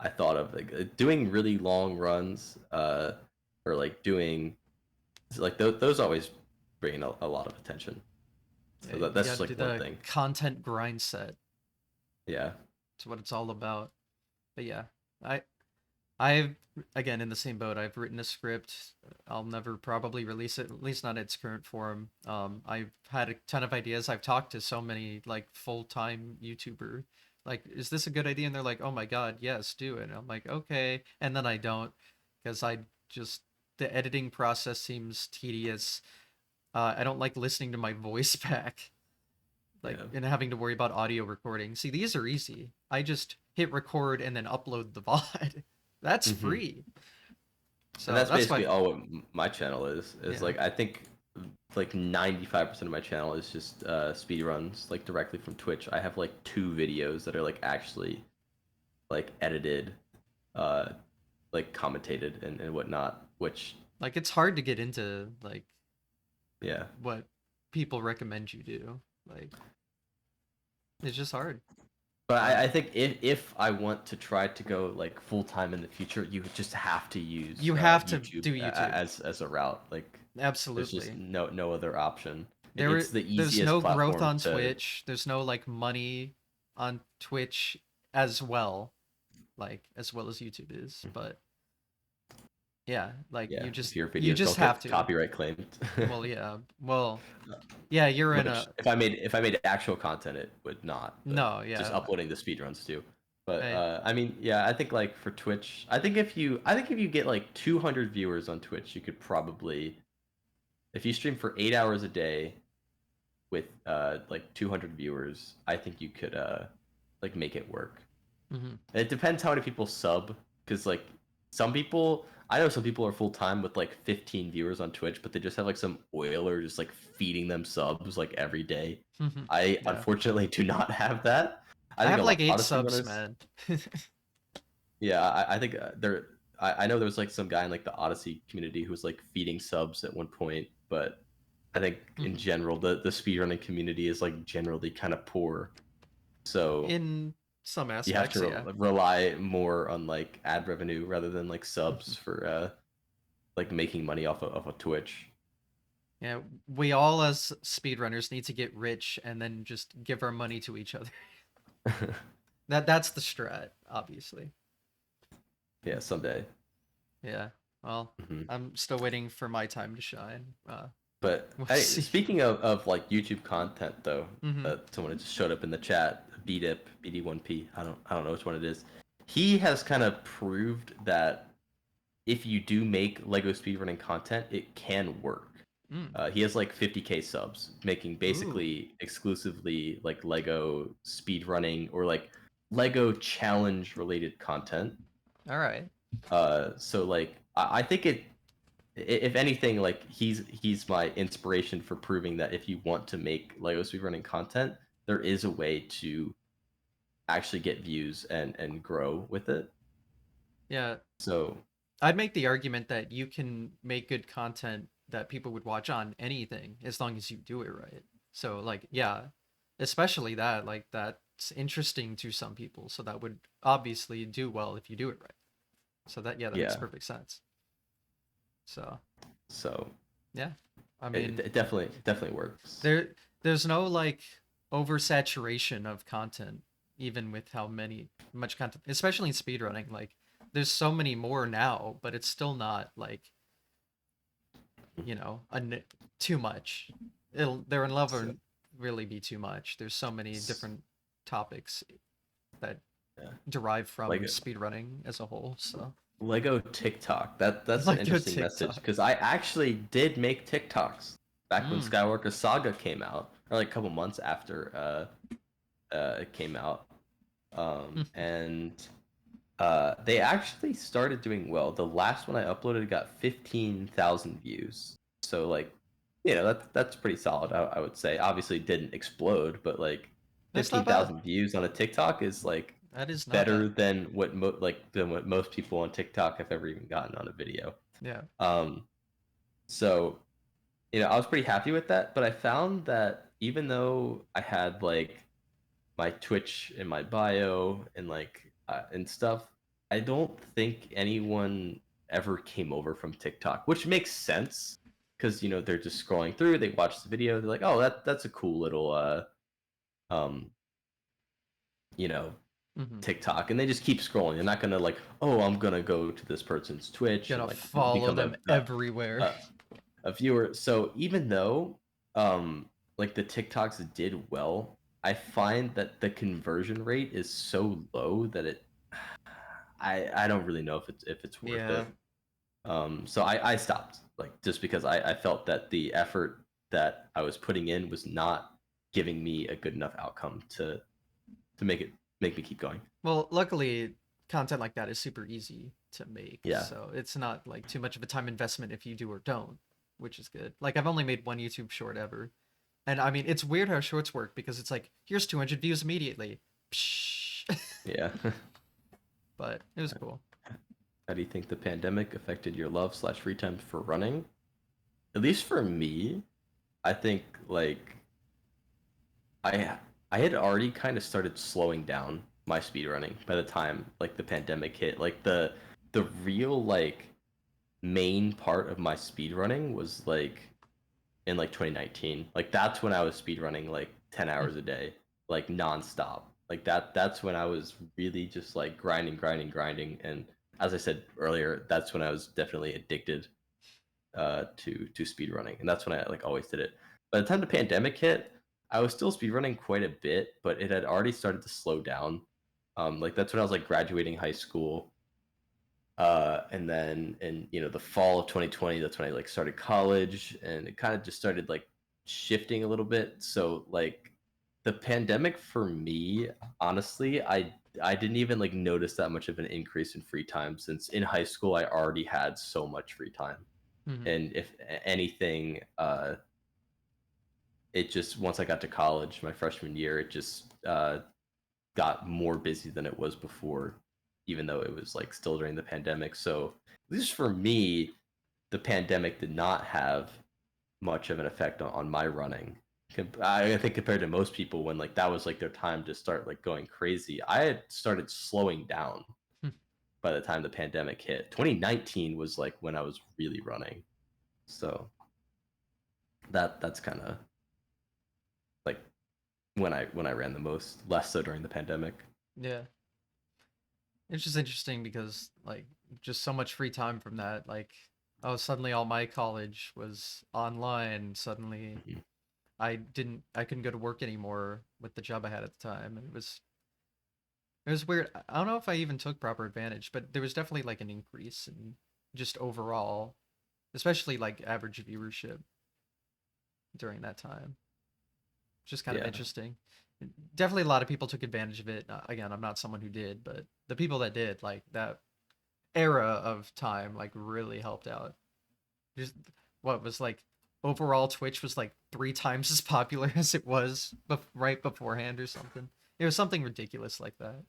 thought of like doing really long runs or like doing like those always bring in a lot of attention. Yeah, So you that's gotta just do like one the thing. content grind set. Yeah. It's what it's all about. But yeah, I I've again in the same boat. I've written a script. I'll never probably release it, at least not in its current form. I've had a ton of ideas. I've talked to so many like full-time YouTuber. Like, is this a good idea? And they're like, "Oh my God, yes, do it." And I'm like, "Okay," and then I don't because I just the editing process seems tedious. I don't like listening to my voice back, like, Yeah. and having to worry about audio recording. See, these are easy. I just hit record and then upload the VOD. That's Hmm. free. And So that's that's basically my all what my channel is yeah. like I think like 95% of my channel is just speed runs, like directly from Twitch. I have like 2 videos that are like actually like edited, uh, like commentated and whatnot. Which Like it's hard to get into like yeah, what people recommend you do. Like it's just hard. but Uh, I think if I want to try to go like full time in the future, you just have to use you have to YouTube do YouTube. as a route. Like there's just Absolutely. no other option. There It's the there's easiest no growth platform on to. Twitch. There's no like money on Twitch as well, like as well as YouTube is. But yeah, like Yeah, if your you videos just don't have get to. copyright claimed. Well, yeah. Well, yeah, you're in Which a if I made actual content, it would not. But no, just yeah. uploading the speedruns too. But I, I mean, yeah, I think like for Twitch, I think if you get like 200 viewers on Twitch, you could probably, if you stream for 8 hours a day with like 200 viewers, I think you could like make it work. mhm. It depends how many people sub, because like some people, I know some people are full time with like 15 viewers on Twitch, but they just have like some oiler just like feeding them subs like every day. I Yeah. unfortunately do not have that. I I think have a like lot eight of subs, speedrunners, man. yeah, I think there, I know there was like some guy in like the Odyssey community who was like feeding subs at one point, but I think in Mhm. general the speedrunning community is like generally kind of poor, so In some you have to aspects, yeah. rely more on like ad revenue rather than like subs for like making money off of Twitch. Yeah, we all as speedrunners need to get rich and then just give our money to each other. That's the strat, obviously. Yeah, someday. Yeah. Well, Hmm. I'm still waiting for my time to shine. But We'll hey, see. speaking of like YouTube content though, Hmm. someone just showed up in the chat, BDIP, BD1P. I don't know which one it is. He has kind of proved that if you do make Lego speedrunning content, it can work. Mm. He has like 50K subs, making Ooh. basically exclusively like Lego speedrunning or like Lego challenge related content. All right. So like I think if anything, like he's my inspiration for proving that if you want to make Lego speedrunning content, there is a way to actually get views and grow with it. Yeah. So I'd make the argument that you can make good content that people would watch on anything as long as you do it right. So like, yeah, especially that, like that's interesting to some people. So that would obviously do well if you do it right. So that yeah, that makes yeah, perfect sense. So so yeah. I it, mean, it definitely works. there there's no like oversaturation of content, even with how much content, especially in speedrunning. Like there's so many more now, but it's still not like too much. There will So, never really be too much. There's so many different topics that yeah. derive from Lego speedrunning as a whole. So Lego TikTok. That's an like go interesting message TikTok. because I actually did make TikToks back when Mm. Skywalker Saga came out, or like a couple months after it came out. And they actually started doing well. The last one I uploaded got 15,000 views. So like, that's pretty solid. I would say. Obviously, it didn't explode, but like That's not bad. 15,000 views on a TikTok is like That is not bad. better than what most people on TikTok have ever even gotten on a video. Yeah. Um, so I was pretty happy with that, but I found that even though I had like my Twitch in my bio and like and stuff, I don't think anyone ever came over from TikTok, which makes sense because they're just scrolling through, they watch the video, they're like, oh, that's a cool little um you know Hmm. TikTok, and they just keep scrolling. They're not gonna like, oh, I'm gonna go to this person's Twitch and Gotta like follow become them everywhere. a, a viewer. So even though like the TikToks did well, I find that the conversion rate is so low that I don't really know if it's worth Yeah. it. So I stopped, like, just because I felt that the effort that I was putting in was not giving me a good enough outcome to make me keep going. Well, luckily, content like that is super easy to make, Yeah. so it's not like too much of a time investment if you do or don't. which is good. Like I've only made one YouTube short ever. And I mean, it's weird how shorts work because it's like, here's 200 views immediately. Psh. Yeah. But it was cool. How do you think the pandemic affected your love slash free time for running? At least for me, I think like I I had already kind of started slowing down my speedrunning by the time like the pandemic hit. Like the real like main part of my speedrunning was like in like 2019. Like that's when I was speedrunning like 10 hours a day, like nonstop. Like that's when I was really just like grinding. And as I said earlier, that's when I was definitely addicted to speedrunning. And that's when I like always did it. By the time the pandemic hit, I was still speedrunning quite a bit, but it had already started to slow down. Like that's when I was like graduating high school. And then in the fall of 2020, that's when I like started college, and it kind of just started like shifting a little bit. So like the pandemic for me, honestly, I didn't even like notice that much of an increase in free time, since in high school I already had so much free time. Mm-hmm. And if anything, it just, once I got to college my freshman year, it just got more busy than it was before, even though it was like still during the pandemic. So at least for me, the pandemic did not have much of an effect on my running. I think compared to most people, when like that was like their time to start like going crazy, I had started slowing down by the time the pandemic hit. 2019 was like when I was really running. So that's kind of like when I ran the most, less so during the pandemic. Yeah. It's just interesting because like just so much free time from that. Like, oh, suddenly all my college was online. Suddenly Mhm. I couldn't go to work anymore with the job I had at the time. And it was weird. I don't know if I even took proper advantage, but there was definitely like an increase in just overall, especially like average viewership during that time. Just kind of Yeah, interesting. Definitely a lot of people took advantage of it. Again, I'm not someone who did, but the people that did, like that era of time, like really helped out. Just what was like overall Twitch was like 3 times as popular as it was right beforehand or something. It was something ridiculous like that.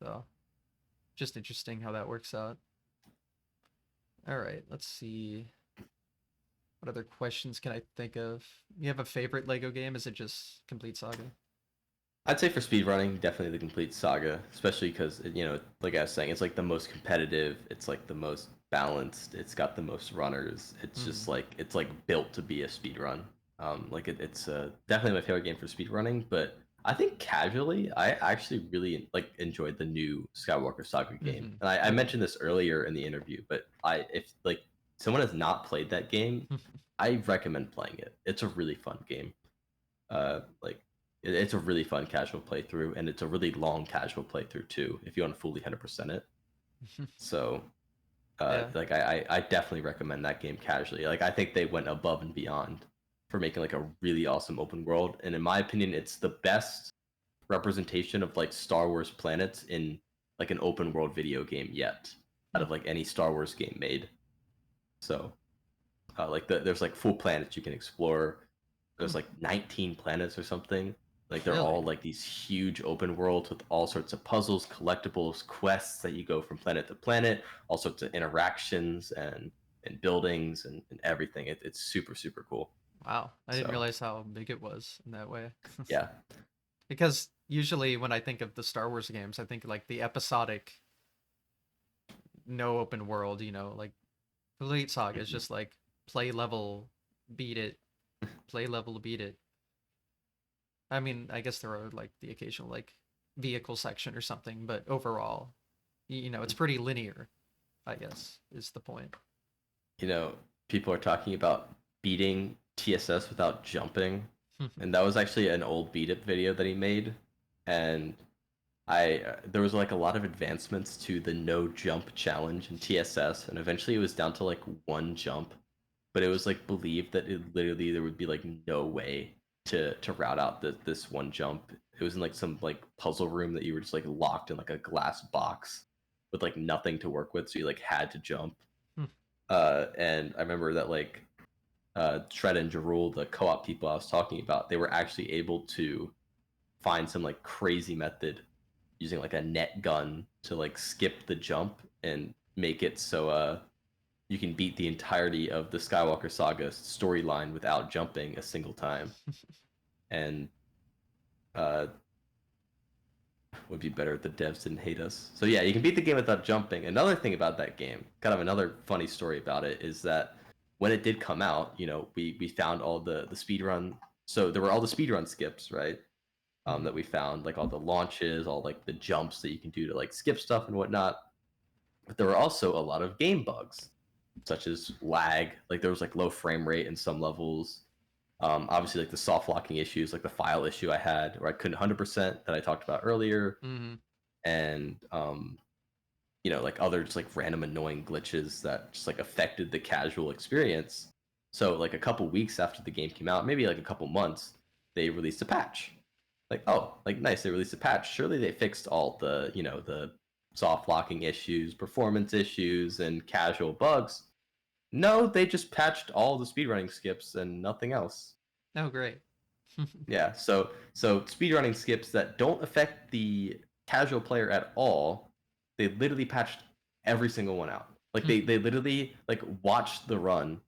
So just interesting how that works out. All right, let's see. What other questions can I think of? You have a favorite Lego game? Is it just Complete Saga? I'd say for speedrunning, definitely the complete Saga, especially because like I was saying, it's like the most competitive. It's like the most balanced. It's got the most runners. It's Hmm. just like it's like built to be a speedrun. Like it's definitely my favorite game for speedrunning. But I think casually, I actually really like enjoyed the new Skywalker Saga game. Hmm. And I Yeah. mentioned this earlier in the interview, but if like someone has not played that game, I recommend playing it. It's a really fun game. Like it's a really fun casual playthrough, and it's a really long casual playthrough too if you want to fully 100% it. So Yeah. like I definitely recommend that game casually. Like I think they went above and beyond for making like a really awesome open world, and in my opinion it's the best representation of like Star Wars planets in like an open world video game yet, out of like any Star Wars game made. So like there's like full planets you can explore. There's like 19 planets or something. Like they're Really? all like these huge open worlds with all sorts of puzzles, collectibles, quests that you go from planet to planet, all sorts of interactions and buildings and everything. It's super cool. Wow. I didn't So realize how big it was in that way. yeah. Because usually when I think of the Star Wars games, I think like the episodic, no open world, like Complete Saga is Mhm. just like play level, beat it, play level, beat it. I mean, I guess there are like the occasional like vehicle section or something, but overall, it's pretty linear, I guess, is the point. You know, people are talking about beating TSS without jumping, and that was actually an old beat up video that he made, and I there was like a lot of advancements to the no jump challenge in TSS, and eventually it was down to like one jump, but it was like believed that it literally there would be like no way to route out this one jump. It was in like some like puzzle room that you were just like locked in like a glass box with like nothing to work with, so you like had to jump. And I remember that like Shred and Jarul, the co-op people I was talking about, they were actually able to find some like crazy method using like a net gun to like skip the jump and make it so you can beat the entirety of the Skywalker Saga storyline without jumping a single time. And uh, would be better if the devs didn't hate us. So yeah, you can beat the game without jumping. Another thing about that game, kind of another funny story about it, is that when it did come out, you know, we found all the speedrun. So there were all the speedrun skips, right? Mhm. That we found, like all the launches, all like the jumps that you can do to like skip stuff and whatnot. But there were also a lot of game bugs, such as lag. Like there was like low frame rate in some levels. Obviously, like the soft locking issues, like the file issue I had, where I couldn't 100% that I talked about earlier, Mhm. and you know, like other just like random annoying glitches that just like affected the casual experience. So like a couple weeks after the game came out, maybe like a couple months, they released a patch. Like, oh, like nice, they released a patch. Surely they fixed all the, you know, the soft locking issues, performance issues, and casual bugs. No, they just patched all the speedrunning skips and nothing else. Oh, great. Yeah, so speedrunning skips that don't affect the casual player at all, they literally patched every single one out. Like they literally like watched the run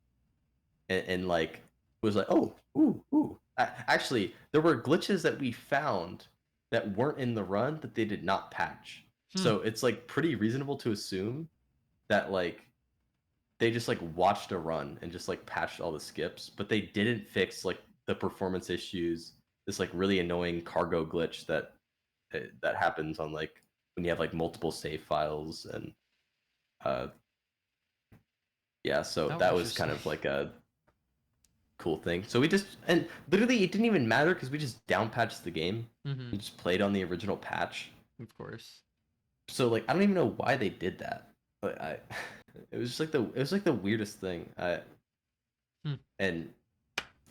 and like was like, oh, ooh, ooh. Actually, there were glitches that we found that weren't in the run that they did not patch. Hmm. So it's like pretty reasonable to assume that like they just like watched a run and just like patched all the skips, but they didn't fix like the performance issues. This like really annoying cargo glitch that happens on like when you have like multiple save files and uh yeah, so Oh, that was kind interesting. of like a cool thing. So we just and literally it didn't even matter because we just down patched the game Hmm. and just played on the original patch. Of course. So like I don't even know why they did that. But I it was just like the weirdest thing. I Hmm. and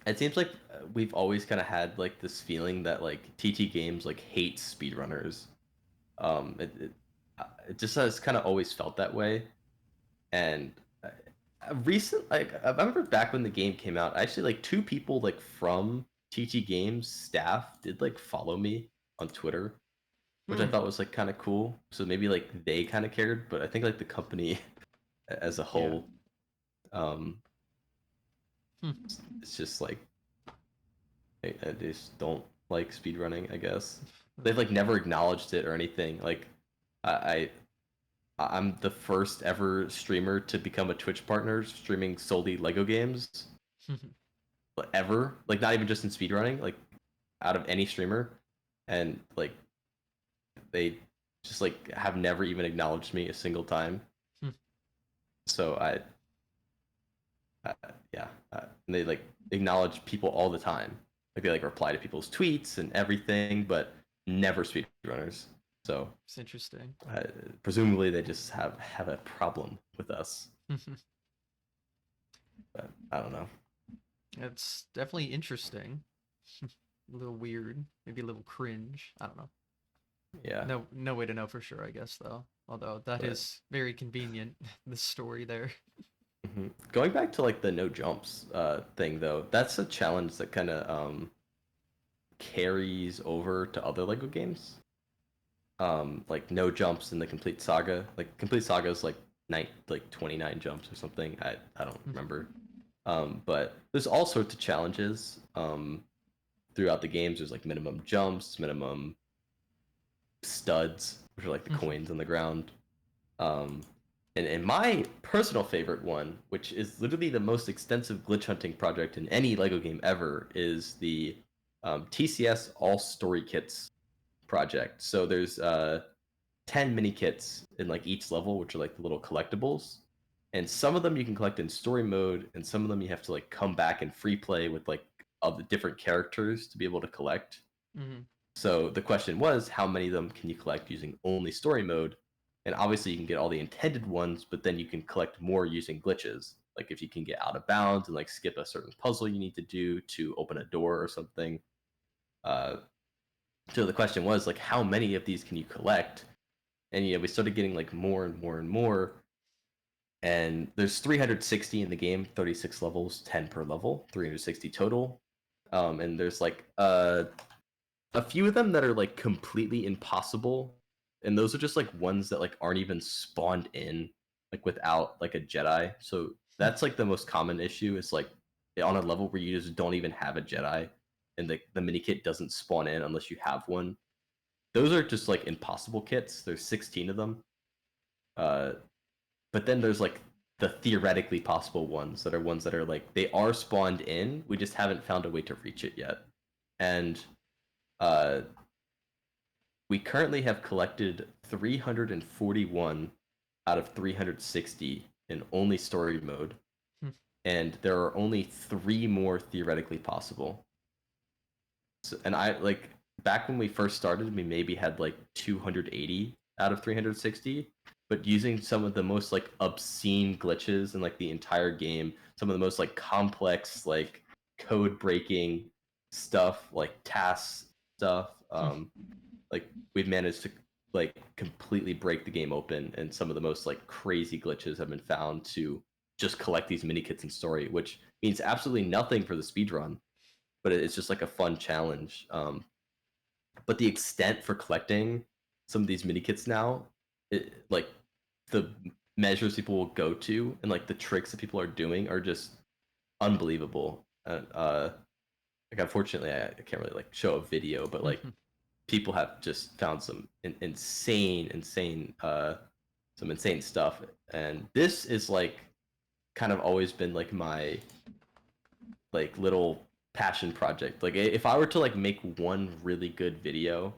it seems like we've always kind of had like this feeling that like TT Games like hates speedrunners. It just has kind of always felt that way. And recent like I remember back when the game came out, actually like two people like from TT Games staff did like follow me on Twitter, which I Hmm. thought was like kind of cool. So maybe like they kind of cared, but I think like the company as a Yeah. whole, um, Hmm. it's just like I just don't like speedrunning, I guess. They've Well, like never acknowledged it or anything. Like I I'm the first ever streamer to become a Twitch partner streaming solely Lego games ever. Like not even just in speedrunning, like out of any streamer. And like they just like have never even acknowledged me a single time. So I yeah, and they like acknowledge people all the time. Like they like reply to people's tweets and everything, but never speedrunners. So it's interesting. uh, presumably they just have a problem with us. But I don't know. It's definitely interesting. A little weird, maybe a little cringe. I don't know. Yeah, No way to know for sure, I guess though. Although that but is very convenient, the story there. going back to like the no jumps thing though, that's a challenge that kind of carries over to other Lego games. Like no jumps in the complete saga. Like complete saga is like 29 jumps or something. I don't remember. But there's all sorts of challenges throughout the games. There's like minimum jumps, minimum studs, which are like the coins on the ground. Um, and my personal favorite one, which is literally the most extensive glitch hunting project in any Lego game ever, is the TCS All Story Kits project. So there's 10 mini kits in like each level, which are like the little collectibles. And some of them you can collect in story mode, and some of them you have to like come back and free play with like of the different characters to be able to collect. Mm-hmm. So the question was, how many of them can you collect using only story mode? And obviously you can get all the intended ones, but then you can collect more using glitches. Like if you can get out of bounds and like skip a certain puzzle you need to do to open a door or something. Uh, so the question was like, how many of these can you collect? And we started getting like more and more and more. And there's 360 in the game, 36 levels, 10 per level, 360 total. And there's like a few of them that are like completely impossible, and those are just like ones that like aren't even spawned in like without like a Jedi. So that's like the most common issue. Is like on a level where you just don't even have a Jedi, and the mini kit doesn't spawn in unless you have one. Those are just like impossible kits. There's 16 of them. Uh, but then there's like the theoretically possible ones that are like they are spawned in. We just haven't found a way to reach it yet. And uh, we currently have collected 341 out of 360 in only story mode, and there are only 3 more theoretically possible. So, and I like back when we first started, we maybe had like 280 out of 360, but using some of the most like obscene glitches in like the entire game, some of the most like complex like code breaking stuff, like tasks stuff, like we've managed to like completely break the game open, and some of the most like crazy glitches have been found to just collect these mini kits in story, which means absolutely nothing for the speed run, but it's just like a fun challenge. But the extent for collecting some of these mini kits now, like the measures people will go to and like the tricks that people are doing are just unbelievable. Like unfortunately, I can't really like show a video, but like people have just found some some insane stuff, and this is like kind of always been like my like little passion project. Like if I were to like make one really good video,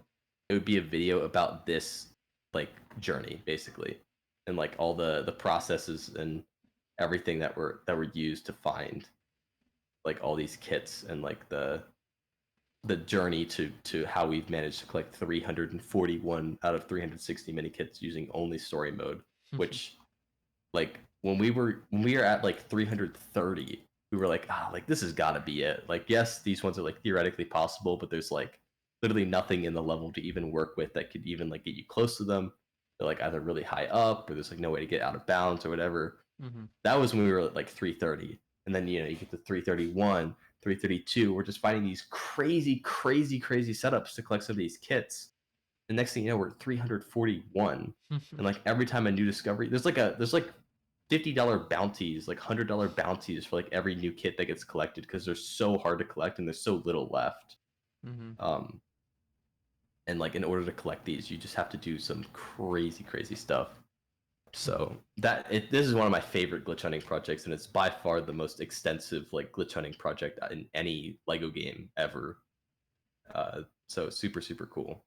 it would be a video about this like journey basically, and like all the processes and everything that were used to find like all these kits, and like the journey to how we've managed to collect 341 out of 360 mini kits using only story mode, which like when we were at like 330, we were like, ah, like this has got to be it. Like yes, these ones are like theoretically possible, but there's like literally nothing in the level to even work with that could even like get you close to them. They're like either really high up or there's like no way to get out of bounds or whatever. That was when we were at like 330, and then you know you get to 331, 332. We're just finding these crazy setups to collect some of these kits. The next thing you know, we're at 341, and like every time a new discovery, there's like $50 bounties, like $100 bounties for like every new kit that gets collected because they're so hard to collect and there's so little left. Um, and like in order to collect these, you just have to do some crazy stuff. So this is one of my favorite glitch hunting projects, and it's by far the most extensive like glitch hunting project in any Lego game ever. So super cool.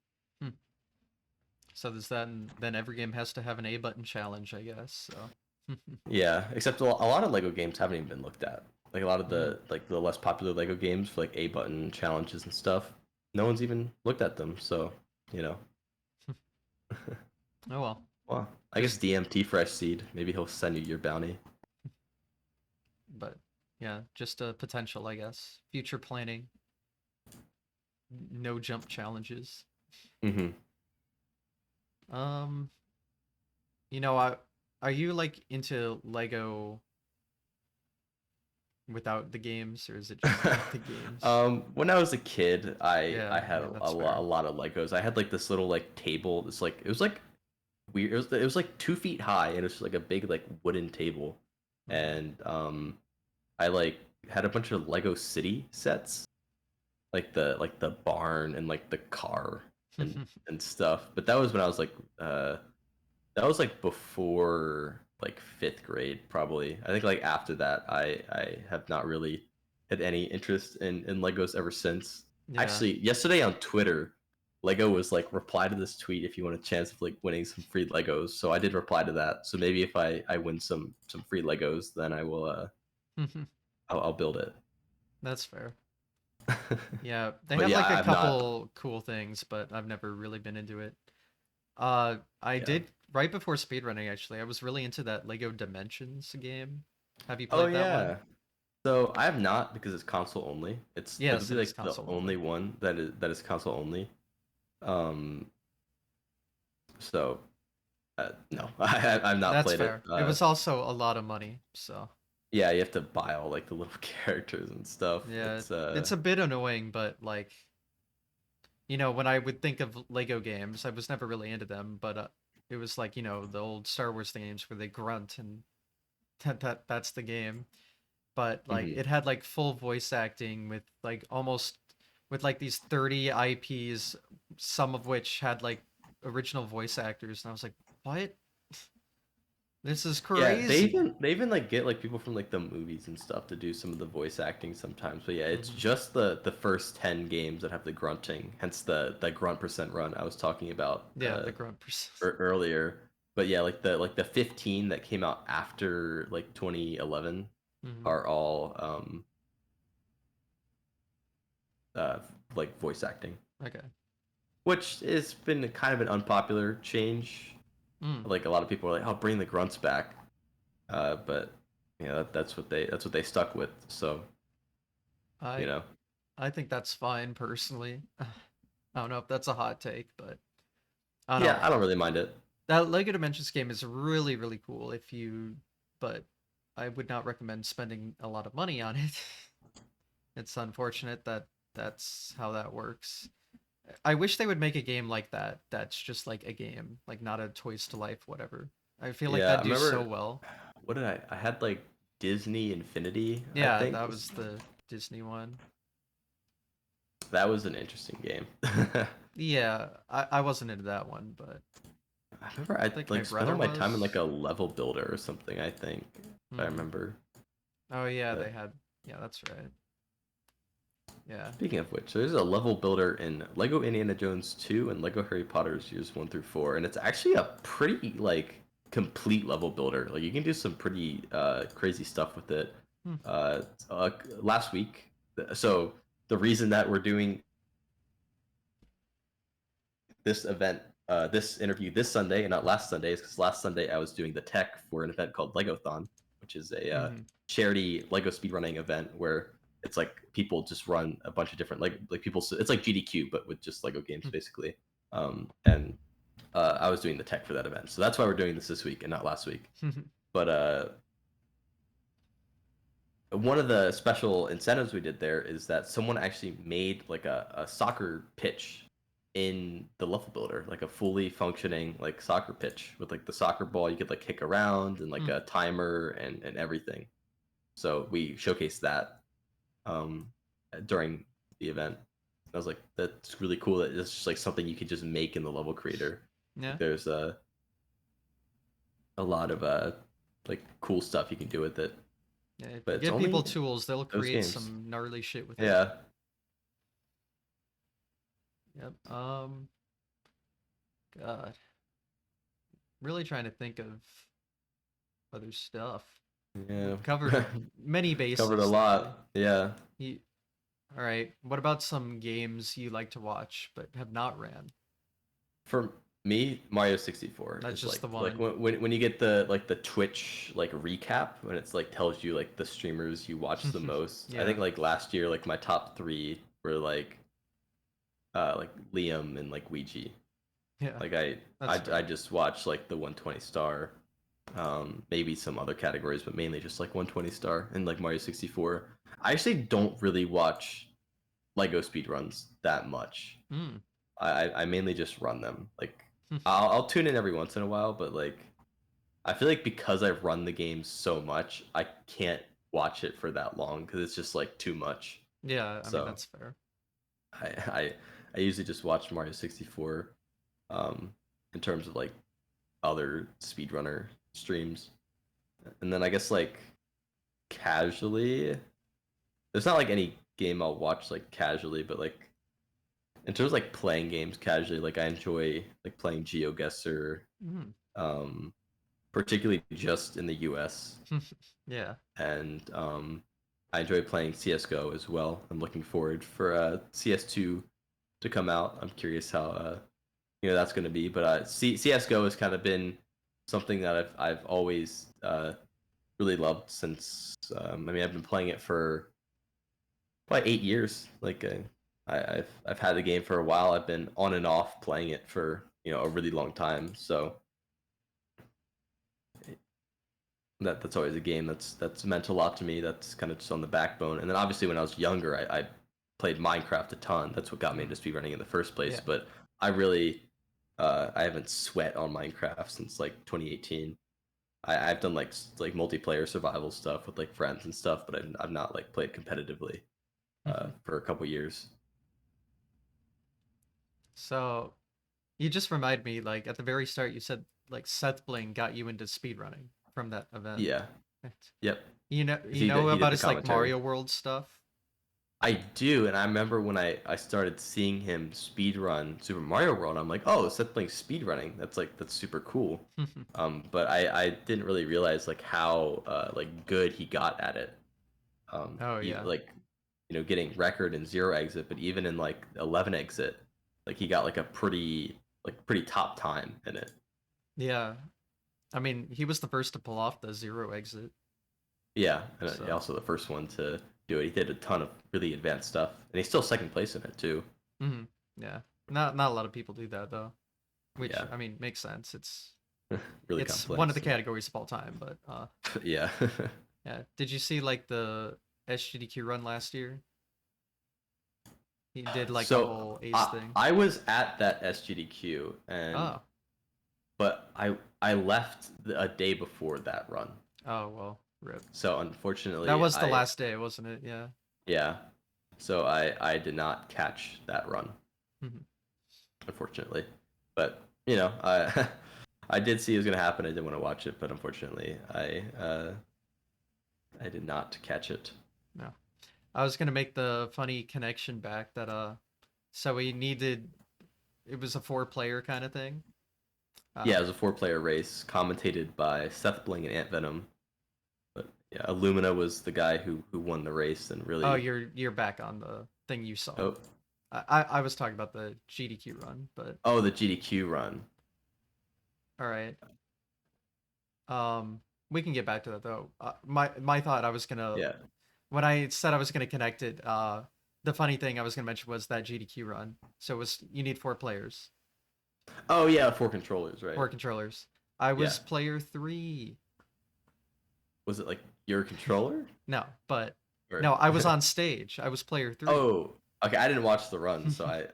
So there's that, and then every game has to have an A button challenge, I guess. So. Yeah, except a lot of Lego games haven't even been looked at. Like a lot of the less popular Lego games for like A button challenges and stuff, no one's even looked at them. So you know. Oh well. Well, I guess DMT Fresh Seed. Maybe he'll send you your bounty. But yeah, just a potential, I guess. Future planning. No jump challenges. Mm-hmm. Um, are you like into Lego without the games, or is it just the games? When I was a kid, I Yeah, had yeah, that's fair. a lot of Legos. I had like this little like table. It's like it was like weird. It was like 2 feet high, and it was like a big like wooden table. And I like had a bunch of Lego City sets, like the barn and like the car and stuff. But that was when I was like that was like before like 5th grade probably. I think like after that I have not really had any interest in Legos ever since. Yeah. Actually, yesterday on Twitter, Lego was like reply to this tweet if you want a chance of like winning some free Legos. So I did reply to that. So maybe if I win some free Legos, then I will I'll build it. That's fair. Yeah, they But have yeah, like a I've not. couple cool things, but I've never really been into it. I Yeah. did right before speedrunning actually. I was really into that Lego Dimensions game. Have you Oh played that one? yeah. So I have not because it's console only. It's Yes, literally it is like the console only. only one that is console only. Um, so No, I've not That's played it. fair. It was also a lot of money, so Yeah, you have to buy all like the little characters and stuff. yeah, it's a bit annoying, but like, when I would think of Lego games, I was never really into them, but it was like, the old Star Wars games where they grunt and that's the game. But like mhm. it had like full voice acting with like almost with like these 30 IPs, some of which had like original voice actors, and I was like, "What? This is Yeah, they crazy." even they even like get like people from like the movies and stuff to do some of the voice acting sometimes. But yeah, it's Hmm. just the first 10 games that have the grunting, hence the grunt percent run I was talking about Yeah, the grunt person. earlier. But yeah, like the 15 that came out after like 2011 Hmm. are all uh like voice acting, Okay. which has been kind of an unpopular change. Mm. Like a lot of people are like, "Oh, bring the grunts back," but that's what they stuck with. So you I know, I think that's fine personally. I don't know if that's a hot take, but I don't yeah, know. I don't really mind it. That Lego Dimensions game is really, really cool but I would not recommend spending a lot of money on it. It's unfortunate that that's how that works. I wish they would make a game like that that's just like a game, like not a Toys to Life whatever. I feel like Yeah, that'd I do so remember. well. What did I had like Disney Infinity, I Yeah, think. that was the Disney one. That was an interesting game. Yeah, I wasn't into that one, but I remember I I think my like spent all brother my time in like was. a level builder or something, I think. If I Hmm. remember. Oh yeah, But they had. Yeah, that's right. Yeah. speaking of which, there's a level builder in Lego Indiana Jones 2 and Lego Harry Potter's Years 1 through 4, and it's actually a pretty like complete level builder. Like you can do some pretty crazy stuff with it. Hmm. Uh, Last week, so the reason that we're doing this event, this interview this Sunday and not last Sunday, is because last Sunday I was doing the tech for an event called LEGOthon, which is a Hmm. charity Lego speedrunning event where it's like people just run a bunch of different like people. It's like GDQ but with just Lego games basically. And I was doing the tech for that event, so that's why we're doing this week and not last week. But one of the special incentives we did there is that someone actually made like a soccer pitch in the level builder, like a fully functioning like soccer pitch with like the soccer ball you could like kick around and like Hmm. a timer and everything. So we showcased that um, during the event. I was like, that's really cool. That it's just like something you could just make in the level creator. Yeah. Like, there's a lot of like cool stuff you can do with it, Yeah. If but you it's give people only tools, they'll those create games. some gnarly shit with it. Yeah. Yep. God. Really trying to think of other stuff. Yeah. We've covered many Covered a bases lately. lot. Yeah. You, all right. What about some games you like to watch but have not ran? For me, Mario 64 That's is just like the like one. when you get the like the Twitch like recap when it's like tells you like the streamers you watch the most. I Yeah. think like last year like my top 3 were like Liam and like Ouija. Yeah. Like I That's I I fair. just watched like the 120 star, maybe some other categories, but mainly just like 120 star and like Mario 64. I actually don't really watch Lego speedruns that much. Hmm. I mainly just run them. Like I'll tune in every once in a while, but like I feel like because I've run the game so much, I can't watch it for that long because it's just like too much. Yeah. I mean, So that's fair. I I, I usually just watch Mario 64 um, in terms of like other speedrunner streams, and then I guess like casually, there's not like any game I'll watch like casually, but like in terms of like playing games casually, like I enjoy like playing GeoGuessr, Hmm. um, particularly just in the US, Yeah. and I enjoy playing CS:GO as well. I'm looking forward for CS2 to come out. I'm curious how that's going to be, but CS:GO has kind of been something that I've always really loved since I mean I've been playing it for probably 8 years. Like I've had the game for a while. I've been on and off playing it for a really long time. So that's always a game that's meant a lot to me. That's kind of just on the backbone. And then obviously when I was younger, I played Minecraft a ton. That's what got me into speedrunning in the first place. Yeah. But I really I haven't sweat on Minecraft since like 2018. I've done like multiplayer survival stuff with like friends and stuff, but I've not like played competitively Mhm. for a couple years. So you just remind me, like at the very start, you said like Seth Bling got you into speedrunning from that event. Yeah. Yep. You He know did about the his like commentary. Mario World stuff? I do, and I remember when I started seeing him speed run Super Mario World, I'm like, oh, Seth playing speed running. That's super cool. But I didn't really realize like how like good he got at it. Oh He yeah. like getting record in zero exit, but even in like 11 exit, like he got like a pretty top time in it. Yeah. I mean, he was the first to pull off the zero exit. Yeah, and So, also the first one to do it. He did a ton of really advanced stuff, and he's still second place in it too. mhm. Yeah. Not a lot of people do that though, which Yeah, I mean makes sense. really It's one of the complex. categories of all time, but Yeah. yeah. Did you see like the SGDQ run last year? He did like the So whole ace I thing. I was at that SGDQ and Oh. but I left a day before that run. Oh well, rip. So That unfortunately was the I last day, wasn't it? Yeah. yeah. So I did not catch that run, Mhm. unfortunately. But I I did see it was gonna happen. I did want to watch it, but unfortunately I did not catch it. No. I was gonna make the funny connection back that so we needed it was a four-player kind of thing. Yeah, Uh, it was a four-player race, commentated by Seth Bling and Ant Venom. But yeah, Illumina was the guy who won the race and oh, really. you're back on the thing you saw. Oh, I was talking about the GDQ run, but oh, the GDQ run. all right. We can get back to that though. My thought I was gonna Yeah. when I said I was gonna connect it, the funny thing I was gonna mention was that GDQ run. So it was you need four players, Oh yeah, four controllers, right? four controllers. I Yeah. was player three. Was it like your controller? No, but Or no, I was on stage. I was player three. oh, okay. I didn't watch the run, so I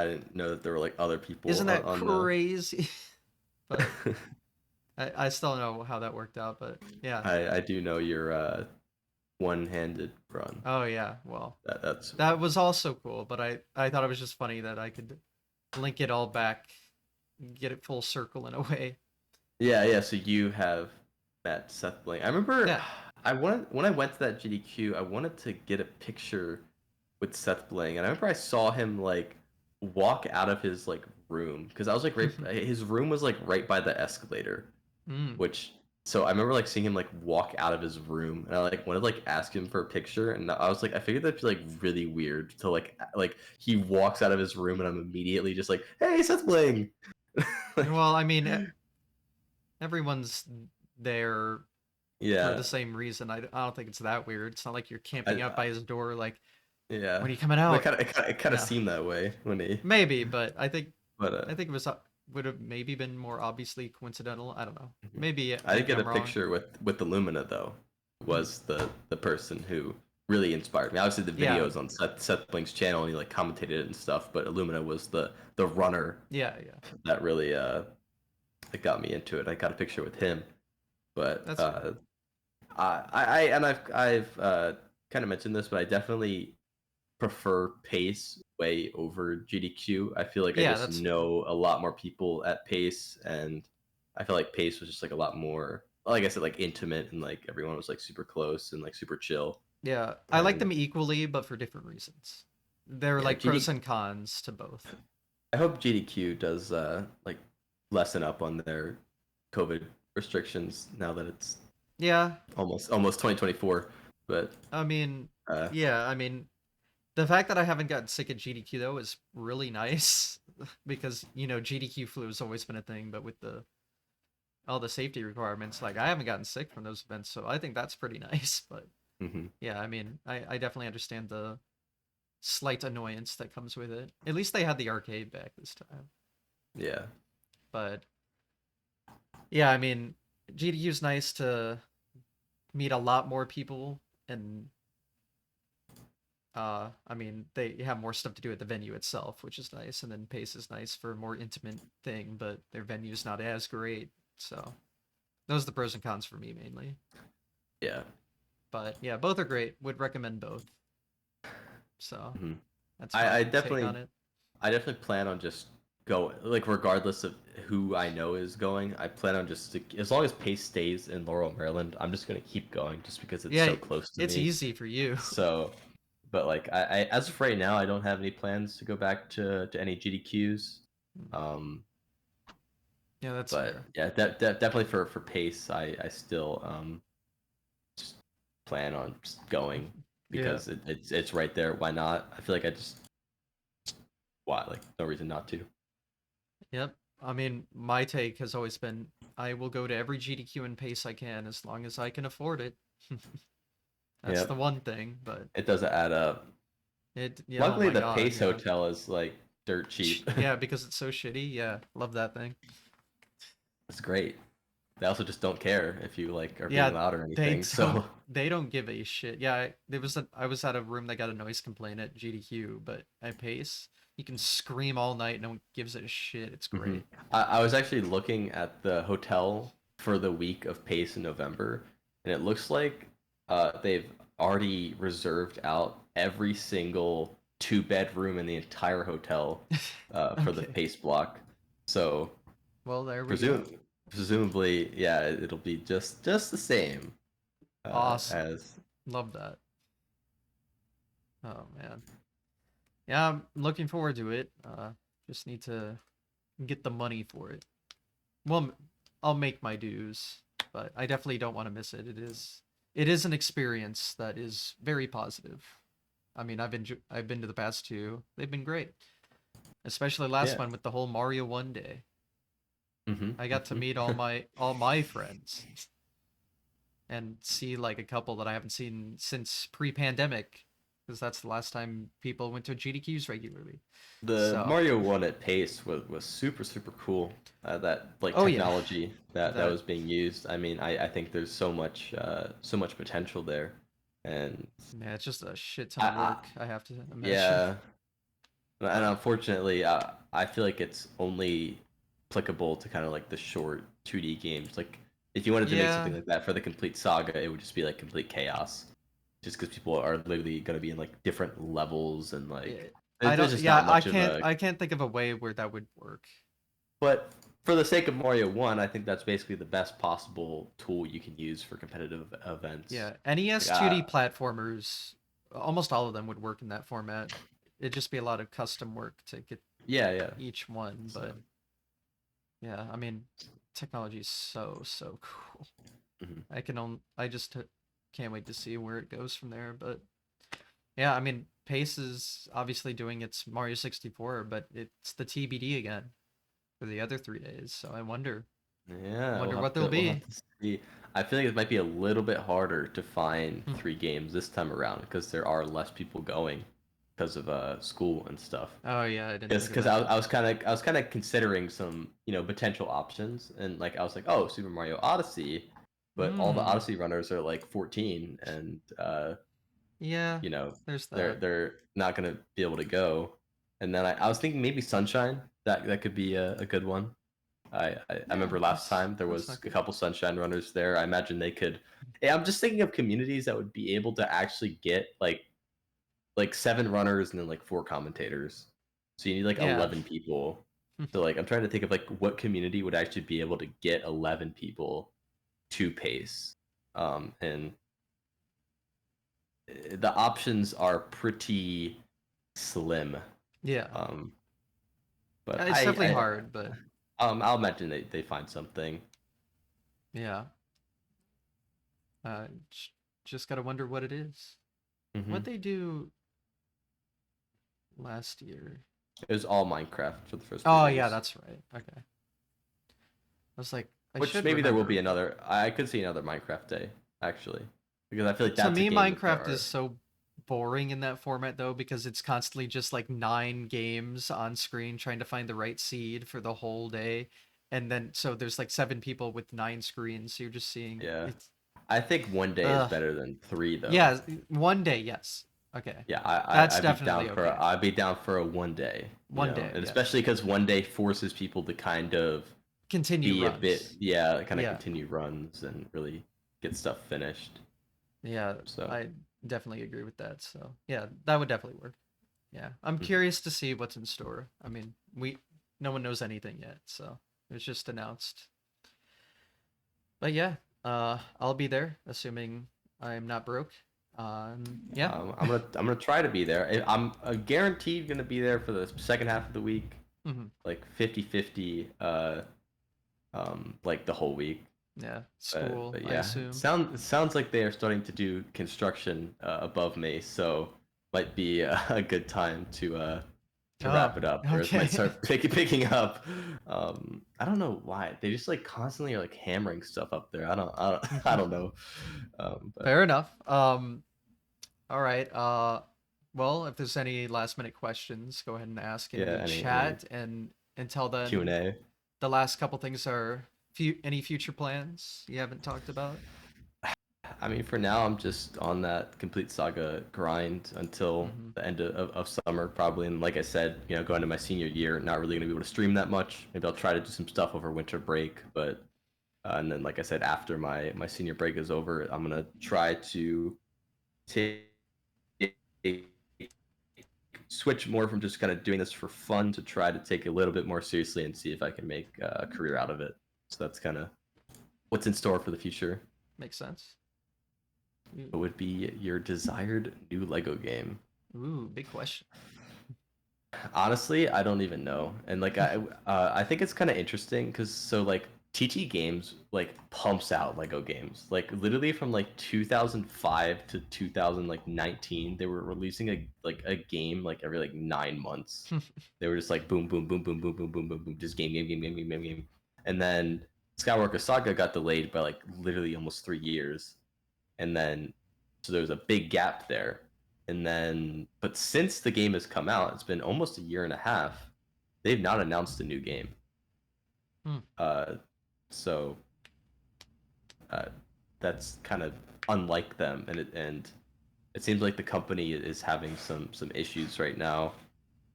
didn't know that there were like other people Isn't that on the. crazy? But I still don't know how that worked out. But yeah. I do know your one-handed run. Oh yeah. Well, That's that was also cool. But I thought it was just funny that I could link it all back, get it full circle in a way. yeah. So you have met Seth Bling. I remember Yeah. I wanted when I went to that GDQ, I wanted to get a picture with Seth Bling, and I remember I saw him like walk out of his like room because I was like right. His room was like right by the escalator, Mm. which so I remember like seeing him like walk out of his room, and I like wanted to like ask him for a picture, and I was like I figured that'd be like really weird to like he walks out of his room, and I'm immediately just like, hey, Seth Bling. Like, Well, I mean, everyone's there for the yeah, same reason. I don't think it's that weird. It's not like you're camping out I by his door like, yeah, when are you coming but out? it kind of Yeah. seemed that way when he, Maybe, but but I think it was would have maybe been more obviously coincidental. I don't know. mhm. I did Maybe get a I'm wrong. picture with Illumina though. Mhm. Was the person who really inspired me. Obviously, the Yeah, videos on Seth Blink's channel and he like commentated it and stuff, but Illumina was the runner yeah, yeah. that really that got me into it. I got a picture with him, but That's fair. I've kind of mentioned this, but I definitely prefer pace way over GDQ. I feel like I Yeah, just that's know a lot more people at pace, and I feel like pace was just like a lot more, like I said, like intimate, and like everyone was like super close and like super chill. yeah. I like And them equally, but for different reasons. There are yeah, like pros GD. and cons to both. I hope GDQ does like lessen up on their COVID restrictions now that it's Yeah, almost 2024. But I mean, uh, yeah, I mean, the fact that I haven't gotten sick at GDQ though is really nice because GDQ flu has always been a thing, but with the all the safety requirements, like I haven't gotten sick from those events, so I think that's pretty nice. But mhm, yeah, I mean, I definitely understand the slight annoyance that comes with it. At least they had the arcade back this time. yeah, But yeah, I mean, GDQ's nice to meet a lot more people, and I mean, they have more stuff to do at the venue itself, which is nice, and then Pace is nice for a more intimate thing, but their venue's not as great. So those are the pros and cons for me mainly. Yeah. But yeah, both are great. Would recommend both. So hmm that's I, I my take on definitely it. I definitely plan on just going, like, regardless of who I know is going. I plan on just as long as Pace stays in Laurel, Maryland, I'm just gonna keep going just because it's Yeah, so close to it's me. easy for you. So, but like I as of right now, I don't have any plans to go back to any GDQs. Um, Yeah, that's but fair. yeah, definitely for Pace, I still just plan on just going Yeah. because it's right there. Why not? I feel like I just why like no reason not to. Yep. I mean, my take has always been I will go to every GDQ and pace I can as long as I can afford it. That's the Yep, one thing, but it doesn't add up. yeah, oh Luckily, my the God, Pace yeah. Hotel is like dirt cheap. Yeah, because it's so shitty. Yeah, love that thing. It's great. They also just don't care if you like are being Yeah, loud or they anything. don't So they don't give a shit. Yeah, I was at a room that got a noise complaint at GDQ, but at pace, you can scream all night, no one gives a shit. It's hmm great. I was actually looking at the hotel for the week of Pace in November, and it looks like they've already reserved out every single two-bedroom in the entire hotel for the Okay. Pace block. So Well, there we go. presume presumably, yeah, it'll be just the same Awesome. as Love that. Oh man. Yeah, I'm looking forward to it. Just need to get the money for it. Well, I'll make my dues, but I definitely don't want to miss it. It is an experience that is very positive. I mean, I've been to the past two. They've been great, especially last yeah. one with the whole Mario one day. I got to Hmm meet all my friends and see like a couple that I haven't seen since pre-pandemic, because that's the last time people went to GDQs regularly. The So, Mario one at Pace was super cool. That like oh yeah, technology that that was being used. I mean, I think there's so much potential there, and man, it's just a shit ton of I work, I have to imagine. yeah, and unfortunately, I feel like it's only applicable to kind of like the short 2D games. Like if you wanted to make Yeah, something like that for the complete saga, it would just be like complete chaos, just because people are literally going to be in like different levels and like yeah, I there's don't. just Yeah, not much of a. I can't think of a way where that would work. But for the sake of Mario 1, I think that's basically the best possible tool you can use for competitive events. Yeah, NES Like, 2D platformers, almost all of them would work in that format. It'd just be a lot of custom work to get yeah, yeah. each one, So, but yeah, I mean, technology is so cool. mhm. I just can't wait to see where it goes from there. But yeah, I mean, Pace is obviously doing its Mario 64, but it's the TBD again for the other 3 days. So Yeah, wonder what they'll we'll have be. to see. I feel like it might be a little bit harder to find Hmm. 3 games this time around because there are less people going because of school and stuff. Oh yeah, I didn't think of Because that. I was kind of considering some potential options and like I was like, oh, Super Mario Odyssey, but all the Hmm. Odyssey runners are like 14 and Yeah, you know there's that. they're not gonna be able to go. And then I was thinking maybe Sunshine, that could be a good one. I Yeah, remember last time there that's was not a good. couple Sunshine runners there. I imagine they could. Yeah, I'm just thinking of communities that would be able to actually get like 7 runners and then like 4 commentators. So you need like Yeah. 11 people. So like I'm trying to think of like what community would actually be able to get 11 people to pace. And the options are pretty slim. Yeah. Um, but It's definitely hard, but I'll imagine they find something. yeah. Just gotta wonder what it is. What Hmm they do last year. It was all Minecraft for the first three Oh yeah, days. that's right. Okay. I was like, I Which should maybe there will remember, be but another. I could see another Minecraft day actually, because I feel like to that's a me, game that there Minecraft is are. so boring in that format though, because it's constantly just like 9 games on screen trying to find the right seed for the whole day. and then so there's like 7 people with 9 screens, so you're just seeing Yeah. it's I think one day is uh better than three though. yeah, one day, yes. Okay. Yeah, That's I'd be down definitely for okay. I'd be down for a one day, One day, and yeah. especially because one day forces people to kind of Continue be a bit, runs. yeah, kind of Yeah. continue runs and really get stuff finished. Yeah, So I definitely agree with that. So, yeah, that would definitely work. Yeah. I'm mhm. curious to see what's in store. I mean, no one knows anything yet, so it was just announced. But yeah, I'll be there assuming I'm not broke. Yeah. I'm gonna try to be there. I'm guaranteed gonna be there for the second half of the week, Hmm. like 50-50, like the whole week. Yeah, But school, but I yeah, assume. sounds like they are starting to do construction above me, so might be a good time to Oh, wrap it up, or it might okay. start picking up. I don't know why they just like constantly are like hammering stuff up there. I don't know. But Fair enough. All right. Well, if there's any last minute questions, go ahead and ask in yeah, the any chat. And until Q and then, A. the last couple things are any future plans you haven't talked about? I mean, for now, I'm just on that complete Saga grind until Mm-hmm. the end of summer, probably. And like I said, going to my senior year, not really going to be able to stream that much. Maybe I'll try to do some stuff over winter break, but and then, like I said, after my senior break is over, I'm gonna try to take switch more from just kind of doing this for fun to try to take it a little bit more seriously and see if I can make a career out of it. So that's kind of what's in store for the future. Makes sense. What would be your desired new Lego game? Ooh, big question. Honestly, I don't even know. And like I think it's kind of interesting because so like TT Games like pumps out Lego games. Like literally from like 2005 to 2019, they were releasing a game like every like 9 months. They were just like boom, boom, boom, boom, boom, boom, boom, boom, boom, just game. And then Skywalker Saga got delayed by like literally almost 3 years. And then so there was a big gap there. And then but since the game has come out, it's been almost a year and a half. They've not announced a new game. Hmm. uh so uh that's kind of unlike them, and it seems like the company is having some issues right now,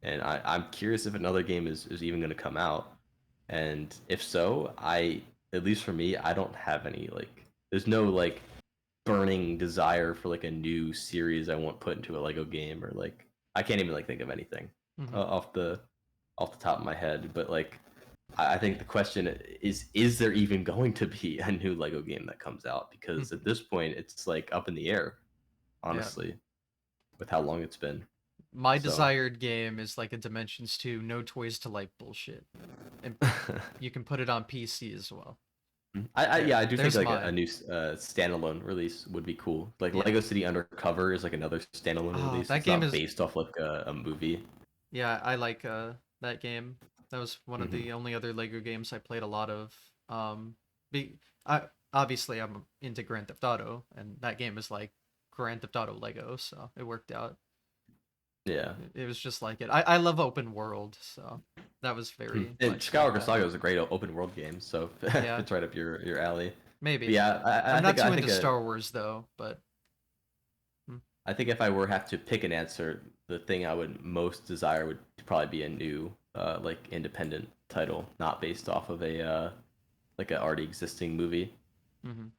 and I'm curious if another game is even going to come out, and if so, at least for me, I don't have any like there's no like burning desire for like a new series I want put into a Lego game, or like I can't even like think of anything Hmm. off the top of my head. But like I think the question is there even going to be a new Lego game that comes out? Because at this point it's like up in the air, Yeah. honestly, with how long it's been. My So desired game is like a Dimensions 2, no toys to like bullshit. And you can put it on PC as well. Yeah, There. I do think There's like a mine. new standalone release would be cool. Like Yeah. Lego City Undercover is like another standalone Oh, release. that It's game not is based off like a movie. yeah, I like that game. That was one of Hmm. the only other Lego games I played a lot of. Be I obviously I'm into Grand Theft Auto, and that game is like Grand Theft Auto Lego, so it worked out. Yeah. It was just like it. I love open world, so that was very And much like Skywalker that. Saga is a great open world game, so Yeah, fits right up your alley. But maybe. yeah, I'm not too into Star Wars though, but mm, I think if I were have to pick an answer, the thing I would most desire would probably be a new like independent title, not based off of a like an already existing movie. mhm,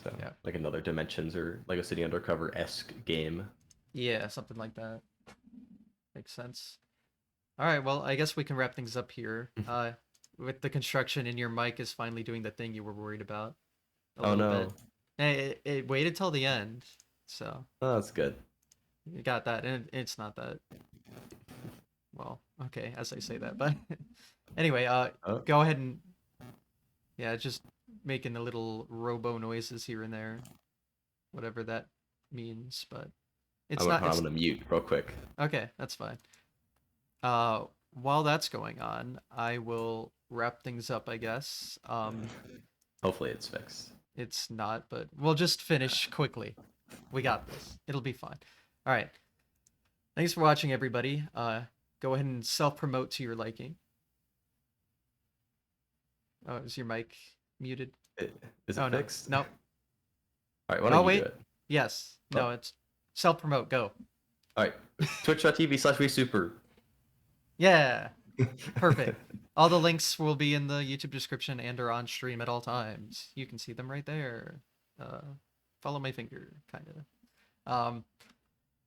So yeah, like another Dimensions or Lego City Undercover esque game. yeah, something like that makes sense. All right, well, I guess we can wrap things up here. With the construction and your mic is finally doing the thing you were worried about a Oh little no, bit. Hey, it waited till the end, so oh, that's good. you got that, and it's not that well. Okay, as I say that, but anyway, Oh, go ahead and yeah, just making the little robo noises here and there, whatever that means, but it's not. I'm It's gonna mute real quick. okay. That's fine. Uh, while that's going on, I will wrap things up, I guess. Hopefully it's fixed. It's not, but we'll just finish quickly. We got this. It'll be fine. All right. Thanks for watching, everybody. Go ahead and self-promote to your liking. Oh, is your mic muted? Is it Oh, no. fixed? No. All right, why Oh, don't you do wait. it? Yes. Oh, No, it's self-promote. Go. all right, twitch.tv/WiiSuper. Yeah. Perfect. All the links will be in the YouTube description and are on stream at all times. You can see them right there. Follow my finger, kind of.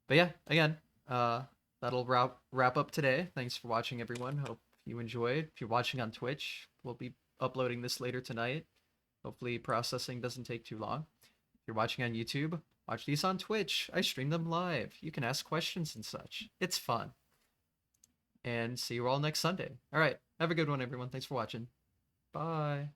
But yeah, again, that'll wrap up today. Thanks for watching, everyone. Hope you enjoyed. If you're watching on Twitch, we'll be uploading this later tonight. Hopefully processing doesn't take too long. If you're watching on YouTube, watch these on Twitch. I stream them live. You can ask questions and such. It's fun. And see you all next Sunday. All right. Have a good one, everyone. Thanks for watching. Bye.